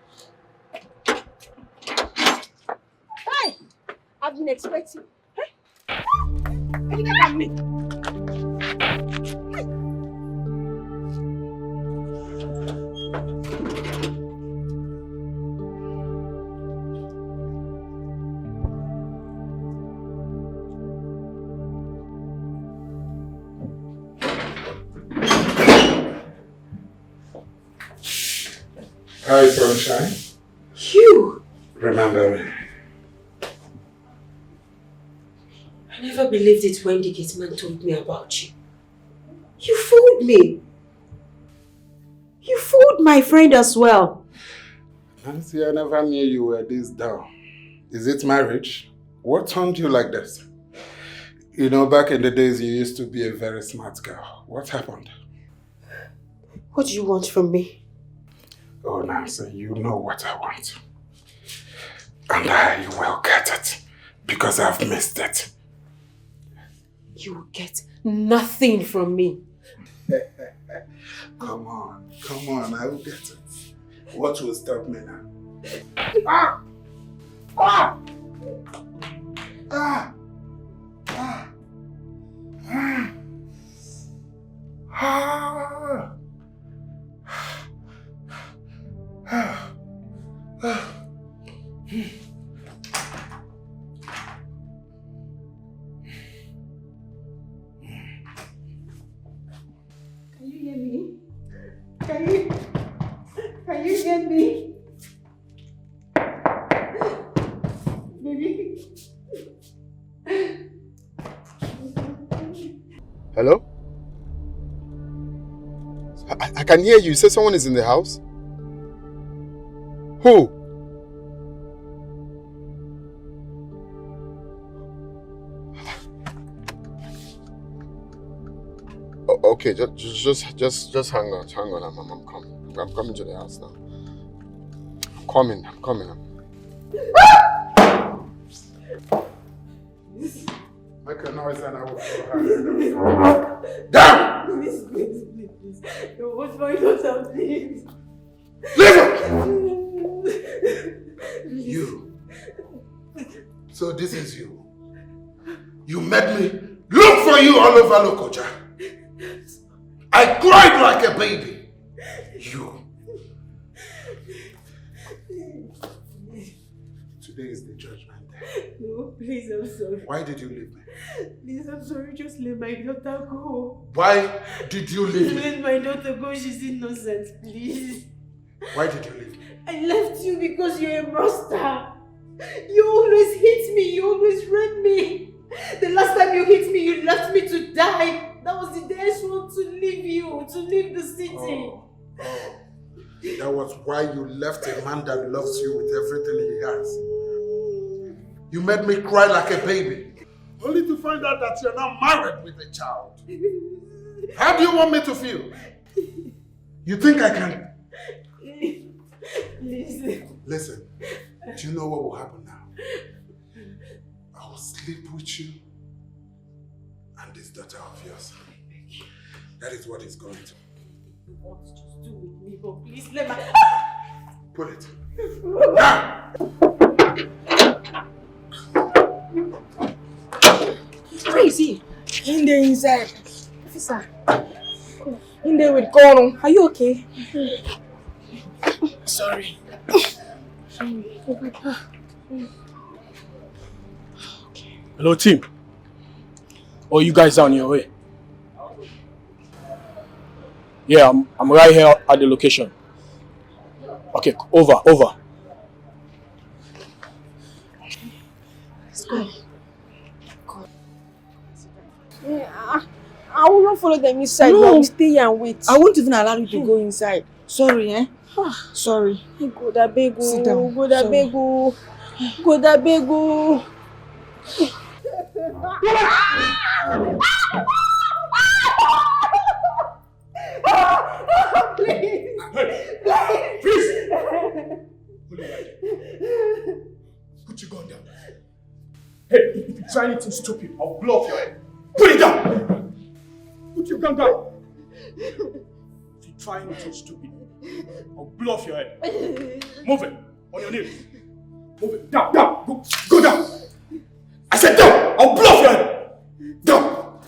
Hey! I've been expecting. Hey! Look at me. Hi, Sunshine. You! Remember me? I never believed it when the gate man told me about you. You fooled me. You fooled my friend as well. Nancy, I never knew you were this down. Is it marriage? What turned you like this? You know, back in the days, you used to be a very smart girl. What happened? What do you want from me? Oh, Nancy, you know what I want. And I will get it. Because I've missed it. You will get nothing from me. Come on, I will get it. What will stop me now? Ah! Ah! Ah! Ah! Ah! Ah! appreciate me. Baby. Hello? I can hear you. You said someone is in the house? Who? Okay, just hang on. I'm coming. I'm coming to the house now. I'm coming. Make a noise and I will throw her. Down! Please. What's my daughter, please? You. So this is you. You made me look for you all over Lokoja. I cried like a baby. You. Today is the judgment day. No, please, I'm sorry. Why did you leave me? Please, I'm sorry. Just let my daughter go. Why did you leave me? Let my daughter go. She's innocent, please. Why did you leave me? I left you because you're a monster. You always hit me. You always rape me. The last time you hit me, you left me to die. That was the day I swore to leave you, to leave the city. Oh. That was why you left a man that loves you with everything he has. You made me cry like a baby. Only to find out that you're now married with a child. How do you want me to feel? You think I can? Listen, do you know what will happen now? I will sleep with you and this daughter of yours. That is what is going to. You want to just do with me, but please let my... Put it. Now! Where is he? In there inside. Officer. In there with Kono. Are you okay? Sorry. Hello, team. Oh, you guys are on your way? Yeah, I'm right here at the location. Okay, over. Let's go. Yeah, I will not follow them inside. No. I will stay here and wait. I won't even allow you to go inside. Sorry, eh? Sorry. Go da bego. Sit down. Go da bego. Go da bego. Please! Put your gun down. Hey, if you try anything stupid, I'll blow off your head. Put it down! Put your gun down. If you try anything stupid, I'll blow off your head. Move it. On your knees. Move it. Down. Go down. I said down. I'll blow off your head. Down.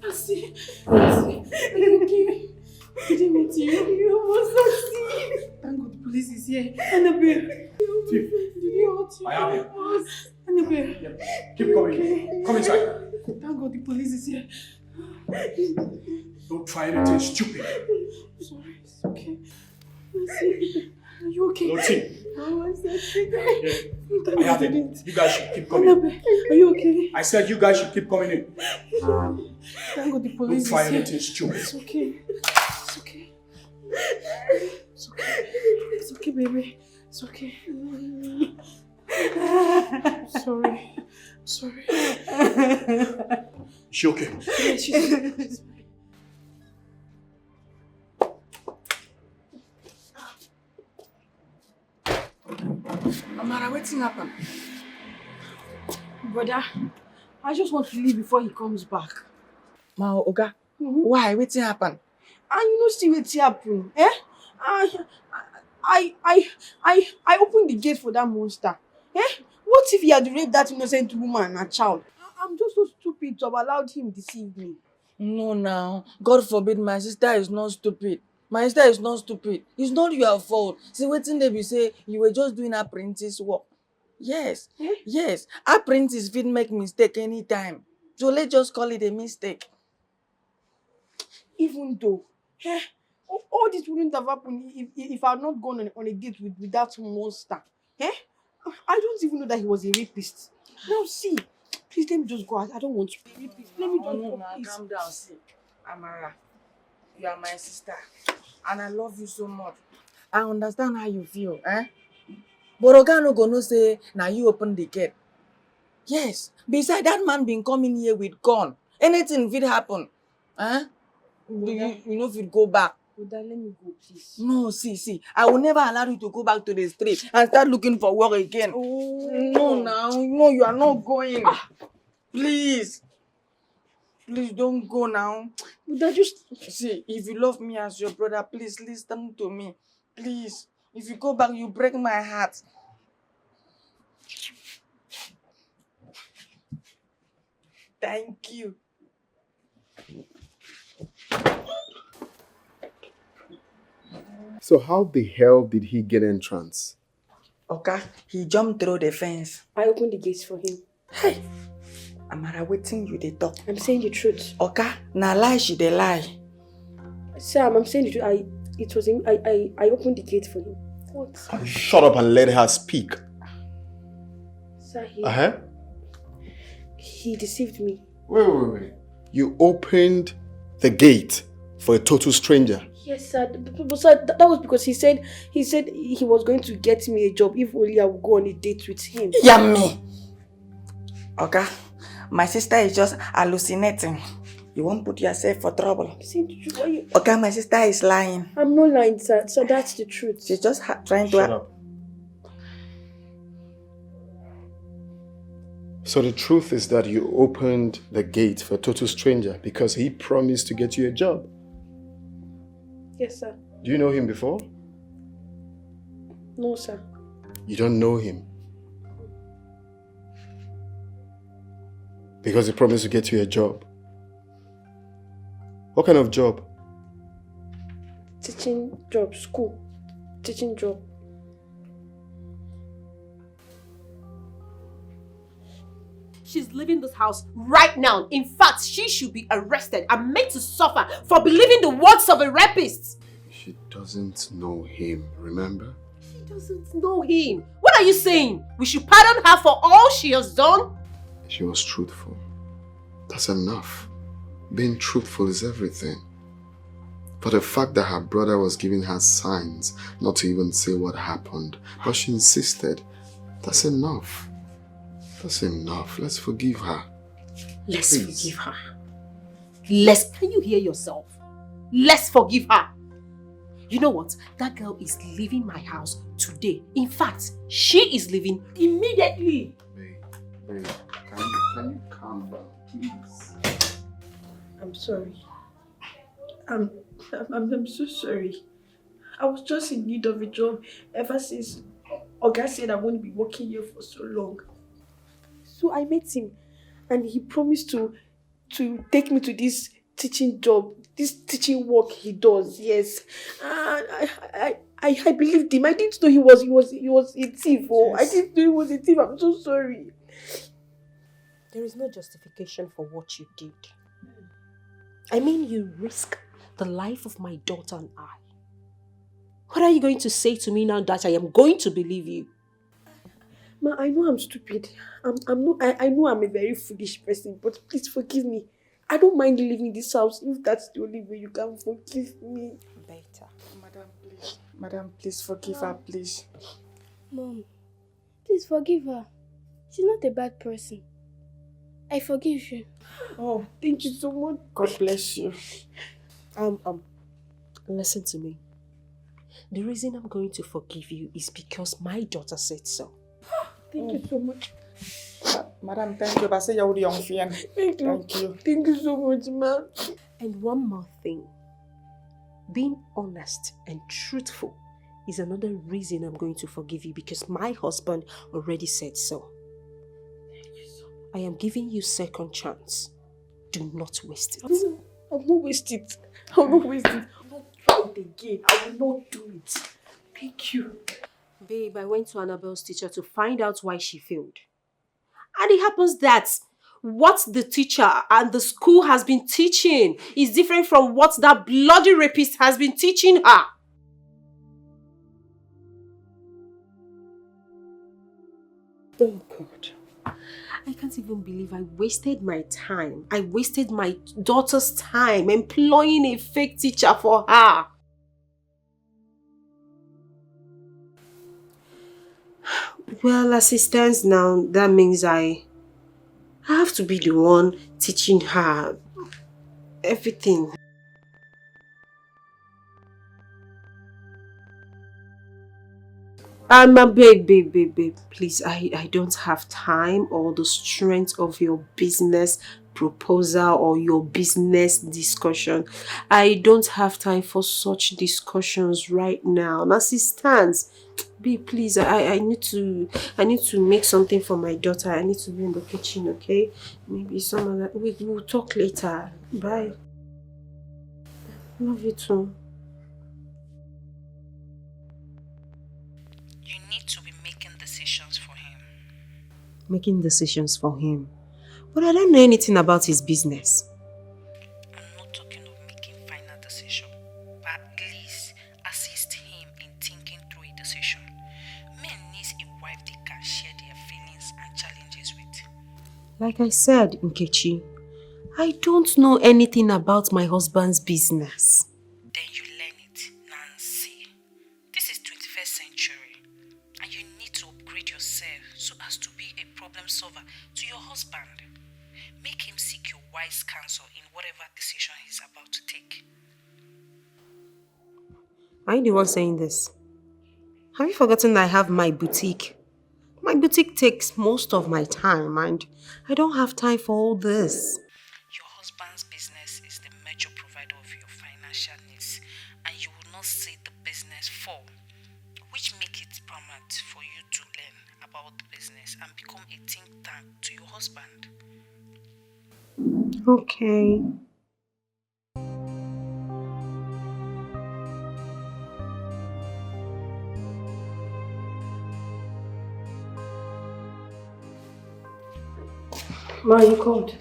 Asi, are you okay? Did he meet you? You almost succeed. Thank God the police is here. Annabelle. Did he hurt you? I am here. Annabelle. Yeah. Keep coming. Okay. Come inside. Thank God the police is here. Don't try anything stupid. Sorry, it's okay. Asi, are you okay? No, team. Oh, I said, I have it. You guys should keep coming. Annabelle, are you okay? I said you guys should keep coming in. Thank God the police Don't try is here. anything stupid. It's okay. It's okay. It's okay. It's okay, baby. It's okay. Sorry. Is she okay? Yeah, she's Amara, what's happened? Brother, I just want to leave before he comes back. Ma Oga, why? What's happened? You know see wetin happen, eh? I opened the gate for that monster. Eh? What if he had raped that innocent woman and a child? I'm just so stupid to have allowed him deceive me. No, now. God forbid my sister is not stupid. My sister is not stupid. It's not your fault. See, wetin they be say you were just doing apprentice work. Yes. Yes. Apprentice fit make mistake anytime. So let's just call it a mistake. Even though, All this wouldn't have happened if I had not gone on a date with that monster. Eh? I don't even know that he was a rapist. Now see, please let me just go out. I don't want to be a rapist. Let me just go, please. Calm down, see. Amara, you are my sister, and I love you so much. I understand how you feel, eh? But Oga no go know say now you open the gate. Yes, besides that man been coming here with gun. Anything will happen. Eh? You know if you go back. Oda, let me go, please. No, see. I will never allow you to go back to the street and start looking for work again. Oh. No, you are not going. Please. Please don't go now. Oda, just... See, if you love me as your brother, please listen to me. Please. If you go back, you break my heart. Thank you. So how the hell did he get entrance? Okay, he jumped through the fence. I opened the gates for him. Hey, Amara, waiting you they talk. I'm saying the truth. Okay, now lie she they lie. Sam, I'm saying the truth. It was him. I opened the gate for him. What? Shut up and let her speak. Sir, he deceived me. Wait. You opened the gate for a total stranger? Yes, sir. But sir, that was because he said he was going to get me a job if only I would go on a date with him. Yummy. Okay, my sister is just hallucinating. You won't put yourself for trouble. Okay, my sister is lying. I'm not lying, sir. So that's the truth. She's just trying to... Shut up. So the truth is that you opened the gate for a total stranger because he promised to get you a job. Yes, sir. Do you know him before? No, sir. You don't know him. Because he promised to get you a job. What kind of job? Teaching job, school. Teaching job. She's leaving this house right now. In fact, she should be arrested and made to suffer for believing the words of a rapist. She doesn't know him, remember? She doesn't know him. What are you saying? We should pardon her for all she has done? She was truthful. That's enough. Being truthful is everything. But the fact that her brother was giving her signs not to even say what happened, but she insisted, that's enough. That's enough. Let's forgive her. Let's forgive her. Can you hear yourself? Let's forgive her. You know what? That girl is leaving my house today. In fact, she is leaving immediately. Babe, can you calm down, please? I'm sorry. I'm so sorry. I was just in need of a job ever since Oga said I won't be working here for so long. So I met him and he promised to take me to this teaching job, this teaching work he does, yes. I believed him. I didn't know he was a thief. Oh, yes. I didn't know he was a thief. I'm so sorry. There is no justification for what you did. I mean, you risk the life of my daughter and I. What are you going to say to me now that I am going to believe you? Ma, I know I'm stupid. I know I'm a very foolish person, but please forgive me. I don't mind leaving this house if that's the only way you can forgive me. Better. Madam, please forgive her, please. Mom, please forgive her. She's not a bad person. I forgive you. Oh, thank you so much. God bless you. Listen to me. The reason I'm going to forgive you is because my daughter said so. Thank you so much. Madam, thank you. Thank you. Thank you so much, ma'am. And one more thing. Being honest and truthful is another reason I'm going to forgive you because my husband already said so. I am giving you second chance. Do not waste it. I will not waste it. I will not waste it. I will not try it again. I will not do it. Thank you. Babe, I went to Annabelle's teacher to find out why she failed. And it happens that what the teacher and the school has been teaching is different from what that bloody rapist has been teaching her. Oh God. I can't even believe I wasted my time. I wasted my daughter's time employing a fake teacher for her. Well, as it stands now, that means I have to be the one teaching her everything. Babe, please, I don't have time or the strength of your business proposal or your business discussion. I don't have time for such discussions right now. And as it stands, babe, please, I need to make something for my daughter. I need to be in the kitchen, okay? Maybe some other, we'll talk later. Bye. Love you too. Making decisions for him. But I don't know anything about his business. I'm not talking of making final decision, but at least assist him in thinking through a decision. Men need a wife they can share their feelings and challenges with. Like I said, Nkechi, I don't know anything about my husband's business. Then you learn it, Nancy. This is 21st century, and you need to upgrade yourself so as to be a problem solver to your husband. Make him seek your wise counsel in whatever decision he's about to take. Are you the one saying this? Have you forgotten that I have my boutique? My boutique takes most of my time and I don't have time for all this. Your husband's business is the major provider of your financial needs, and you will not see the business fall, which makes it paramount for you to learn about the business and become a think tank to your husband. Okay. Ma, you called?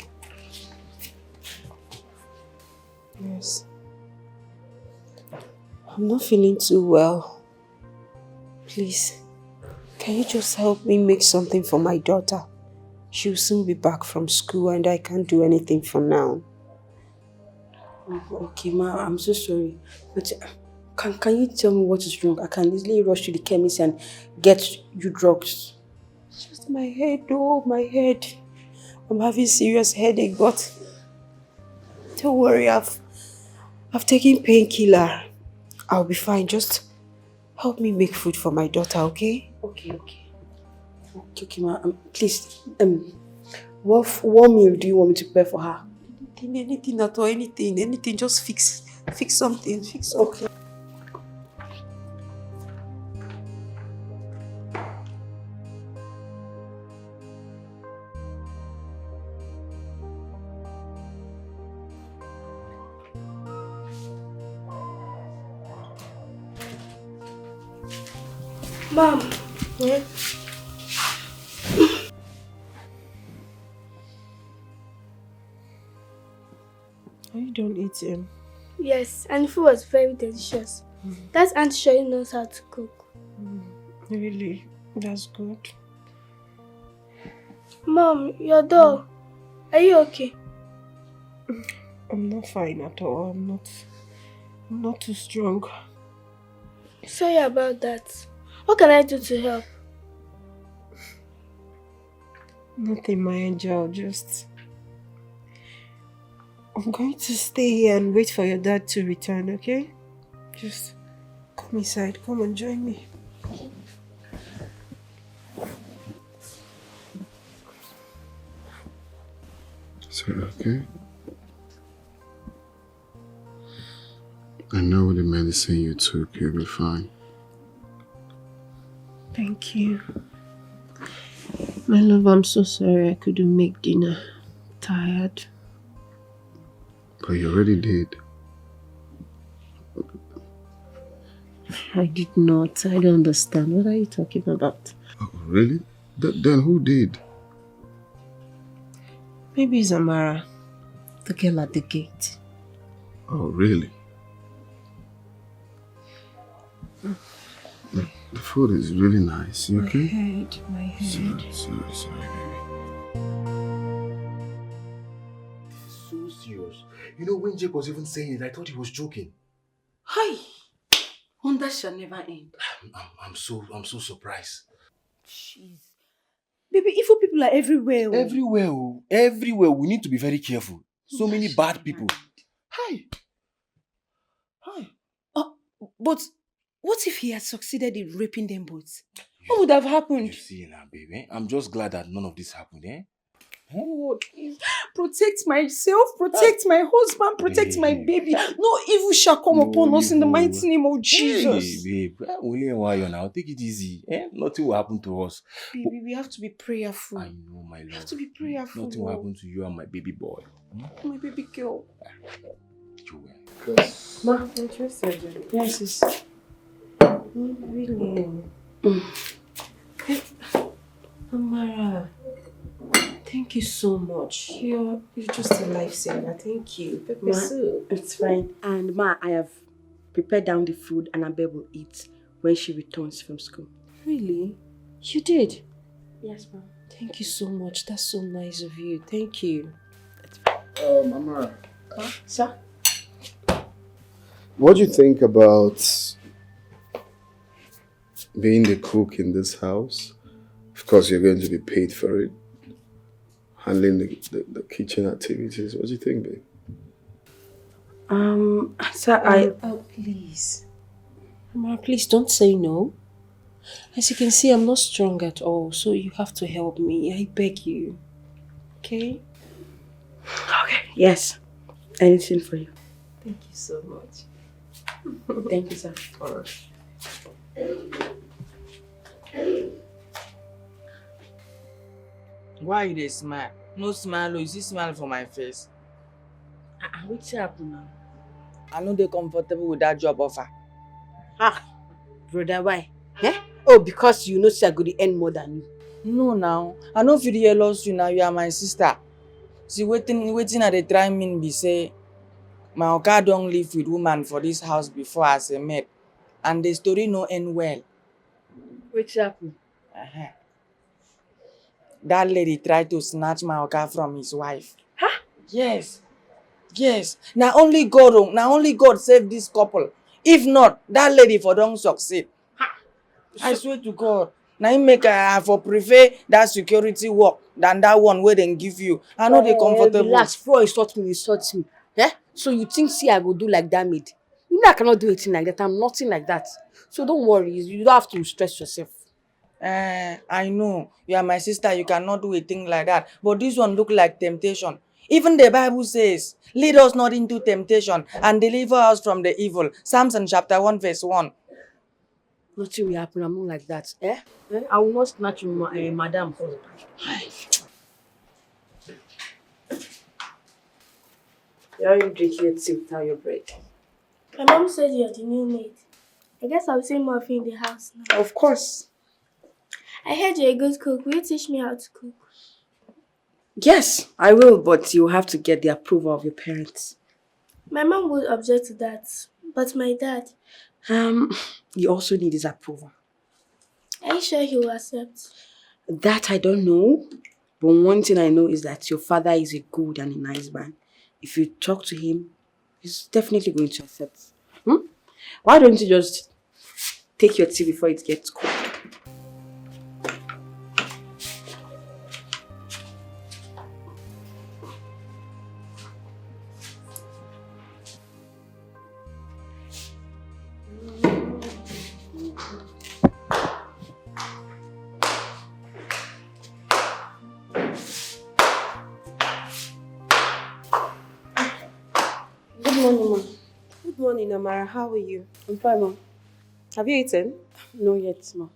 Yes. I'm not feeling too well. Please, can you just help me make something for my daughter? She'll soon be back from school and I can't do anything for now. Okay, Ma, I'm so sorry. But can you tell me what is wrong? I can easily rush to the chemist and get you drugs. It's just my head, oh, my head. I'm having serious headache, but don't worry, I've taken painkiller. I'll be fine. Just help me make food for my daughter, okay? Okay, Ma. Please, what meal do you want me to prepare for her? Anything at all, anything. Just fix something. Okay. Mom. Yeah? Are you done eating? Yes, and the food was very delicious. That Aunt Shirley knows how to cook. Really? That's good. Mom, your doll. Are you okay? I'm not fine at all. I'm not too strong. Sorry about that. What can I do to help? Nothing, my angel. I'm going to stay here and wait for your dad to return, okay? Just come inside. Come and join me. Is it okay? I know the medicine you took, you'll be fine. Thank you. My love, I'm so sorry I couldn't make dinner. Tired. But you already did. I did not. I don't understand. What are you talking about? Oh, really? Then who did? Maybe it's Amara, the girl at the gate. Oh, really? The food is really nice. You okay? My head. Sorry, baby. So serious. You know, when Jake was even saying it, I thought he was joking. Hi! Wonder shall never end. I'm so surprised. Jeez. Baby, evil people are everywhere. Everywhere. We need to be very careful. So many bad people. Hi. But what if he had succeeded in raping them both? What would have happened? You see now, baby. I'm just glad that none of this happened, eh? God, please protect myself, protect my husband, protect my baby. No evil shall come upon us in the mighty name of Jesus. Hey, babe. Only a while now. Take it easy. Eh? Nothing will happen to us. Baby, we have to be prayerful. I know, my love. We have to be prayerful. Nothing will happen to you and my baby boy. My baby girl. Ma, I'm interested. Yes, it's... Really? Amara, thank you so much. You're just a lifesaver. Thank you. Pepper Ma, soup. it's fine. And Ma, I have prepared down the food Annabelle will eat when she returns from school. Really? You did? Yes, ma'am. Thank you so much. That's so nice of you. Thank you. Amara. Sir? What do you think about being the cook in this house? Of course, you're going to be paid for it. Handling the kitchen activities. What do you think, babe? Sir, Please. Amara, please don't say no. As you can see, I'm not strong at all, so you have to help me. I beg you. Okay? Okay, yes. Anything for you. Thank you so much. Thank you, sir. Why you dey smile? No smile, you see smile for my face. What's happening now? I no dey comfortable with that job offer. Brother, why? Eh? Oh, because you know say I go to earn more than you. No now, I no fit hear lost you now, you are my sister. See, waiting I dey try mean be say, my oga don live with woman for this house before as a maid, and the story no end well. What's happening? That lady tried to snatch my oga from his wife. Huh? Yes. Now only God save this couple. If not, that lady for don't succeed. I swear to God. Now you make for prefer that security work than that one where they give you. I know they comfortable. Relax, before you insult me. Eh? So you think see I go do like that maid? You know I cannot do anything like that. I'm nothing like that. So don't worry. You don't have to stress yourself. I know. You are my sister. You cannot do a thing like that. But this one look like temptation. Even the Bible says, lead us not into temptation and deliver us from the evil. Psalms chapter 1 verse 1. Nothing will happen. I'm not like that. I will not snatch madam for you aren't drinking your tea without your bread. My mom said you're the new maid. I guess I'll say more of you in the house now. Of course. I heard you're a good cook. Will you teach me how to cook? Yes, I will, but you have to get the approval of your parents. My mom would object to that, but my dad... You also need his approval. Are you sure he will accept? That I don't know, but one thing I know is that your father is a good and a nice man. If you talk to him, he's definitely going to accept. Why don't you just take your tea before it gets cold? Good morning, Amara. How are you? I'm fine, Mom. Have you eaten? No yet, Mom.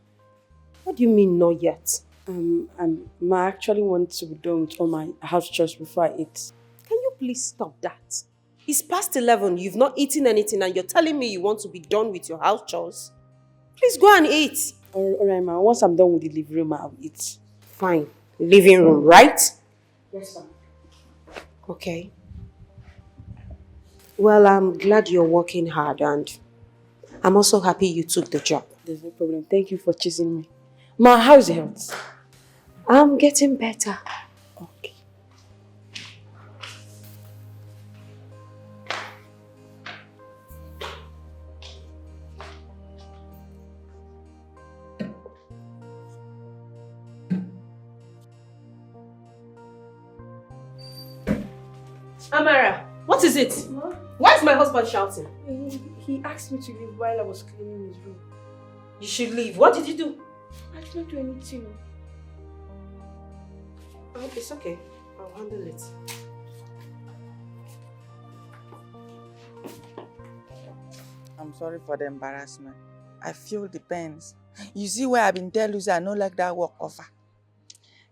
What do you mean, not yet? Ma actually wants to be done with all my house chores before I eat. Can you please stop that? It's past 11. You've not eaten anything and you're telling me you want to be done with your house chores? Please go and eat. Alright, Ma. Once I'm done with the living room, I'll eat. Fine. Living room, right? Yes, ma'am. Okay. Well, I'm glad you're working hard and I'm also happy you took the job. There's no problem. Thank you for choosing me. Ma, how's your health? I'm getting better. Okay. Amara, what is it? Why is my husband shouting? He asked me to leave while I was cleaning his room. You should leave. What did you do? I did not do anything. Oh, it's okay. I'll handle it. I'm sorry for the embarrassment. I feel the pains. You see why I've been telling you I don't like that work offer.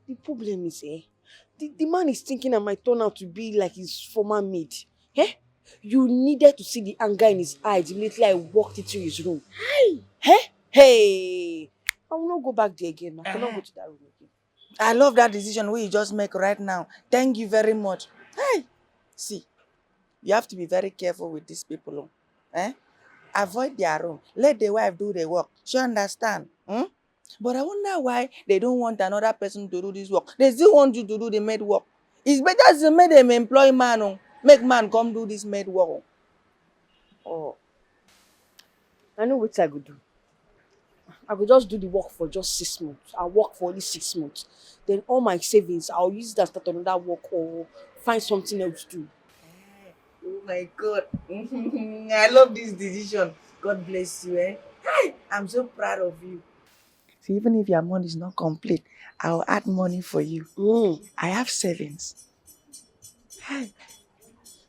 The problem is, the man is thinking I might turn out to be like his former maid. You needed to see the anger in his eyes immediately I walked into his room. Hey! I will not go back there again. I cannot go to that room again. I love that decision we just make right now. Thank you very much. Hey! See, you have to be very careful with these people. Avoid their room. Let the wife do the work. She understand. But I wonder why they don't want another person to do this work. They still want you to do the maid work. It's better to make them employ man. Make man come do this maid work. Oh. I know what I could do. I could just do the work for just 6 months. I'll work for only 6 months. Then all my savings, I'll use that to start another work or find something else to do. Oh my God. I love this decision. God bless you. Hey, I'm so proud of you. So even if your money is not complete, I'll add money for you. I have savings. Hey.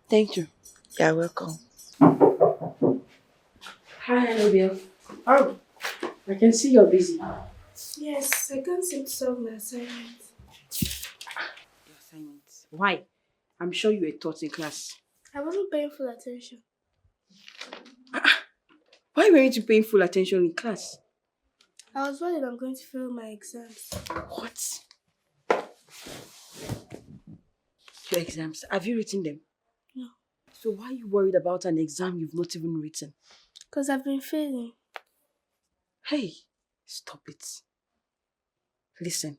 Thank you. You're welcome. Hi, Annabelle. Oh, I can see you're busy. Yes, I can't seem to solve my assignment. Your assignments. Why? I'm sure you were taught in class. I wasn't paying full attention. Why were you to paying full attention in class? I was worried I'm going to fail my exams. What? Your exams, have you written them? No. So why are you worried about an exam you've not even written? Because I've been failing. Hey, stop it. Listen,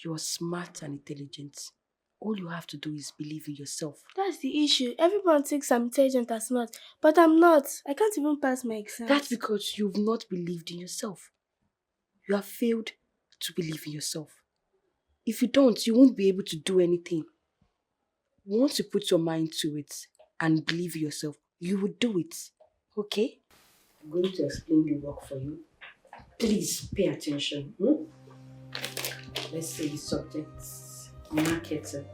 you're smart and intelligent. All you have to do is believe in yourself. That's the issue. Everyone thinks I'm intelligent and smart, but I'm not. I can't even pass my exams. That's because you've not believed in yourself. You have failed to believe in yourself. If you don't, you won't be able to do anything. Once you put your mind to it and believe in yourself, you will do it. Okay? I'm going to explain the work for you. Please pay attention. Let's say the subjects. Marketing.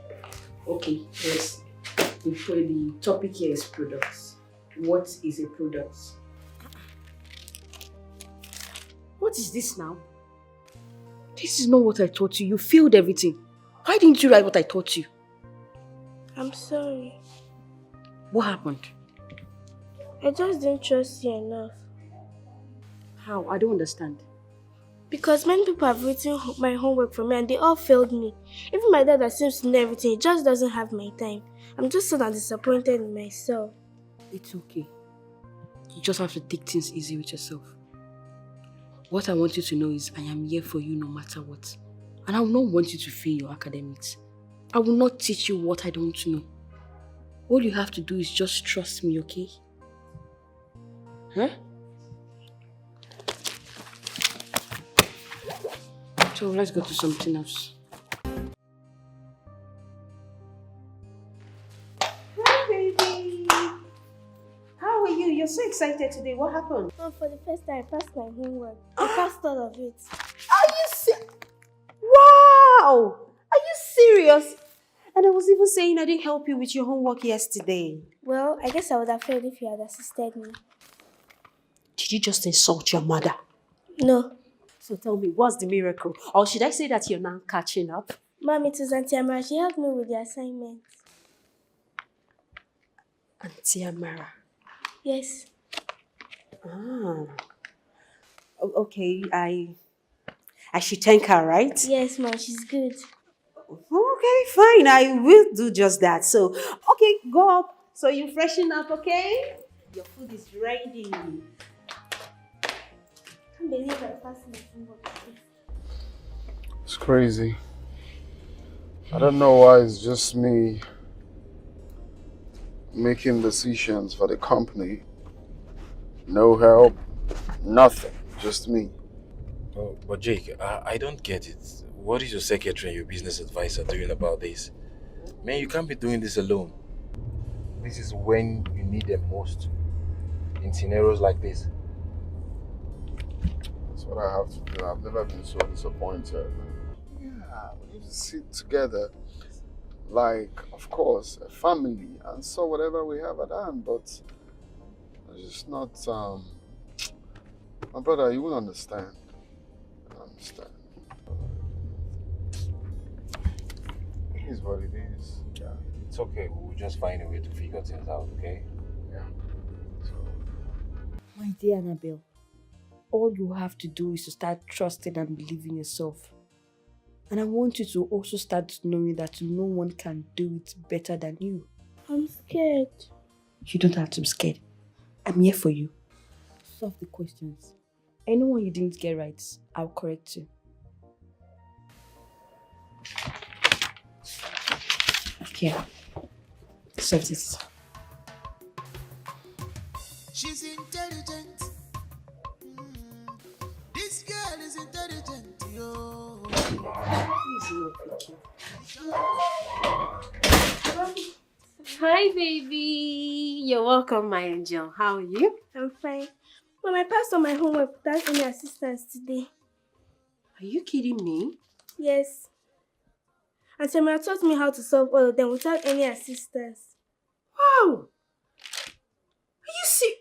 Okay, yes. The topic here is products. What is a product? What is this now? This is not what I taught you. You failed everything. Why didn't you write what I taught you? I'm sorry. What happened? I just didn't trust you enough. How? I don't understand. Because many people have written my homework for me and they all failed me. Even my dad that seems to know everything, he just doesn't have my time. I'm just so disappointed in myself. It's okay. You just have to take things easy with yourself. What I want you to know is I am here for you no matter what. And I will not want you to fail your academics. I will not teach you what I don't know. All you have to do is just trust me, okay? Huh? So let's go to something else. Hi, baby. How are you? You're so excited today. What happened? Oh, for the first time, I passed my homework. I passed all of it. Are you Wow! Are you serious? And I was even saying I didn't help you with your homework yesterday. Well, I guess I would have failed if you had assisted me. Did you just insult your mother? No. So tell me, what's the miracle? Or should I say that you're now catching up? Mom, it was Auntie Amara. She helped me with the assignment. Auntie Amara? Yes. Okay, I should thank her, right? Yes, Mom, she's good. Okay, fine. I will do just that. So, okay, go up. So you freshen up, okay? Your food is ready. I can't believe I passed my homework today. It's crazy. I don't know why it's just me making decisions for the company. No help, nothing, just me. Oh, but Jake, I don't get it. What is your secretary and your business advisor doing about this? Man, you can't be doing this alone. This is when you need them most. In scenarios like this. That's what I have to do. I've never been so disappointed. Yeah, we need to sit together, like, of course, a family, and so whatever we have at hand, but it's just not, my brother, you won't understand. You won't understand. It is what it is. Yeah, it's okay. We'll just find a way to figure things out, okay? Yeah. My dear Annabelle, all you have to do is to start trusting and believing yourself. And I want you to also start knowing that no one can do it better than you. I'm scared. You don't have to be scared. I'm here for you. Solve the questions. Anyone you didn't get right, I'll correct you. Here. Solve this. She's intelligent. This girl is intelligent, yo. Hi, baby. You're welcome, my angel. How are you? I'm fine. Mom, I passed on my homework without any assistance today. Are you kidding me? Yes. And Samira taught me how to solve all of them without any assistance. Wow. Are you serious?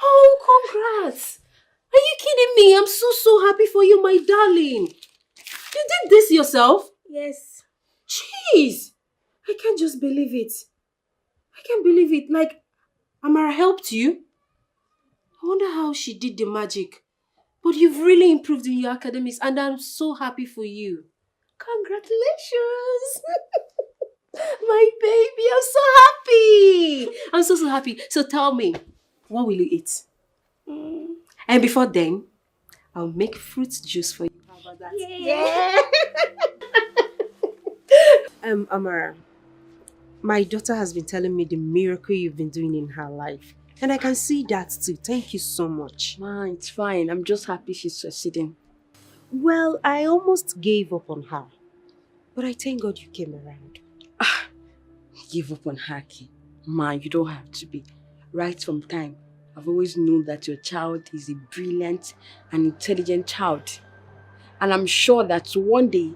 Oh, congrats. Are you kidding me? I'm so happy for you, my darling. You did this yourself? Yes. Jeez. I can't just believe it. I can't believe it. Like, Amara helped you? I wonder how she did the magic. But you've really improved in your academics and I'm so happy for you. Congratulations. My baby, I'm so happy. I'm so happy. So tell me, what will you eat? And before then, I'll make fruit juice for you. How about that? Yeah. Amara, my daughter has been telling me the miracle you've been doing in her life. And I can see that too. Thank you so much. Ma, it's fine. I'm just happy she's succeeding. Well, I almost gave up on her. But I thank God you came around. Give up on her, Ki. Ma, you don't have to be. Right from time, I've always known that your child is a brilliant and intelligent child. And I'm sure that one day,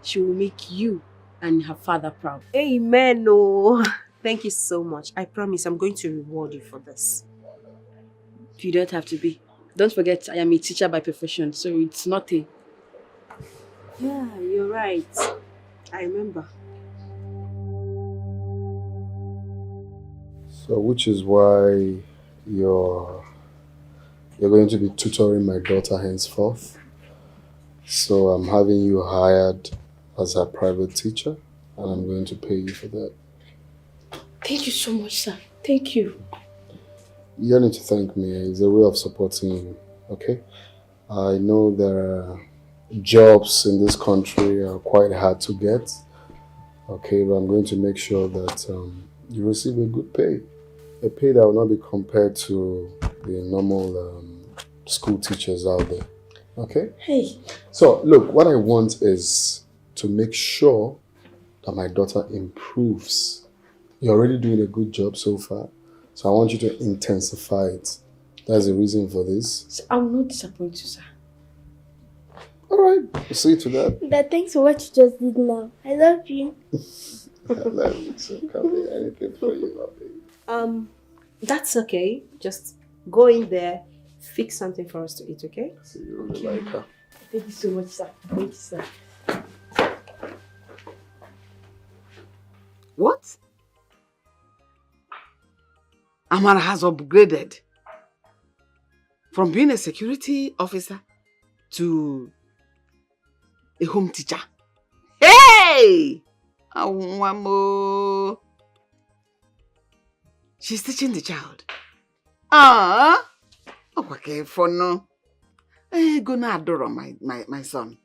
she will make you and her father proud. Amen. Oh, thank you so much. I promise I'm going to reward you for this. You don't have to be. Don't forget, I am a teacher by profession, so it's not a... Yeah, you're right. I remember. So, which is why you're going to be tutoring my daughter henceforth. So I'm having you hired as a private teacher, and I'm going to pay you for that. Thank you so much, sir. Thank you. You don't need to thank me. It's a way of supporting you, okay? I know there are jobs in this country are quite hard to get, okay? But I'm going to make sure that you receive a good pay. A pay that will not be compared to the normal school teachers out there, okay? Hey. So, look, what I want is to make sure that my daughter improves. You're already doing a good job so far, so I want you to intensify it. That's the reason for this. So I will not disappoint you, sir. Alright, we'll see to that. Dad, thanks for what you just did now. I love you. I love you, so can't be anything for you, my baby. That's okay. Just go in there, fix something for us to eat, okay? So you really like her. Thank you so much, sir. Thank you, sir. What? Amara has upgraded from being a security officer to a home teacher. Hey! Hey! Awamo. She's teaching the child. Ah! Oh, okay, for no. Hey, go na adore my son.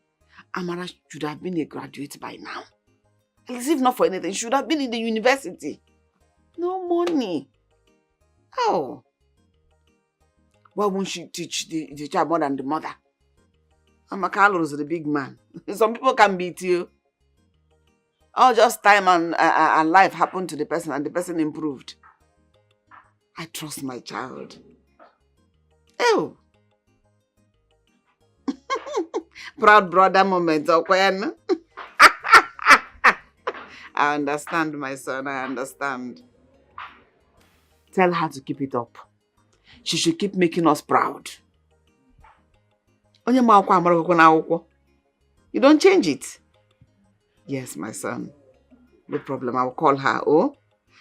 Amara should have been a graduate by now. At least if not for anything, she should have been in the university. No money. Oh. Why won't she teach the child more than the mother? Amaka is the big man. Some people can beat you. Oh, just time and life happened to the person and the person improved. I trust my child. Oh. Proud brother moment, okay? I understand, my son, I understand. Tell her to keep it up. She should keep making us proud. You don't change it. Yes, my son. No problem, I will call her, oh?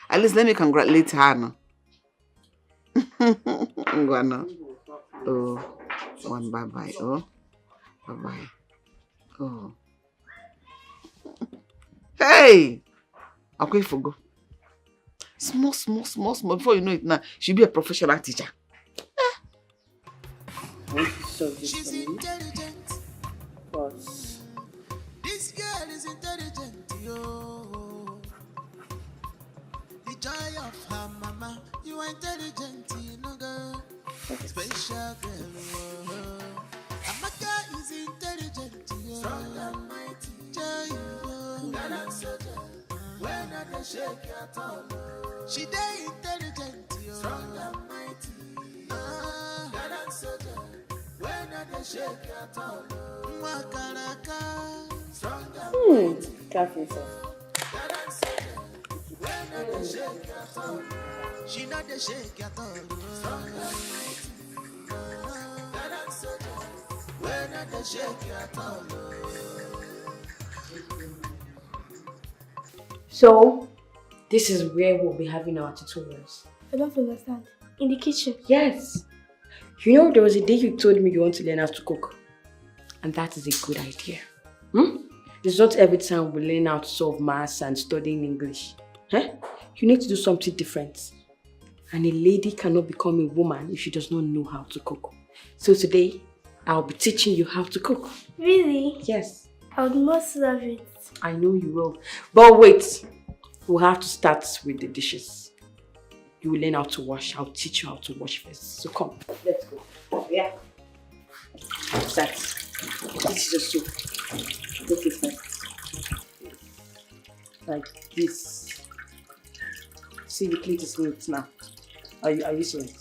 At least let me congratulate her, no? Oh, one bye-bye, oh? Bye-bye. Oh. Hey! I'm going for go. Small. Before you know it now, she'll be a professional teacher. She's intelligent. This girl is intelligent, yo. The joy of her mama. You are intelligent, you know, girl. Special girl. Amaka is intelligent, yo. Strong and mighty. Gallant soldier. When I dey shake at all. She dey intelligent, yo. Strong and mighty. Gallant soldier. When I dey shake at all. Makaraka. Strong and mighty. Careful, sir. Gallant soldier. When I dey shake at all. She not dey shake at all. Strong and mighty. Gallant soldier. When I dey shake at all. So, this is where we'll be having our tutorials. I don't understand. In the kitchen? Yes. You know, there was a day you told me you want to learn how to cook. And that is a good idea. It's not every time we learn how to solve maths and studying English. You need to do something different. And a lady cannot become a woman if she does not know how to cook. So today, I'll be teaching you how to cook. Really? Yes. I would most love it. I know you will. But wait, we'll have to start with the dishes. You will learn how to wash. I'll teach you how to wash first. So come, let's go. Yeah. Start. This is a soup. Take it first. Like this. See, the plate is neat now. Are you seeing it?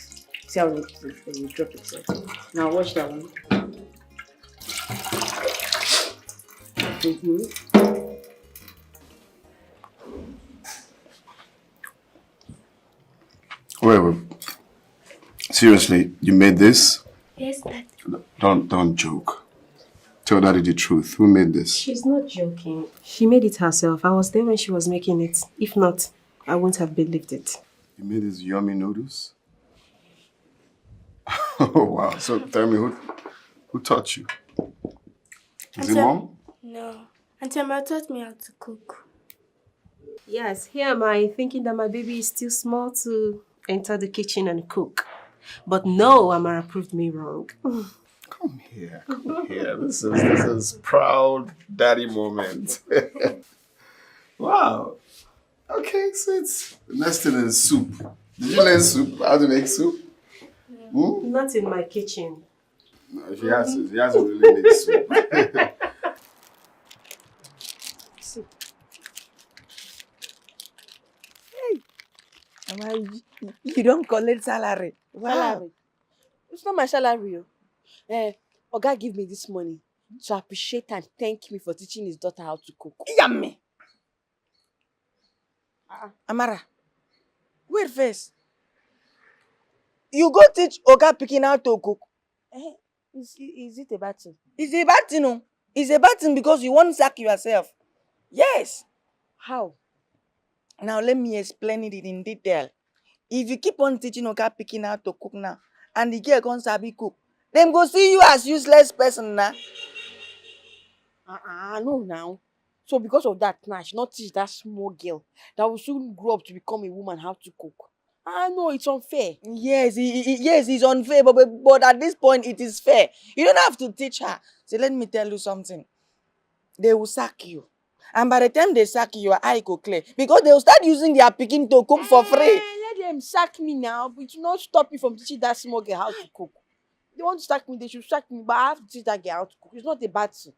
See how neat it is? You drop it. So. Now wash that one. Wait. Seriously, you made this? Yes, Dad. Don't joke. Tell Daddy the truth. Who made this? She's not joking. She made it herself. I was there when she was making it. If not, I wouldn't have believed it. You made these yummy noodles? Oh, wow. So tell me, who taught you? Is it Mom? No. Auntie Amara taught me how to cook. Yes, here am I thinking that my baby is still small to enter the kitchen and cook. But no, Amara proved me wrong. Come here. This is proud daddy moment. Wow. Okay, so it's the next thing is soup. Did you learn soup? How to make soup? Not in my kitchen. No, she hasn't really made soup. You don't collect salary. Salary? It's not my salary. Oga give me this money to appreciate and thank me for teaching his daughter how to cook. Yummy. Amara, wait first. You go teach Oga Pikin how to cook. Is it a bad thing? It's a bad thing, no? It's a bad thing because you won't sack yourself. Yes. How? Now let me explain it in detail. If you keep on teaching Oga Pikin how to cook now, and the girl can't sabi cook, then go see you as useless person now. No now. So because of that, now she not teach that small girl that will soon grow up to become a woman how to cook. I know it's unfair. Yes, yes, it's unfair, but at this point it is fair. You don't have to teach her. So let me tell you something. They will sack you. And by the time they sack you, your eye go clear. Because they will start using their picking to cook for free. Let them sack me now, but it will not stop me from teaching that small girl how to cook. They want to sack me, they should sack me, but I have to teach that girl how to cook. It's not a bad thing.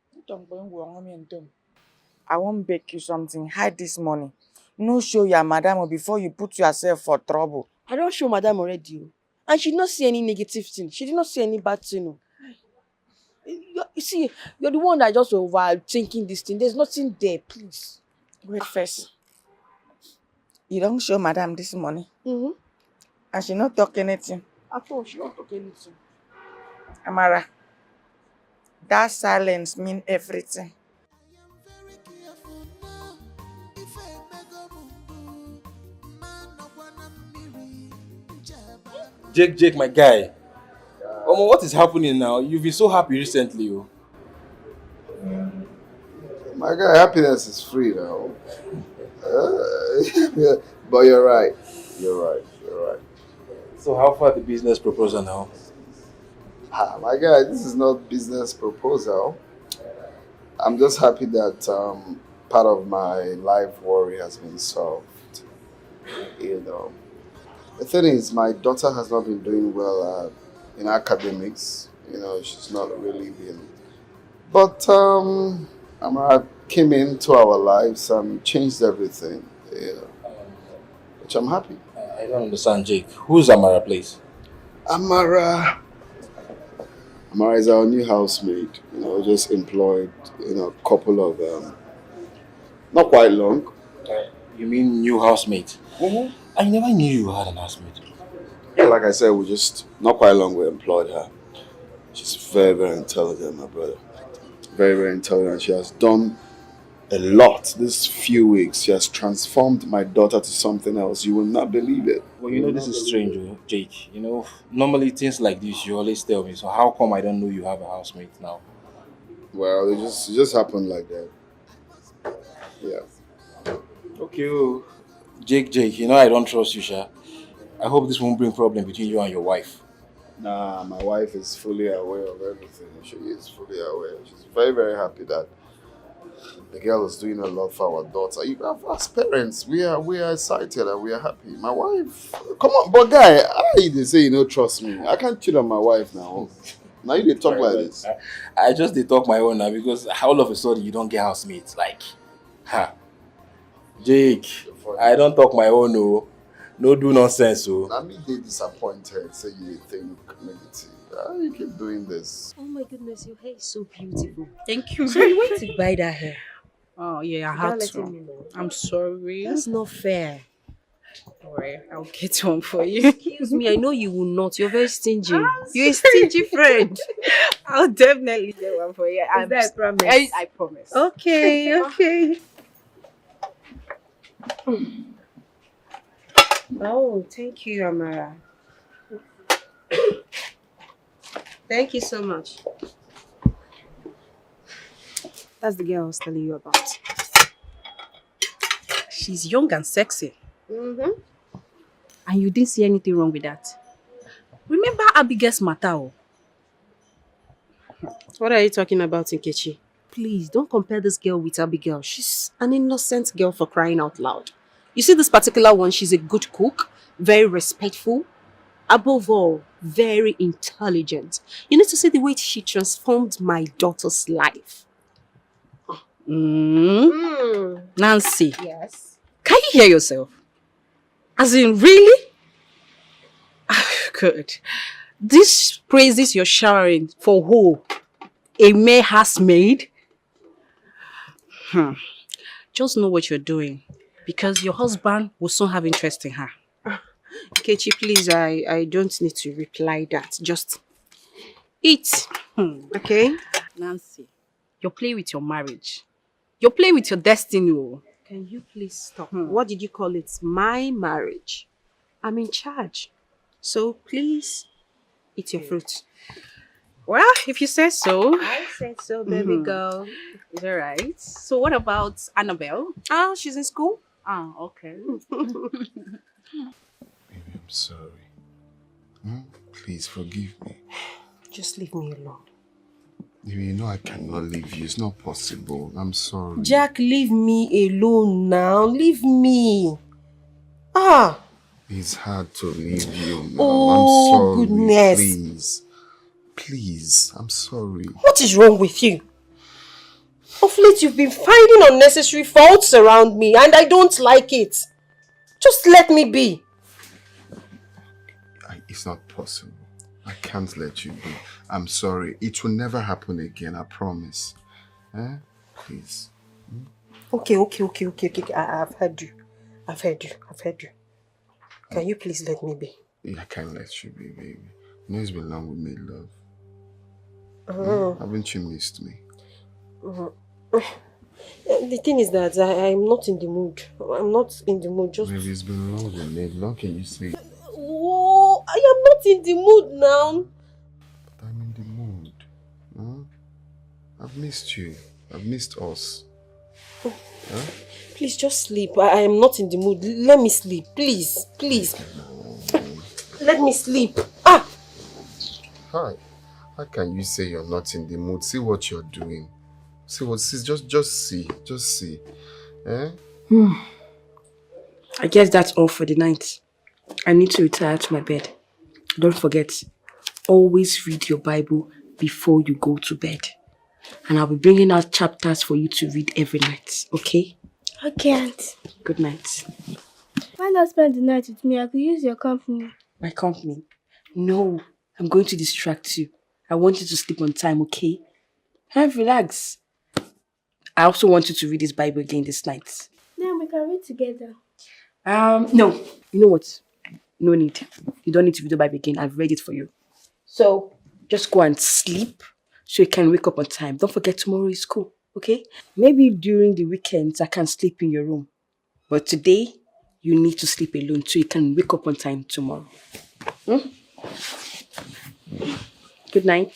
I won't beg you something. Hide this money. No show your madam before you put yourself for trouble. I don't show madam already. And she did not see any negative thing. She did not see any bad thing. You see, you're the one that just overthinking this thing. There's nothing there, please. Wait first. You don't show madam this money? Mm-hmm. And she not talk anything? At all, she not talk anything. Amara, that silence mean everything. Jake, my guy. What is happening now? You've been so happy recently. Oh. My guy, happiness is free now. But you're right. You're right. So how far the business proposal now? My guy, this is not business proposal. I'm just happy that part of my life worry has been solved. You know, the thing is, my daughter has not been doing well in academics. You know, she's not really been. But Amara came into our lives and changed everything. You know, which I'm happy. I don't understand, Jake. Who's Amara, please? Amara is our new housemaid. You know, just employed. You know, a couple of not quite long. You mean new housemate? Mm-hmm. I never knew you had an housemate. Yeah, like I said, we just not quite long we employed her. She's very, very intelligent, my brother. Very, very intelligent. She has done a lot this few weeks. She has transformed my daughter to something else. You will not believe it. Well, you know, this is strange, Jake. You know, normally things like this you always tell me. So how come I don't know you have a housemate now? Well, it just happened like that. Yeah. Okay, Jake, you know I don't trust you, Sha. I hope this won't bring problem between you and your wife. Nah, my wife is fully aware of everything. She is fully aware. She's very, very happy that the girl is doing a lot for our daughter. Even as parents, we are excited and we are happy. My wife, come on, but guy, they say you don't trust me. I can't cheat on my wife now. Now you talk like this. I just talk my own now because all of a sudden you don't get housemates. Like, Jake, I don't talk my own, no. No do nonsense, so. I mean, they disappointed, say you think negative. You keep doing this. Oh my goodness, your hair is so beautiful. Thank you. So you went to buy that hair? Oh yeah, I You had can't let to. me know. I'm sorry. That's not fair. Alright, I'll get one for you. Excuse me, I know you will not. You're very stingy. You're a stingy friend. I'll definitely get one for you. Is that a promise? I promise. Okay. Oh, thank you, Amara. Thank you so much. That's the girl I was telling you about. She's young and sexy. Mm-hmm. And you didn't see anything wrong with that. Remember Abigail's matter? What are you talking about, Nkechi? Please, don't compare this girl with Abigail. She's an innocent girl, for crying out loud. You see this particular one, she's a good cook, very respectful, above all, very intelligent. You need to see the way she transformed my daughter's life. Nancy. Yes. Can you hear yourself? As in, really? Good. These praises you're showering for who? A mere housemaid? Just know what you're doing. Because your husband will soon have interest in her. Nkechi, please, I don't need to reply that. Just eat. Okay? Nancy, you're playing with your marriage. You're playing with your destiny. Can you please stop? What did you call it? My marriage. I'm in charge. So please, eat your fruit. Well, if you say so. I said so, baby Mhm. girl. It's all right. So what about Annabelle? Oh, she's in school. Ah, okay. I'm sorry. Please forgive me. Just leave me alone. You know I cannot leave you. It's not possible. I'm sorry. Jack, leave me alone now. Leave me. Ah. It's hard to leave you now. Oh, I'm sorry. goodness. Please. Please. I'm sorry. What is wrong with you? Of late, you've been finding unnecessary faults around me, and I don't like it. Just let me be. It's not possible. I can't let you be. I'm sorry. It will never happen again. I promise. Please. Okay. I've heard you. I've heard you. Can you please let me be? I can't let you be, baby. You know it's been long we made love. Uh-huh. Haven't you missed me? The thing is that I'm not in the mood. I'm not in the mood. Just. Baby, it's been long we made love. Can you say? Oh, I am not in the mood now. But I'm in the mood. I've missed you. I've missed us. Please just sleep. I am not in the mood. Let me sleep. Please. Let me sleep. Hi. How can you say you're not in the mood? See what you're doing. Just see. I guess that's all for the night. I need to retire to my bed. Don't forget, always read your Bible before you go to bed. And I'll be bringing out chapters for you to read every night, okay? Okay, Auntie. Good night. Why not spend the night with me? I could use your company. My company? No, I'm going to distract you. I want you to sleep on time, okay? Relax. I also want you to read this Bible again this night. Then we can read together. No. You know what? No need. You don't need to read the Bible again. I've read it for you. So, just go and sleep so you can wake up on time. Don't forget tomorrow is school, okay? Maybe during the weekends I can sleep in your room. But today, you need to sleep alone so you can wake up on time tomorrow. Good night.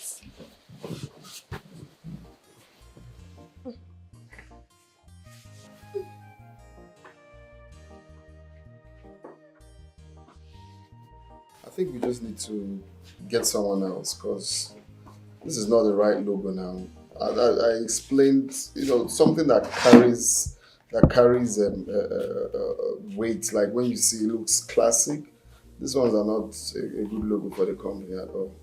I think we just need to get someone else because this is not the right logo now. I explained, something that carries weight. Like when you see it looks classic. These ones are not a good logo for the company at all.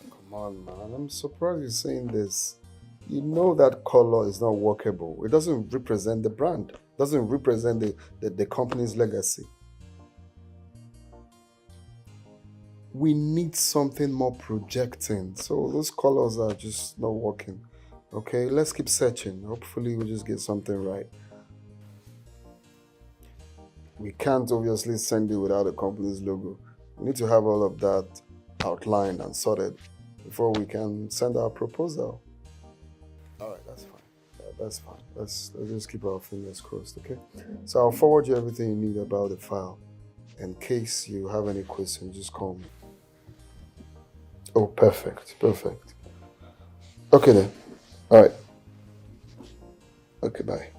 Come on, man. I'm surprised you're saying this. You know that color is not workable. It doesn't represent the brand. It doesn't represent the company's legacy. We need something more projecting. So those colors are just not working. Okay, let's keep searching. Hopefully we'll just get something right. We can't obviously send it without the company's logo. We need to have all of that outlined and sorted before we can send our proposal. All right, that's fine. That's fine. Let's just keep our fingers crossed, okay? So I'll forward you everything you need about the file. In case you have any questions, just call me. Oh, perfect. Okay then. All right. Okay, bye.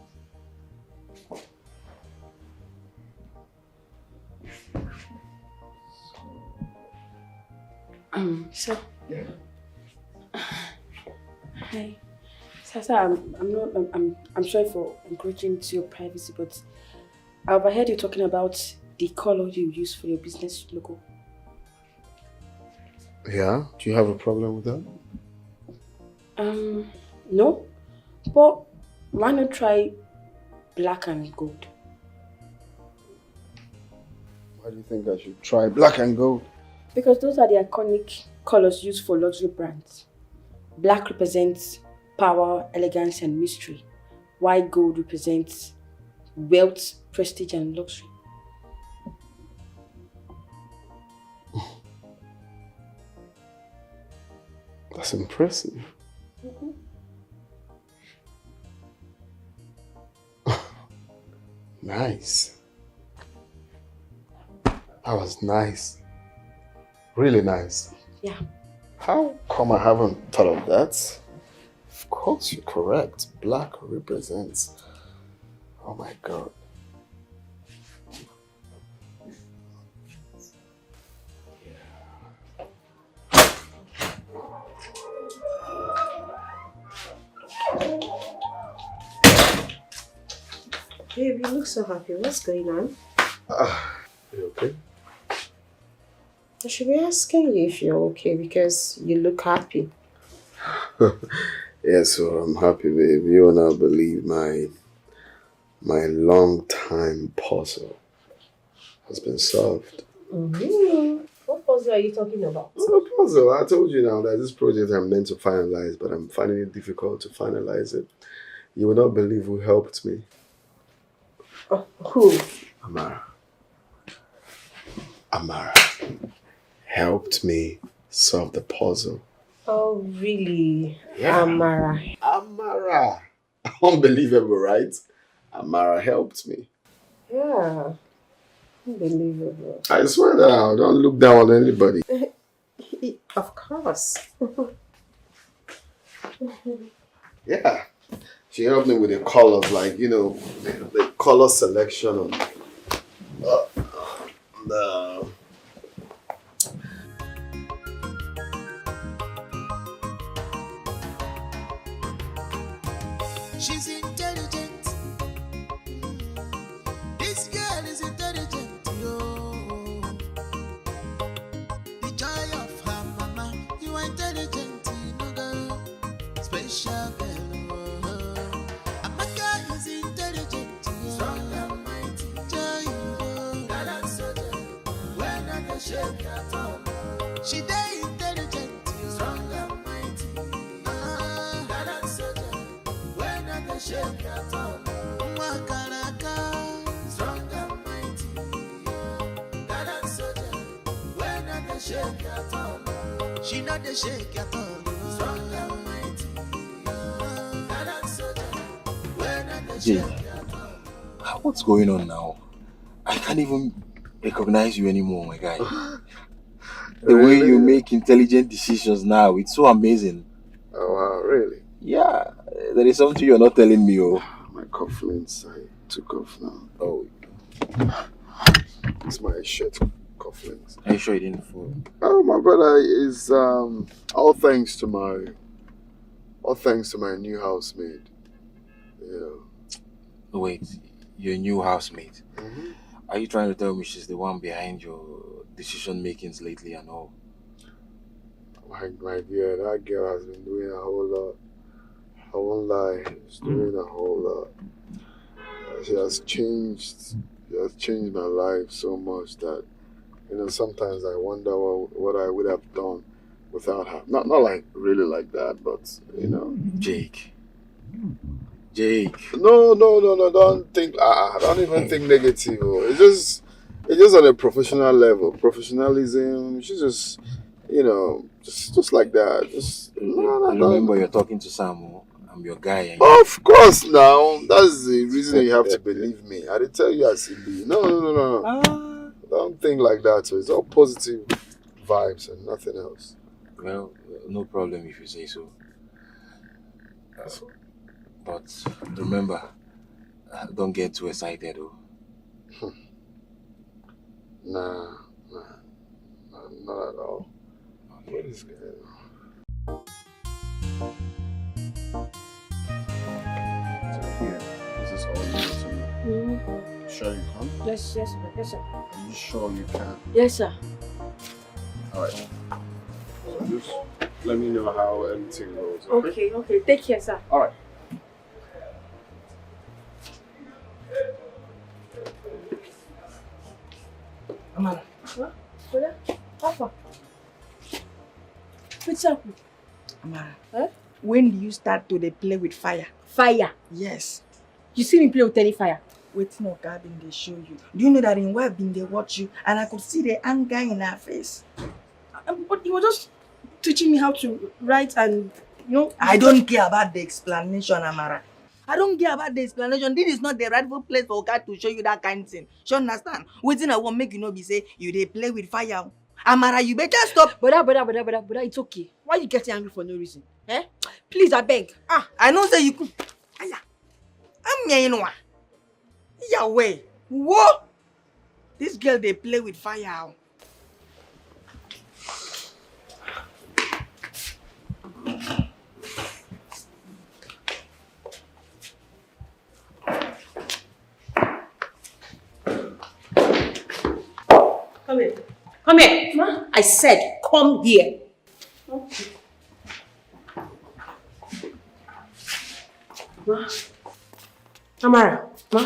Sir. Yeah. Hi. Sir, I'm sorry for encroaching into your privacy, but I overheard you talking about the color you use for your business logo. Yeah? Do you have a problem with that? No. But why not try black and gold? Why do you think I should try black and gold? Because those are the iconic colors used for luxury brands. Black represents power, elegance, and mystery, while gold represents wealth, prestige, and luxury. That's impressive. Nice. That was nice. Really nice. Yeah. How come I haven't thought of that? Of course, you're correct. Black represents. Oh my God. Babe, you look so happy. What's going on? You okay? I should be asking you if you're okay because you look happy. Yeah, so I'm happy, babe. You will not believe my long time puzzle has been solved. What puzzle are you talking about? The puzzle. I told you now that this project I'm meant to finalize, but I'm finding it difficult to finalize it. You will not believe who helped me. Oh, who? Amara helped me solve the puzzle. Oh, really? Yeah. Amara. Unbelievable, right? Amara helped me. Yeah. Unbelievable. I swear down, don't look down on anybody. Of course. Yeah. She helped me with the colors, like, you know, the color selection on the... She's intelligent. This girl is intelligent, yo. The joy of her mama. You are intelligent, you know, girl. Special girl. Amaka is intelligent, yo. Strong and mighty. Joy, yo. Gallant soldier. When I can shake at all. She dey intelligent, yo. Strong and mighty. Gallant soldier. When I can shake at all. Wakaraka. Strong and mighty. Gallant soldier. When I can shake at all. She not the shake at all. Strong and mighty. Gallant soldier. When I can Jay, shake at all. what's going on now? I can't even recognize you anymore, my guy. The way you make intelligent decisions now, it's so amazing. Oh, wow, really? Yeah, there is something you're not telling me, oh. My cufflinks, I took off now. Oh. It's my shirt cufflinks. Are you sure you didn't fall? Oh, my brother is all thanks to my new housemaid. Yeah. Wait, your new housemate. Are you trying to tell me she's the one behind your decision makings lately and all? My dear, that girl has been doing a whole lot. I won't lie, she's doing a whole lot. She has changed my life so much that, you know, sometimes I wonder what I would have done without her. Not like really like that, but you know. Jake. No, don't think. Don't even think negative. It's just on a professional level. Professionalism. She's just, you know, just like that. Remember, you're talking to Sam. I'm your guy. And of course, now that's the reason you have to believe me. I did tell you as it be. No. Don't think like that. So it's all positive vibes and nothing else. Well, no problem if you say so. But remember, don't get too excited, though. Nah, not at all. What is going on? Is this all you need to know? Sure you can? Yes, sir. Are you sure you can? Yes, sir. Alright. So just let me know how everything goes, okay? Okay. Take care, sir. Alright. Amara. What? Papa. What's up? Amara. Huh? When do you start to dey play with fire? Fire? Yes. You see me play with any fire? Wetin Oga bin dey show you. Do you know that in wife bin dey watch you and I could see the anger in her face? But you were just teaching me how to write and, you know... I don't care about the explanation, Amara. I don't care about the explanation. This is not the rightful place for God to show you that kind of thing. You understand? Wetin I want make you know be say you dey play with fire. Amara, you better stop. Brother, it's okay. Why you getting angry for no reason? Eh? Please, I beg. I know say you could. I'm here, you know. Yeah, way. Whoa! This girl, they play with fire. Come here. Come here. Ma? I said, come here. Okay. Ma? Amara, ma?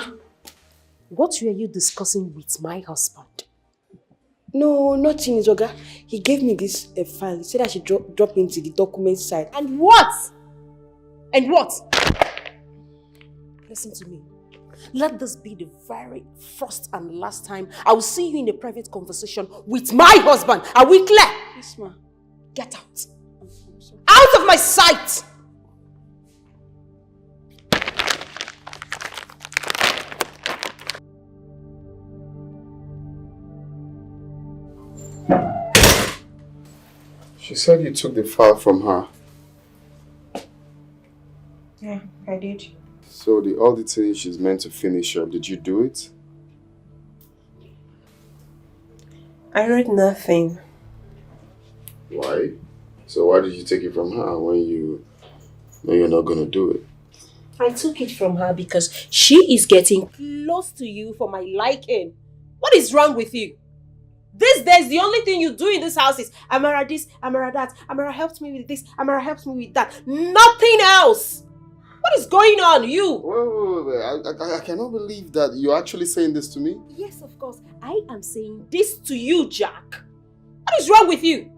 What were you discussing with my husband? No, nothing, Zoga. He gave me this file. He said I should drop into the document side. And what? And what? Listen to me. Let this be the very first and last time I will see you in a private conversation with my husband. Are we clear? Yes, ma. Get out. Out of my sight! She said you took the file from her. Yeah, I did. So the auditing she's meant to finish up, did you do it? I read nothing. Why? So why did you take it from her when you know you're not going to do it? I took it from her because she is getting close to you for my liking. What is wrong with you? These days, the only thing you do in this house is Amara this, Amara that. Amara helped me with this, Amara helped me with that. Nothing else! What is going on, you? Wait. I cannot believe that you're actually saying this to me. Yes, of course. I am saying this to you, Jack. What is wrong with you?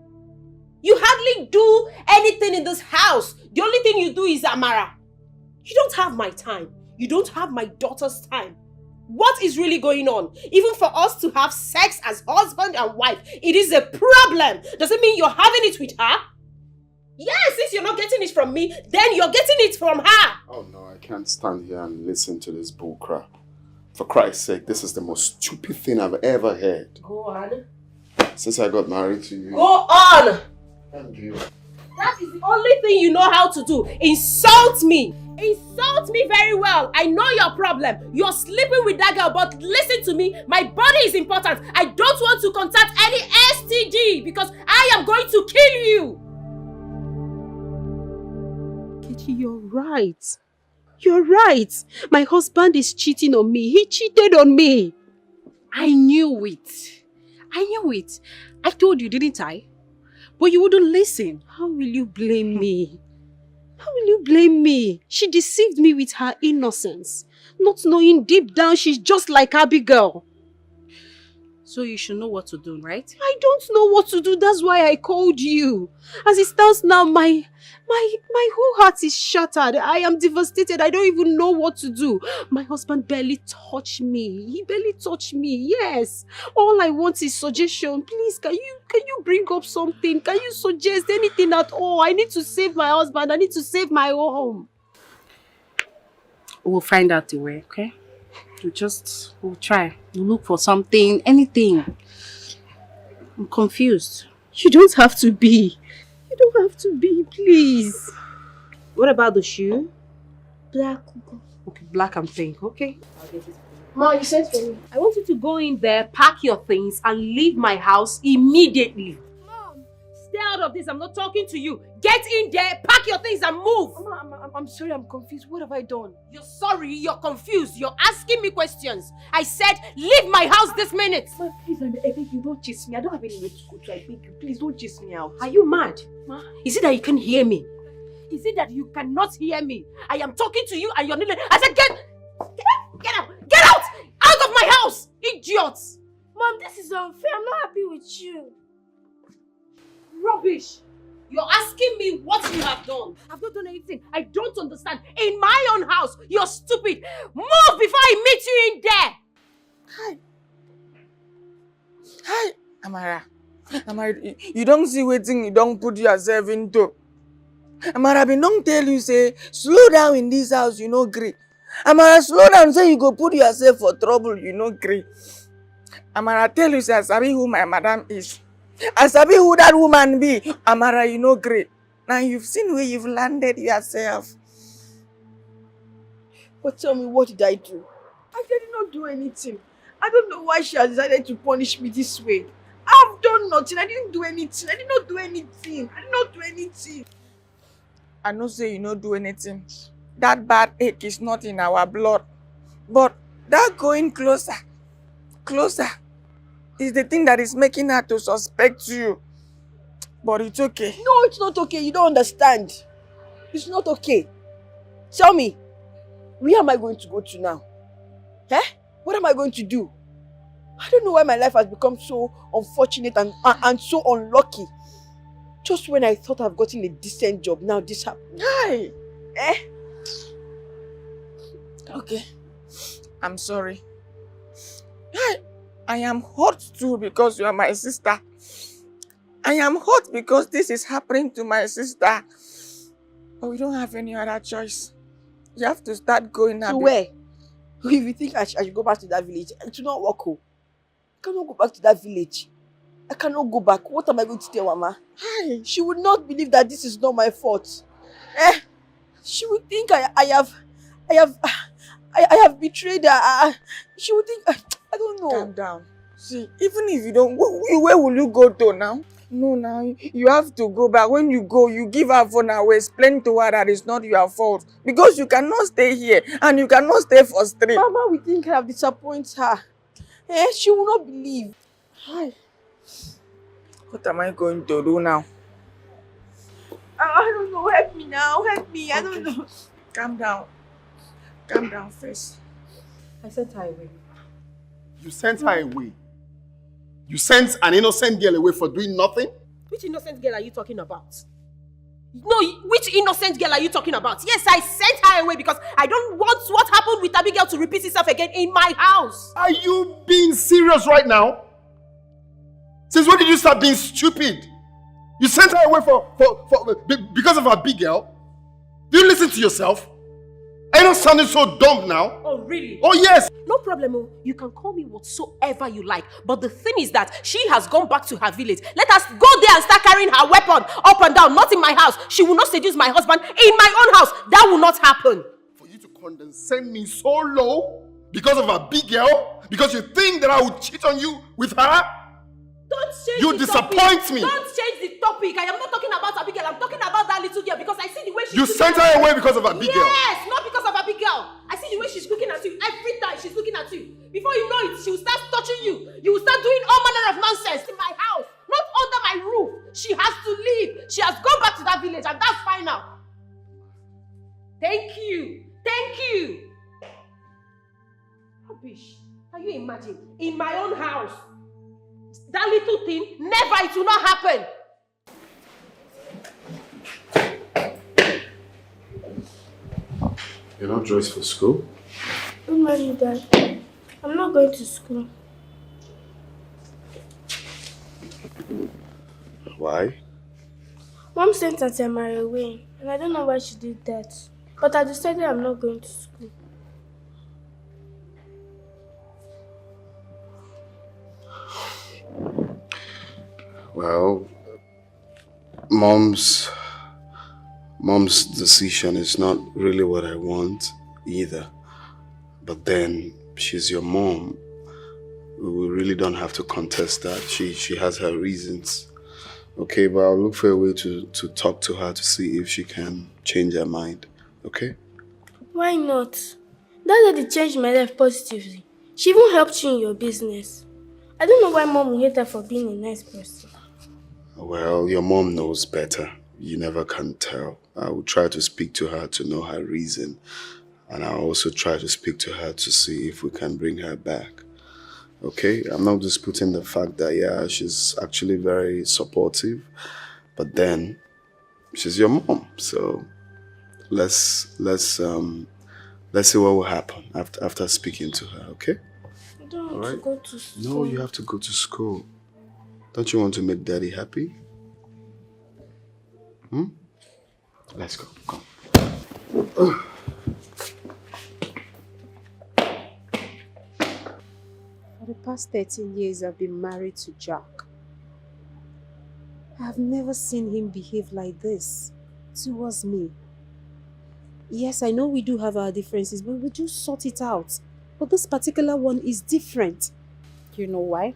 You hardly do anything in this house. The only thing you do is Amara. You don't have my time. You don't have my daughter's time. What is really going on? Even for us to have sex as husband and wife, it is a problem. Does it mean you're having it with her? Yes, since you're not getting it from me, then you're getting it from her. Oh no, I can't stand here and listen to this bull crap. For Christ's sake, this is the most stupid thing I've ever heard. Go on. Since I got married to you. Go on! Thank you. That is the only thing you know how to do. Insult me. Insult me very well. I know your problem. You're sleeping with that girl, but listen to me. My body is important. I don't want to contact any STD because I am going to kill you. Kechi, you're right. You're right. My husband is cheating on me. He cheated on me. I knew it. I told you, didn't I? But you wouldn't listen. How will you blame me? How will you blame me? She deceived me with her innocence, not knowing deep down she's just like Abigail. So you should know what to do, right? I don't know what to do. That's why I called you. As it stands now, my whole heart is shattered. I am devastated. I don't even know what to do. My husband barely touched me. He barely touched me. Yes. All I want is suggestion. Please, can you bring up something? Can you suggest anything at all? I need to save my husband. I need to save my home. We'll find out the way, okay? We'll try. We'll look for something, anything. I'm confused. You don't have to be. You don't have to be, please. What about the shoe? Black. Okay, black and pink, okay? Ma, you said for me. I want you to go in there, pack your things, and leave my house immediately. Mom, stay out of this. I'm not talking to you. Get in there, pack your things and move. I'm sorry, I'm confused. What have I done? You're sorry, you're confused. You're asking me questions. I said, leave my house this minute. Ma, please, I beg you, don't chase me. I don't have anywhere to go to. I beg you, please don't chase me out. Are you mad? Ma? Is it that you can hear me? Is it that you cannot hear me? I am talking to you and you're not. I said, get out! Get out! Out of my house! Idiots! Mom, this is unfair. I'm not happy with you. Rubbish! You're asking me what you have done. I've not done anything. I don't understand. In my own house, you're stupid. Move before I meet you in there. Hi, Amara. Amara, you don't see waiting, you don't put yourself into. Amara, I don't tell you, say, slow down in this house, you know, agree. Amara, slow down, say you go put yourself for trouble, you know, agree. Amara, tell you, say, I sabi who my madam is. I sabi who that woman be. Amara, you know great. Now you've seen where you've landed yourself. But tell me, what did I do? I did not do anything. I don't know why she has decided to punish me this way. I've done nothing. I didn't do anything. I did not do anything. I did not do anything. I know say you no do anything. That bad ache is not in our blood. But that going closer is the thing that is making her to suspect you. But it's okay. No, it's not okay. You don't understand. It's not okay. Tell me, where am I going to go to now? Eh? What am I going to do? I don't know why my life has become so unfortunate and so unlucky. Just when I thought I've gotten a decent job, now this happened. Hi. Eh? Okay. I'm sorry. I am hurt too because you are my sister. I am hurt because this is happening to my sister. But we don't have any other choice. You have to start going to where? If you think I should go back to that village, it will not work. I cannot go back to that village. I cannot go back. What am I going to tell Mama? Hi. She would not believe that this is not my fault. Eh? She would think I have betrayed her. She would think I don't know. Calm down. See, even if you don't, where will you go to now? No, now you have to go back. When you go, you give her phone away, explain to her that it's not your fault. Because you cannot stay here and you cannot stay for straight. Mama, we think I have disappointed her. Eh? She will not believe. Hi. What am I going to do now? I don't know. Help me now. Help me. I don't know. Calm down. Calm down first. I sent her away. You sent her away? You sent an innocent girl away for doing nothing? Which innocent girl are you talking about? No, which innocent girl are you talking about? Yes, I sent her away because I don't want what happened with Abigail to repeat itself again in my house. Are you being serious right now? Since when did you start being stupid? You sent her away because of Abigail? Do you listen to yourself? Are you not sounding so dumb now? Oh, really? Oh, yes! No problem. You can call me whatsoever you like. But the thing is that she has gone back to her village. Let us go there and start carrying her weapon up and down. Not in my house. She will not seduce my husband in my own house. That will not happen. For you to condescend me so low because of Abigail? Because you think that I would cheat on you with her? Don't change you the disappoint topic. me. Don't change the topic. I am not talking about Abigail. I'm talking about that little girl because I see the way she's You sent her away because of Abigail? Yes, not because of Abigail. I see the way she's looking at you. Every time she's looking at you. Before you know it, she will start touching you. You will start doing all manner of nonsense in my house. Not under my roof. She has to leave. She has gone back to that village and that's fine now. Thank you. Thank you. Rubbish. Can you imagine? In my own house. That little thing, never, it will not happen. You're not dressed for school? Good morning, Dad. I'm not going to school. Why? Mom sent Atemara away, and I don't know why she did that. But I decided I'm not going to school. Well, Mom's decision is not really what I want either. But then, she's your mom. We really don't have to contest that. She has her reasons. Okay, but I'll look for a way to talk to her to see if she can change her mind. Okay? Why not? That lady changed my life positively. She even helped you in your business. I don't know why Mom will hate her for being a nice person. Well, your mom knows better. You never can tell. I will try to speak to her to know her reason. And I'll also try to speak to her to see if we can bring her back. Okay? I'm not disputing the fact that, yeah, she's actually very supportive. But then, she's your mom. So, let's see what will happen after speaking to her, okay? I don't want to go to school. No, you have to go to school. Don't you want to make Daddy happy? Let's go. Come. For the past 13 years, I've been married to Jack. I've never seen him behave like this towards me. Yes, I know we do have our differences, but we do sort it out. But this particular one is different. You know why?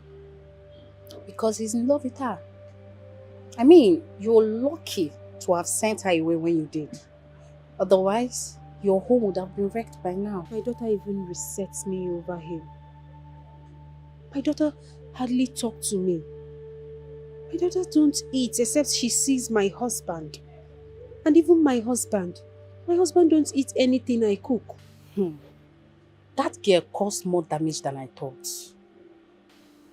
Because he's in love with her. I mean, you're lucky to have sent her away when you did. Otherwise, your home would have been wrecked by now. My daughter even resets me over him. My daughter hardly talks to me. My daughter don't eat except she sees my husband. And even my husband don't eat anything I cook. That girl caused more damage than I thought.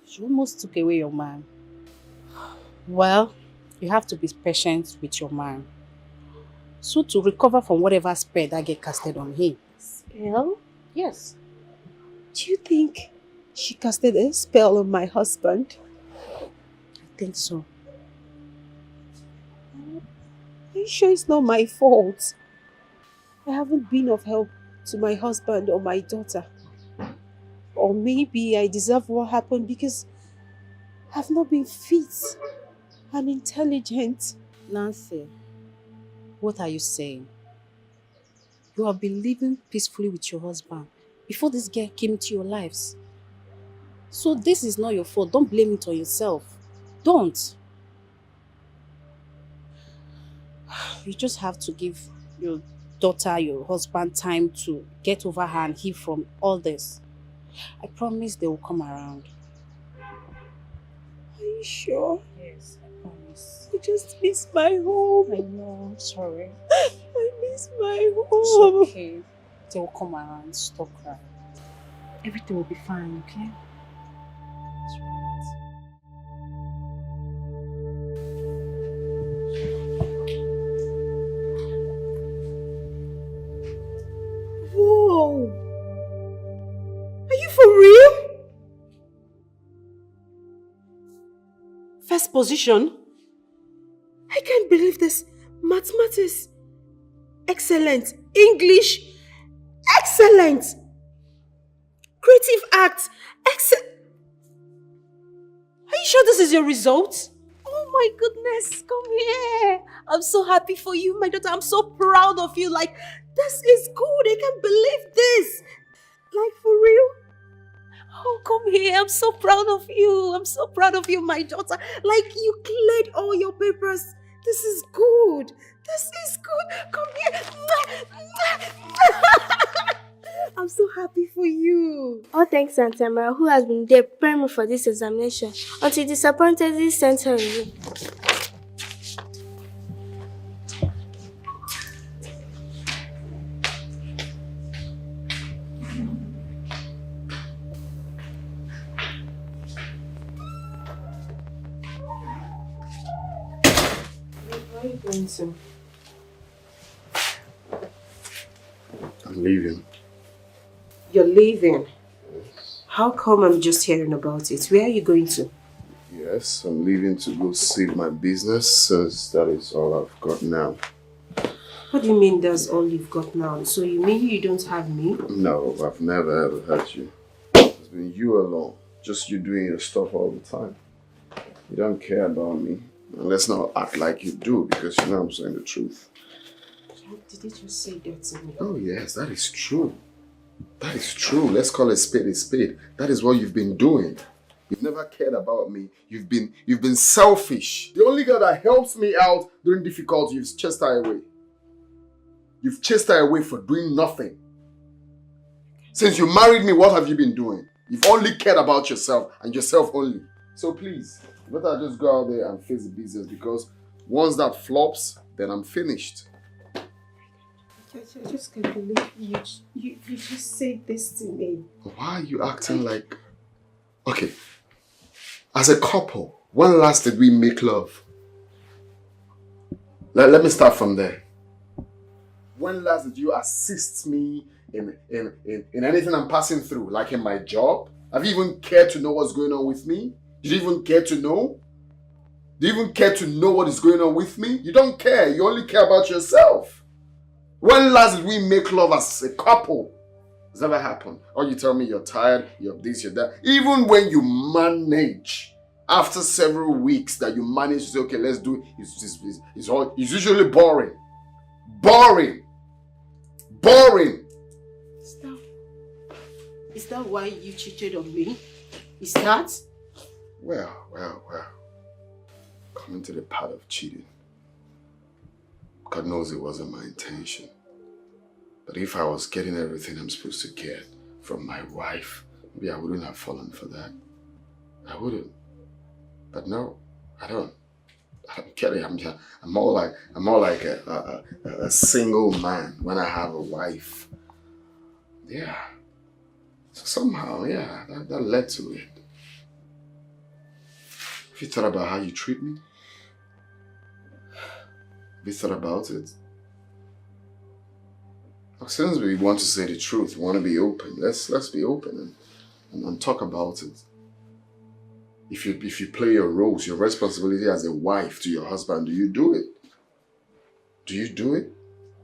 She almost took away your man. Well, you have to be patient with your man. So to recover from whatever spell that girl casted on him. Spell? Yes. Do you think she casted a spell on my husband? I think so. Are you sure it's not my fault? I haven't been of help to my husband or my daughter. Or maybe I deserve what happened because I've not been fit and intelligent. Nancy, what are you saying? You have been living peacefully with your husband before this girl came into your lives. So this is not your fault. Don't blame it on yourself. Don't. You just have to give your daughter, your husband time to get over her and heal from all this. I promise they will come around. Are you sure? Yes, I promise. I just miss my home. I know, I'm sorry. I miss my home. It's okay. They will come around. Stop crying. Everything will be fine, okay? Whoa! Are you for real? First position? I can't believe this. Mathematics. Excellent. English. Excellent. Creative arts. Excellent. Are you sure this is your result? Oh my goodness. Come here. I'm so happy for you, my daughter. I'm so proud of you. Like, this is good. I can't believe this. Like, for real? Oh, come here. I'm so proud of you. I'm so proud of you, my daughter. Like, you cleared all your papers. This is good. This is good. Come here. I'm so happy for you. All thanks to Auntie Amara, who has been there preparing me for this examination until disappointedly sent her away. Where are you going to? I'm leaving. You're leaving? How come I'm just hearing about it? Where are you going to? Yes, I'm leaving to go save my business since that is all I've got now. What do you mean that's all you've got now? So you mean you don't have me? No, I've never ever had you. It's been you alone. Just you doing your stuff all the time. You don't care about me. And let's not act like you do because you know I'm saying the truth. Did you just say that to me? Oh yes, that is true. That is true. Let's call a spade a spade. That is what you've been doing. You've never cared about me. You've been selfish. The only girl that helps me out during difficulty, you've chased her away. You've chased her away for doing nothing. Since you married me, what have you been doing? You've only cared about yourself and yourself only. So please, you better just go out there and face the business because once that flops, then I'm finished. I just can't believe you just said this to me. Why are you acting like... Okay, as a couple, when last did we make love? Let me start from there. When last did you assist me in anything I'm passing through, like in my job? Have you even cared to know what's going on with me? Did you even care to know? Do you even care to know what is going on with me? You don't care. You only care about yourself. When last did we make love as a couple? It's never happened. Or you tell me you're tired, you're this, you're that. Even when you manage After several weeks that you manage to say, okay, let's do it, it's usually boring. Boring. Boring. Is that why you cheated on me? Is that? Well. Coming to the part of cheating. God knows it wasn't my intention. But if I was getting everything I'm supposed to get from my wife, maybe I wouldn't have fallen for that. I wouldn't. But no, I don't. I'm kidding. I'm more like a single man when I have a wife. Yeah. So somehow, yeah, that led to it. Have you thought about how you treat me? Have you thought about it? Since we want to say the truth, we want to be open. Let's be open and talk about it. If you play your roles, your responsibility as a wife to your husband, do you do it? Do you do it?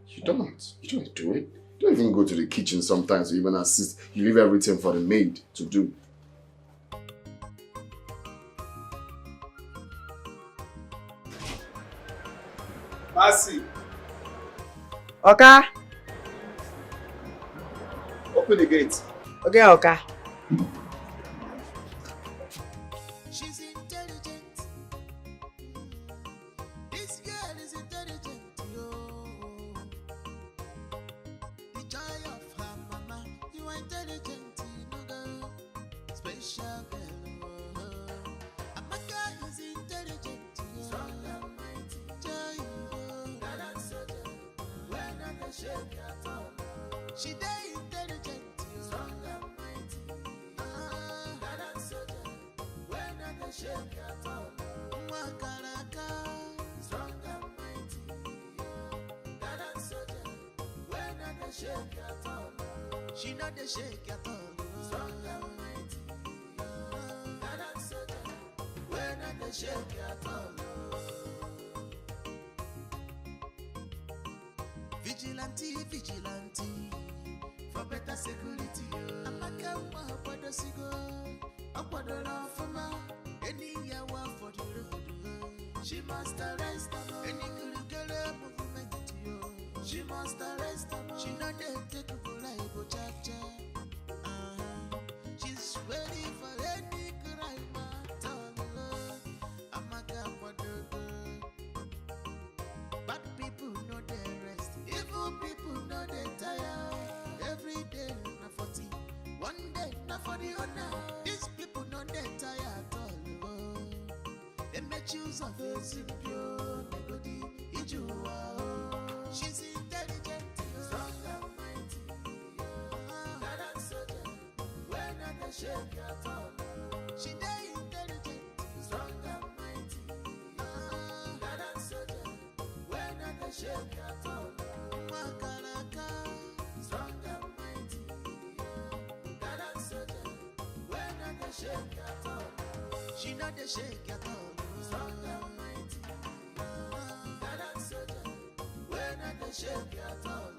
You don't. You don't do it. You don't even go to the kitchen sometimes to even assist. You leave everything for the maid to do. Mercy. Oga. Open the gate. Okay, Oga. She's intelligent. This girl is intelligent, yo. The joy of her mama. You are intelligent, you know, girl. Special girl. Amaka is intelligent, yo. Strong and mighty. Joy, yo. Gallant soldier. When I can shake at all. She dey intelligent, yo. Strong and mighty. Gallant soldier. When I can shake at all. Mwakalaka. Strong and mighty. Gallant soldier. When I can shake at all. She not the shake at all. Strong and mighty. Gallant soldier. When I can shake at all. Vigilante, for better security. Amaka wa sigo, akwado la fama. Any yawa for the road. She must arrest them. Any curriculum movement, yo. She must arrest them. She not take to go like chacha. She's ready for any crime at all. Amaka wa bad people know they rest. Evil people know they tire. Every day na 40, one day na for the honor. These people know they tire at all. They make use of a simple nobody. She's intelligent, strong and mighty. Gallant soldier, when I can shake at all. She dey intelligent, strong and mighty. Gallant soldier. When I can shake at all. Makalaka, strong and mighty. Gallant soldier. When I can shake at all. She not the shake at all. Strong and mighty. Gallant soldier. When I can shake at all.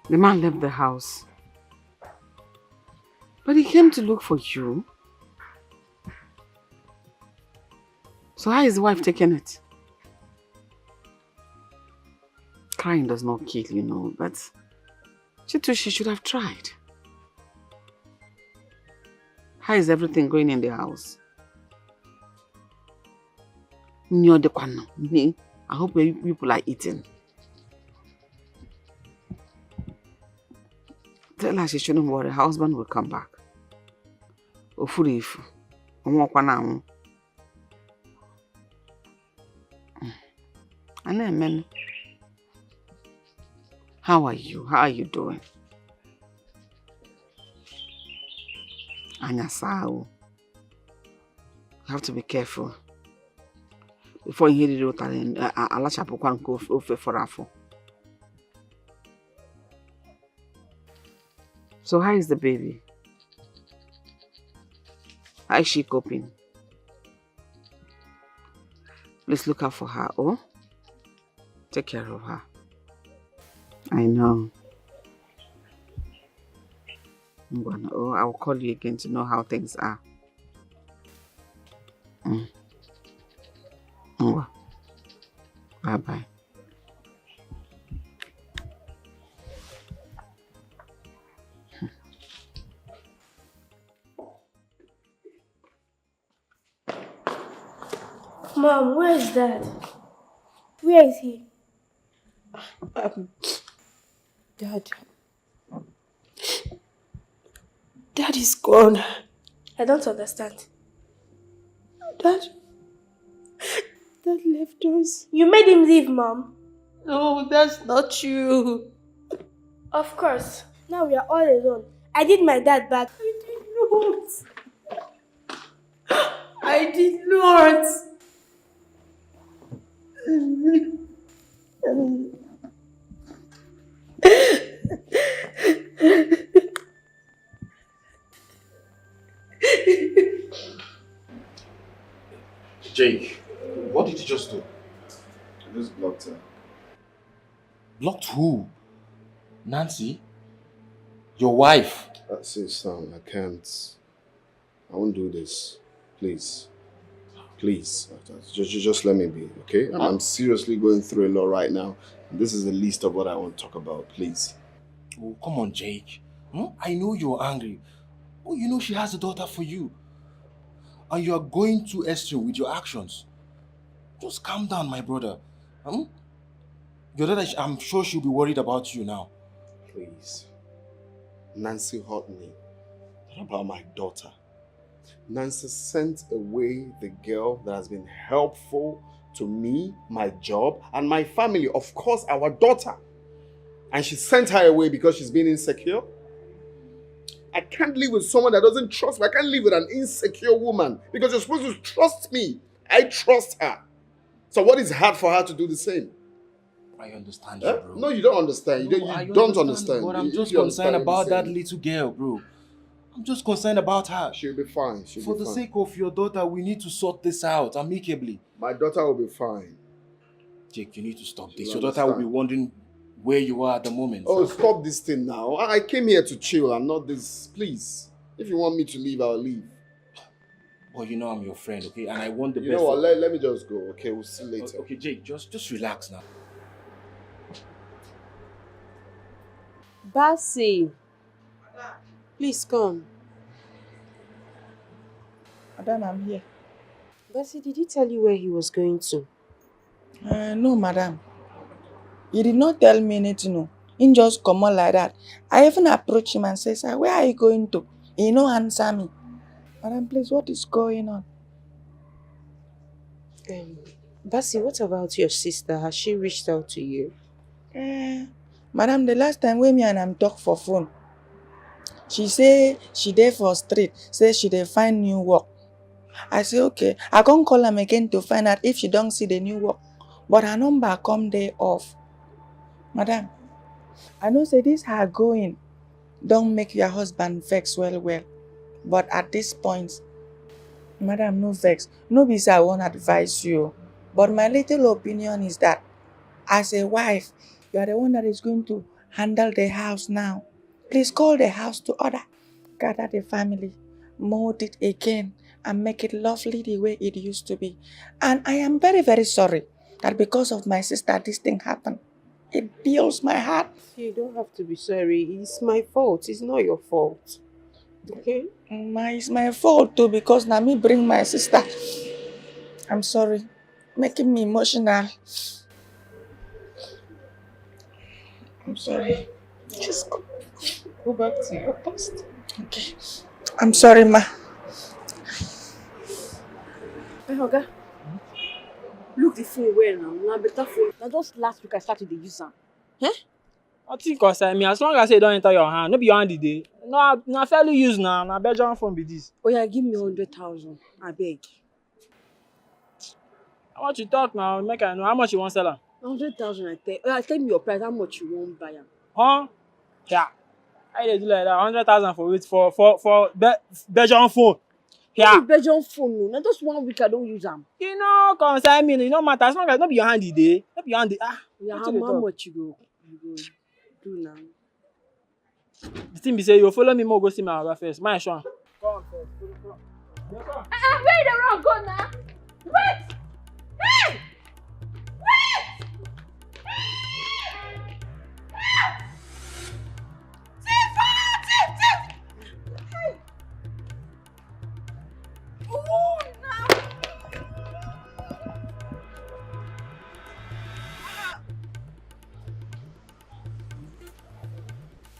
The man left the house. But he came to look for you. So how is the wife taking it? Crying does not kill, you know, but she should have tried. How is everything going in the house? I hope people are eating. Tell her she shouldn't worry, her husband will come back. Ofurifu. Amen. How are you? How are you doing? Anyasao. You have to be careful. Before you hear the road, so how is the baby? How is she coping? Please look out for her, oh? Take care of her. I know. Oh, I'll call you again to know how things are. Bye-bye. Mom, where is Dad? Where is he? Dad. Dad is gone. I don't understand. Dad left us. You made him leave, Mom. No, that's not true. Of course. Now we are all alone. I did my dad back. I did not. Jake, what did you just do? I just blocked her. Blocked who? Nancy? Your wife? That's it, son. I can't. I won't do this. Please. Please. Just let me be, okay? I'm seriously going through a lot right now. This is the least of what I want to talk about. Please. Oh, come on, Jake. I know you're angry. Oh, you know she has a daughter for you. And you are going too extreme with your actions. Just calm down, my brother. Your daughter, I'm sure she'll be worried about you now. Please. Nancy hurt me. What about my daughter? Nancy sent away the girl that has been helpful to me, my job, and my family. Of course, our daughter. And she sent her away because she's been insecure. I can't live with someone that doesn't trust me. I can't live with an insecure woman because you're supposed to trust me. I trust her. So what is hard for her to do the same? I understand you, bro. No, you don't understand. You don't understand. But I'm If just you concerned understand, about you that say- little girl, bro. I'm just concerned about her. She'll be fine. For the sake of your daughter, we need to sort this out amicably. My daughter will be fine. Jake, you need to stop this. She'll Your daughter will be understand. wondering where you are at the moment. Oh, stop this thing now. I came here to chill and not this. Please. If you want me to leave, I'll leave. Well, you know I'm your friend, okay? And I want the You best know what? for Let me just go, okay? We'll see later. Okay, Jake, just relax now. Bassy, please come. Madam, I'm here. Bassy, did he tell you where he was going to? No, madam. He did not tell me anything. No. He just come on like that. I even approached him and said, "Sir, where are you going to?" He no answer me. Madam, please, what is going on? Bassy, what about your sister? Has she reached out to you? Madam, the last time when me and am talk for phone, she say she there for street, say she dey find new work. I say okay. I can't call am again to find out if she don't see the new work. But her number come there off. Madam, I know say this her going don't make your husband vex well. But at this point, madam, no vex. No be say I won't advise you. But my little opinion is that as a wife, you are the one that is going to handle the house now. Please call the house to order. Gather the family, mold it again, and make it lovely the way it used to be. And I am very, very sorry that because of my sister, this thing happened. It peels my heart. You don't have to be sorry. It's my fault. It's not your fault. Okay? It's my fault too because now me bring my sister. I'm sorry. Making me emotional. I'm sorry. Just go back to your post. Okay. I'm sorry, ma. Hey, Oga. Look the phone well now. Now better phone. Now just last week I started to use am. Nothing concern me. As long as it don't enter your hand, no be your hand dey. No, na fairly used now. Na Belgian phone be this. Oh yeah, give me 100,000. I beg. How much you talk now? Make I know how much you want sell am. 100,000 I tell. Oh yeah, tell me your price. How much you want buy am? Huh? Yeah. How you dey do like that? 100,000 for it for Belgian phone. Yeah. Belgian phone no. Now just 1 week I don't use am. You know, concern me. You no matter. As long as no be your hand dey. No be your hand dey. Yeah, wetin how you dey talk? much you go do now? The thing be say you follow me more go see my Oga first. My sure. Come first. Where the wrong go now? Wait! Hey! Wait!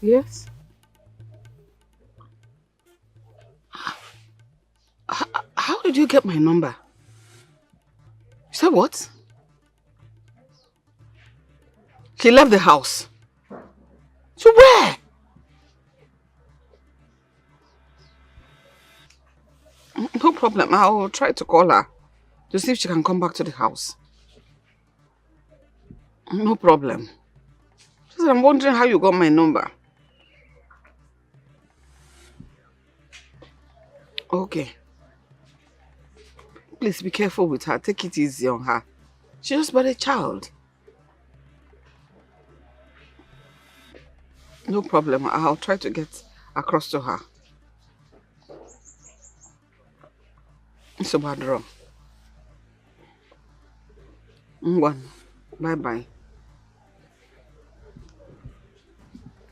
Yes? How did you get my number? You said what? She left the house. To where? No problem. I'll try to call her to see if she can come back to the house. No problem. Just I'm wondering how you got my number. Okay. Please be careful with her. Take it easy on her. She's just but a child. No problem. I'll try to get across to her. It's a bad draw. One. Bye-bye.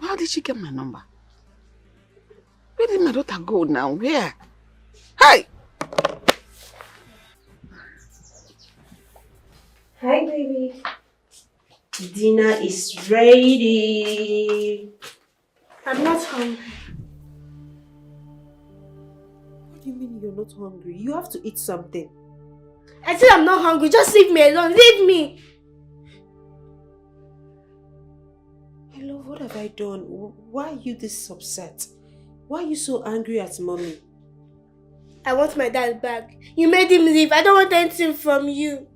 How did she get my number? Where did my daughter go now? Where? Hey! Hi, baby. Dinner is ready. I'm not hungry. What do you mean you're not hungry? You have to eat something. I said I'm not hungry. Just leave me alone. Leave me. My love, what have I done? Why are you this upset? Why are you so angry at mommy? I want my dad back. You made him leave. I don't want anything from you.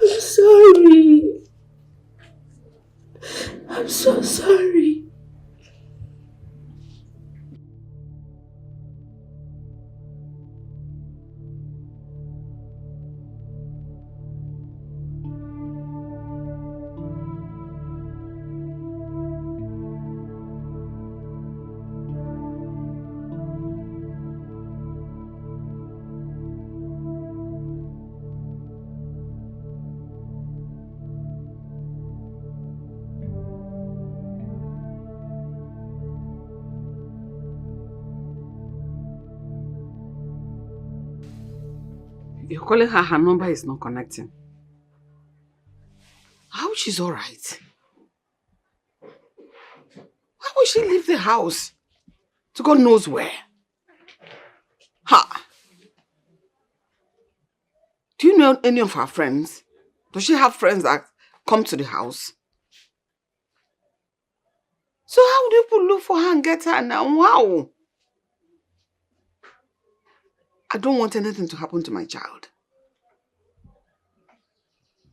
I'm sorry. I'm so sorry. You're calling her number is not connecting. How she's alright? Why would she leave the house? To God knows where. Ha! Do you know any of her friends? Does she have friends that come to the house? So how do people look for her and get her now? Wow! I don't want anything to happen to my child.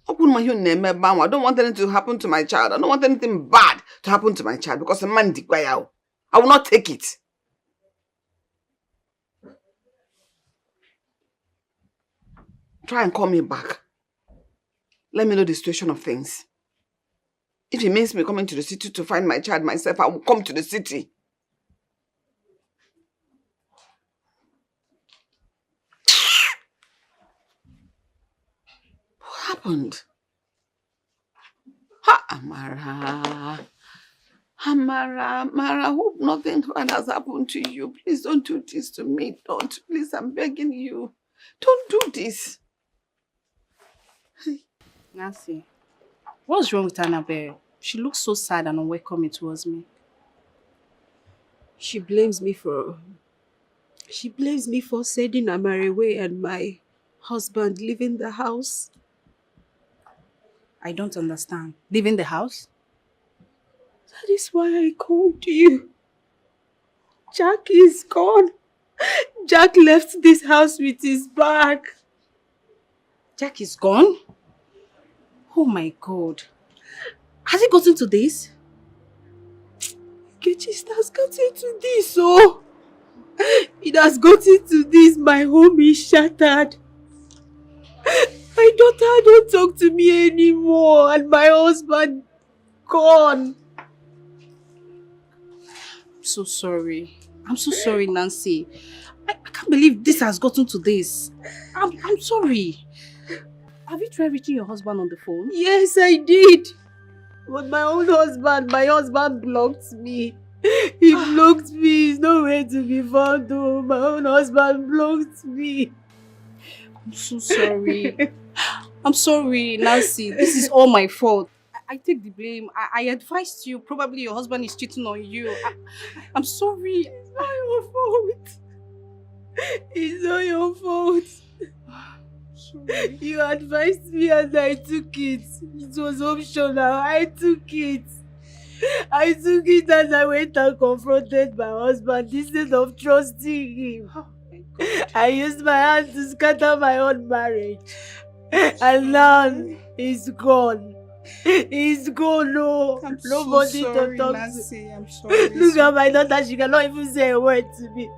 I don't want anything to happen to my child. I don't want anything bad to happen to my child because a man I will not take it. Try and call me back. Let me know the situation of things. If it means me coming to the city to find my child myself, I will come to the city. What happened? Ha, Amara. Amara, hope nothing bad has happened to you. Please don't do this to me. Don't. Please, I'm begging you. Don't do this. Nancy, what's wrong with Annabelle? She looks so sad and unwelcoming towards me. She blames me for sending Amara away and my husband leaving the house. I don't understand. Leaving the house? That is why I called you. Jackie is gone. Jack left this house with his bag. Jack is gone? Oh my God. Has he gotten to this? Nkechi, it has gotten to this, oh. It has gotten to this. My home is shattered. My daughter don't talk to me anymore, and my husband gone. I'm so sorry. I'm so sorry, Nancy. I can't believe this has gotten to this. I'm sorry. Have you tried reaching your husband on the phone? Yes, I did. But my husband blocked me. He blocked me. He's nowhere to be found. Oh, my own husband blocked me. I'm so sorry. I'm sorry, Nancy. This is all my fault. I take the blame. I advised you. Probably your husband is cheating on you. I'm sorry. It's not your fault. It's not your fault. Sorry. You advised me and I took it. It was optional. I took it. I took it and I went and confronted my husband instead of trusting him. Oh I used my hand to scatter my own marriage. And now he's gone. He's gone, no. Nobody so sorry, to talk Nancy. to. I'm sorry. Look at my daughter, she cannot even say a word to me.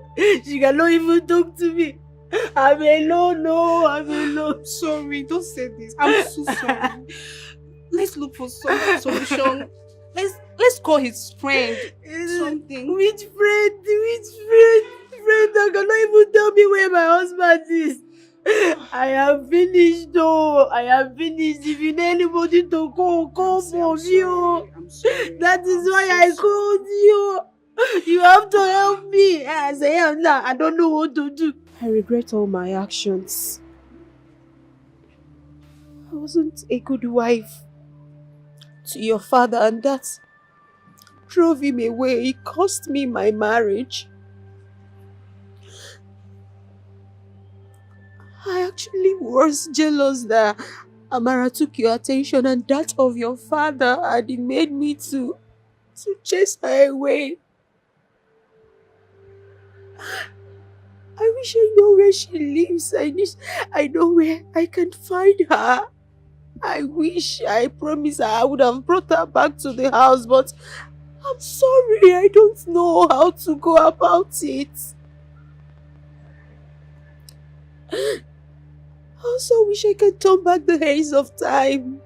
She cannot even talk to me. I'm alone, no, I'm alone. Sorry, don't say this. I'm so sorry. Let's look for some solution. Let's call his friend. Something. Which friend? Which friend? Friend that cannot even tell me where my husband is. I am finished though. I am finished. If you need anybody to call for me. That is why I called you. You have to help me. As I am now, I don't know what to do. I regret all my actions. I wasn't a good wife to your father, and that drove him away. It cost me my marriage. I actually was jealous that Amara took your attention and that of your father, and it made me to chase her away. I wish I know where she lives. I know where I can find her. I promise I would have brought her back to the house, but I'm sorry, I don't know how to go about it. I also wish I could turn back the hands of time.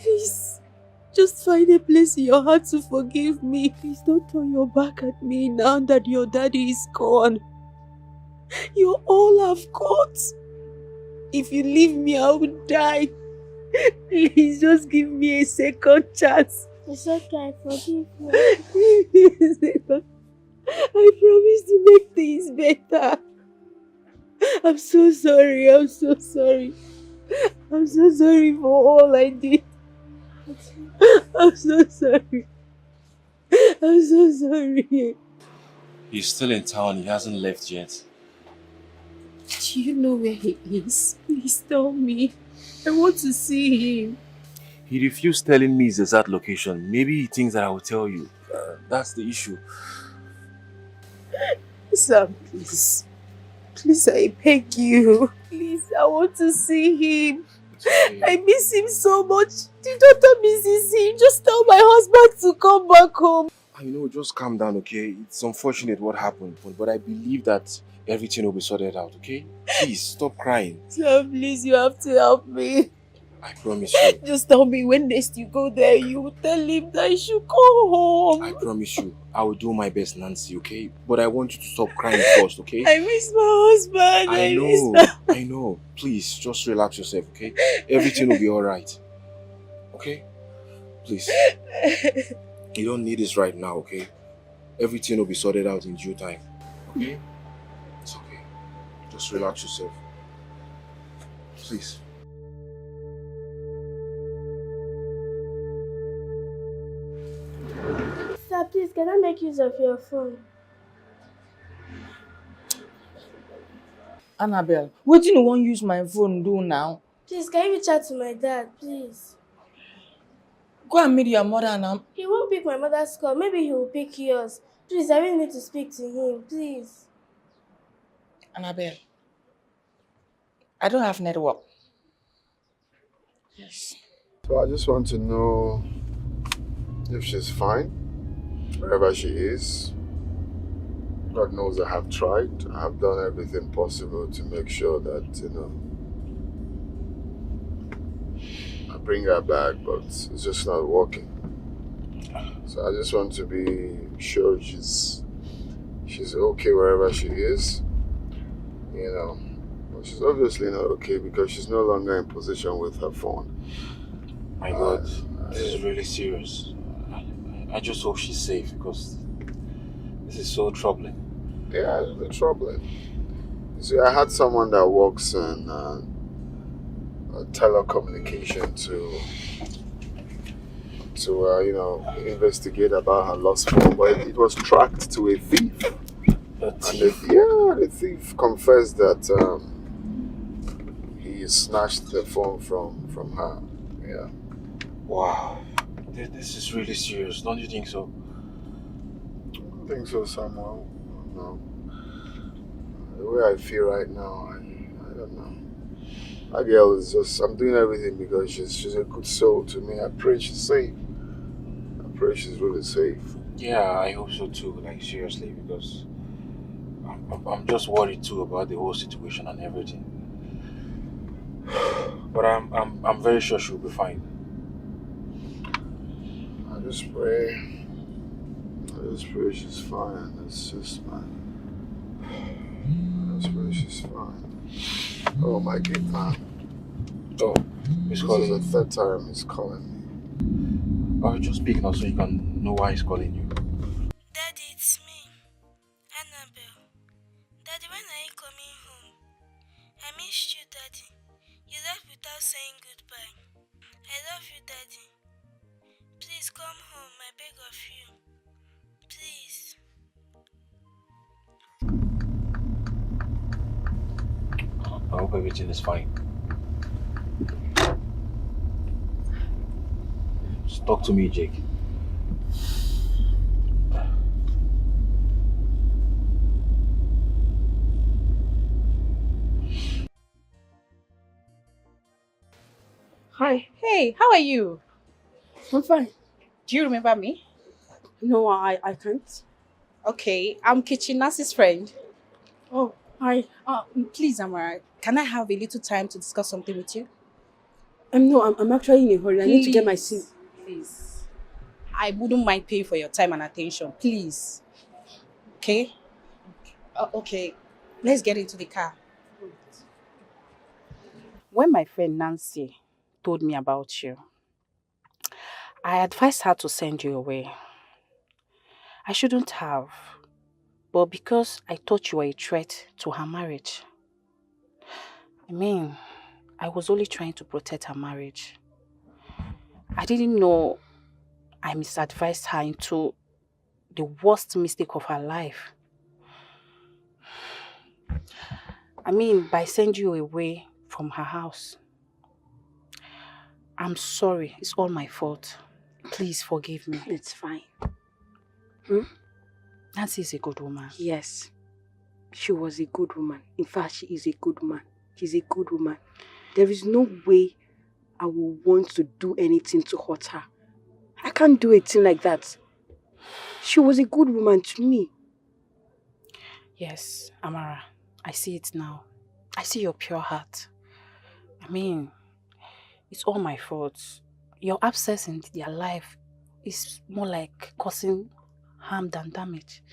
Please, just find a place in your heart to forgive me. Please don't turn your back at me now that your daddy is gone. You all have got. If you leave me, I will die. Please just give me a second chance. It's okay, forgive me. I promise to make things better. I'm so sorry. I'm so sorry. I'm so sorry for all I did. I'm so sorry. I'm so sorry. He's still in town. He hasn't left yet. Do you know where he is? Please tell me. I want to see him. He refused telling me his exact location. Maybe he thinks that I will tell you. That's the issue. Sam, please. Please, I beg you. Please, I want to see him. I miss him so much. The daughter misses him. Just tell my husband to come back home. I know, just calm down, okay? It's unfortunate what happened, but I believe that everything will be sorted out, okay? Please, stop crying. Sam, please, you have to help me. I promise you. Just tell me when next you go there, you will tell him that I should go home. I promise you. I will do my best, Nancy, okay? But I want you to stop crying first, okay? I miss my husband. I know. Please, just relax yourself, okay? Everything will be alright. Okay? Please. You don't need this right now, okay? Everything will be sorted out in due time. Okay? It's okay. Just relax yourself. Please. Sir, please, can I make use of your phone? Annabelle, what do you want to use my phone do now? Please, can you reach out to my dad, please? Go and meet your mother now. He won't pick my mother's call. Maybe he will pick yours. Please, I really need to speak to him. Please. Annabelle, I don't have network. Yes. So I just want to know if she's fine, wherever she is. God knows I have tried. I have done everything possible to make sure that, I bring her back, but it's just not working. So I just want to be sure she's okay wherever she is. But she's obviously not okay because she's no longer in position with her phone. My God, this is really serious. I just hope she's safe because this is so troubling. Yeah, it's been troubling. You see, I had someone that works in telecommunication to investigate about her lost phone, but it was tracked to a thief. A thief? The thief confessed that he snatched the phone from her. Yeah. Wow. This is really serious, don't you think so? I think so, Samuel. No. The way I feel right now, I don't know. That girl is just, I'm doing everything because she's a good soul to me. I pray she's safe. I pray she's really safe. Yeah, I hope so too, like seriously, because I'm just worried too about the whole situation and everything. But I'm very sure she'll be fine. I just pray she's fine. It's just, man. I just pray she's fine. Oh my God, man. Oh, he's calling. This is the third time he's calling me. Oh, just speak now so you can know why he's calling you. Daddy, it's me, Annabelle. Daddy, when are you coming home? I missed you, Daddy. You left without saying goodbye. I love you, Daddy. Please come home, I beg of you. Please. I hope everything is fine. Just talk to me, Jake. Hi. Hey, how are you? I'm fine. Do you remember me? No, I can't. Okay, I'm Kitchenas's friend. Oh, hi. Please, Amara, can I have a little time to discuss something with you? No, I'm actually in a hurry. I need to get my SIM. Please. I wouldn't mind paying for your time and attention. Please. Okay? Okay. Let's get into the car. When my friend Nancy told me about you, I advised her to send you away. I shouldn't have, but because I thought you were a threat to her marriage. I was only trying to protect her marriage. I didn't know I misadvised her into the worst mistake of her life. By sending you away from her house. I'm sorry. It's all my fault. Please forgive me. It's fine. Nancy is a good woman. Yes. She was a good woman. In fact, she is a good woman. She's a good woman. There is no way I will want to do anything to hurt her. I can't do a thing like that. She was a good woman to me. Yes, Amara. I see it now. I see your pure heart. It's all my fault. Your absence in their life is more like causing harm than damage.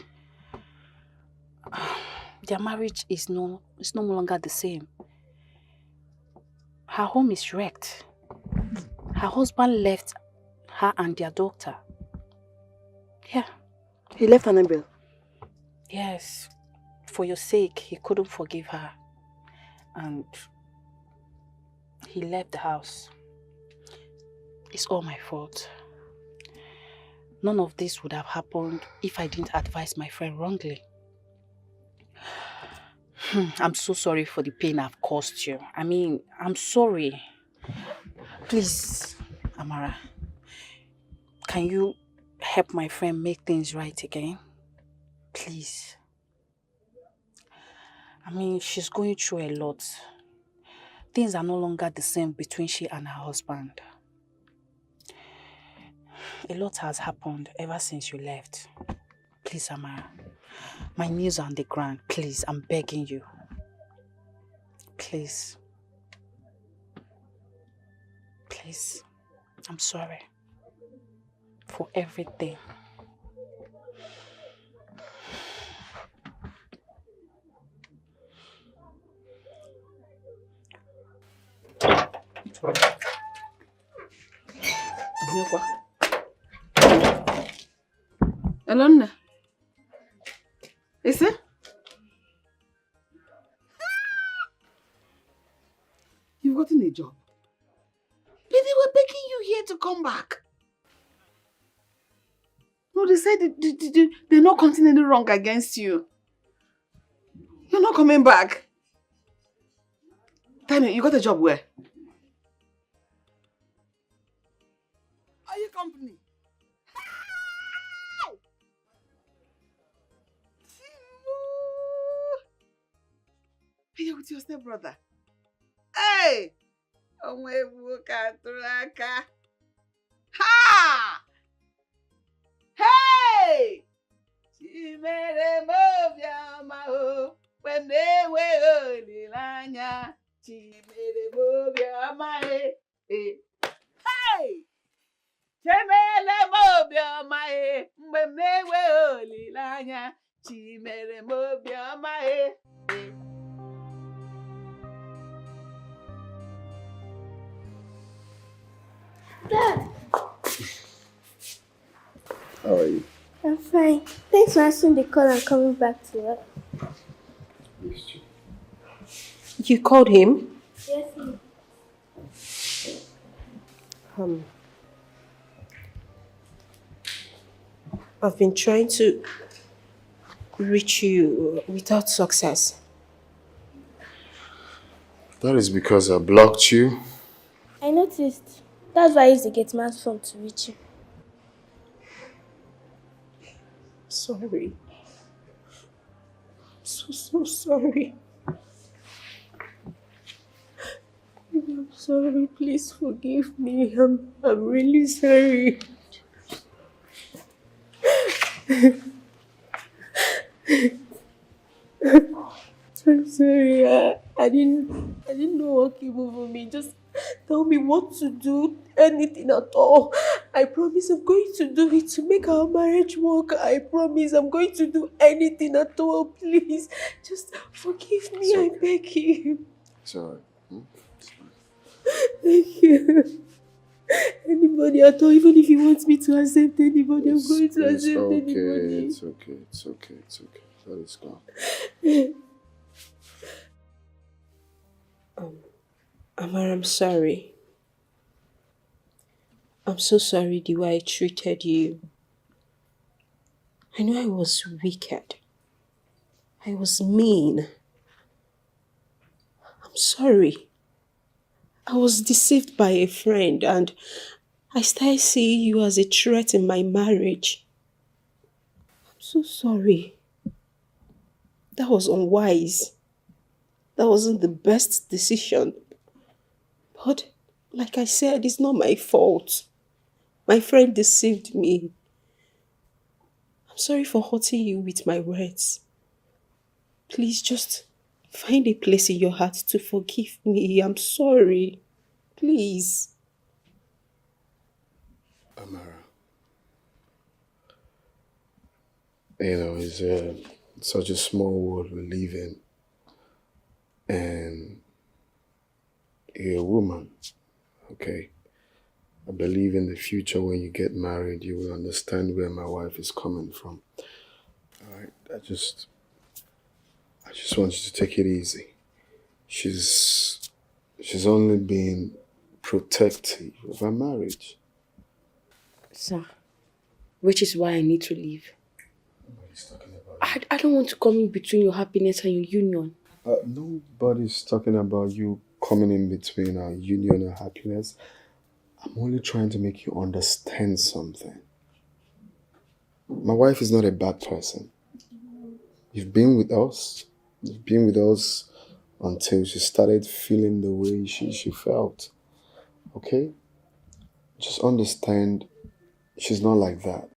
Their marriage is no longer the same. Her home is wrecked. Her husband left her and their daughter. Yeah. He left Annabelle? Yes. For your sake, he couldn't forgive her. And he left the house. It's all my fault. None of this would have happened if I didn't advise my friend wrongly. I'm so sorry for the pain I've caused you. I'm sorry. Please, Amara, can you help my friend make things right again? Please. I mean, she's going through a lot. Things are no longer the same between she and her husband. A lot has happened ever since you left. Please, Amara. My knees are on the ground. Please, I'm begging you. Please. Please. I'm sorry. For everything. Alona. Is it? You've gotten a job. But they were begging you here to come back. No, they said they're not counting any wrong against you. You're not coming back. Tell me, you got a job where? Are you company? Hey, you're with your stepbrother. Hey! Ha! Hey! Chimere mobia mao when they were lilanya. Chimere mobia mae. Hey! Chimere mobia mae when they were lilanya. Chimere mobia mae. Dad, How are you? I'm fine. Thanks for answering the call and coming back to work. You called him? Yes, ma'am. I've been trying to reach you without success. That is because I blocked you. I noticed. That's why I used the gate man's phone to reach you. Sorry. So sorry. I'm sorry. Please forgive me. I'm really sorry. I'm sorry. I didn't know what came over me. Just tell me what to do. Anything at all. I promise I'm going to do it to make our marriage work. I promise I'm going to do anything at all. Please, just forgive me. I beg you. It's alright. Thank you. Anybody at all, even if he wants me to accept anybody, I'm going to accept anybody. It's okay. That is gone. Amar, I'm sorry. I'm so sorry the way I treated you. I know I was wicked. I was mean. I'm sorry. I was deceived by a friend and I started seeing you as a threat in my marriage. I'm so sorry. That was unwise. That wasn't the best decision. But like I said, it's not my fault. My friend deceived me. I'm sorry for hurting you with my words. Please just find a place in your heart to forgive me. I'm sorry. Please. Amara. It's such a small world we live in. And you're a woman, okay? I believe in the future when you get married, you will understand where my wife is coming from. Alright, I just want you to take it easy. She's only being protective of our marriage. Sir, which is why I need to leave. I don't want to come in between your happiness and your union. Nobody's talking about you coming in between our union and happiness. I'm only trying to make you understand something. My wife is not a bad person. You've been with us. You've been with us until she started feeling the way she felt. Okay? Just understand she's not like that.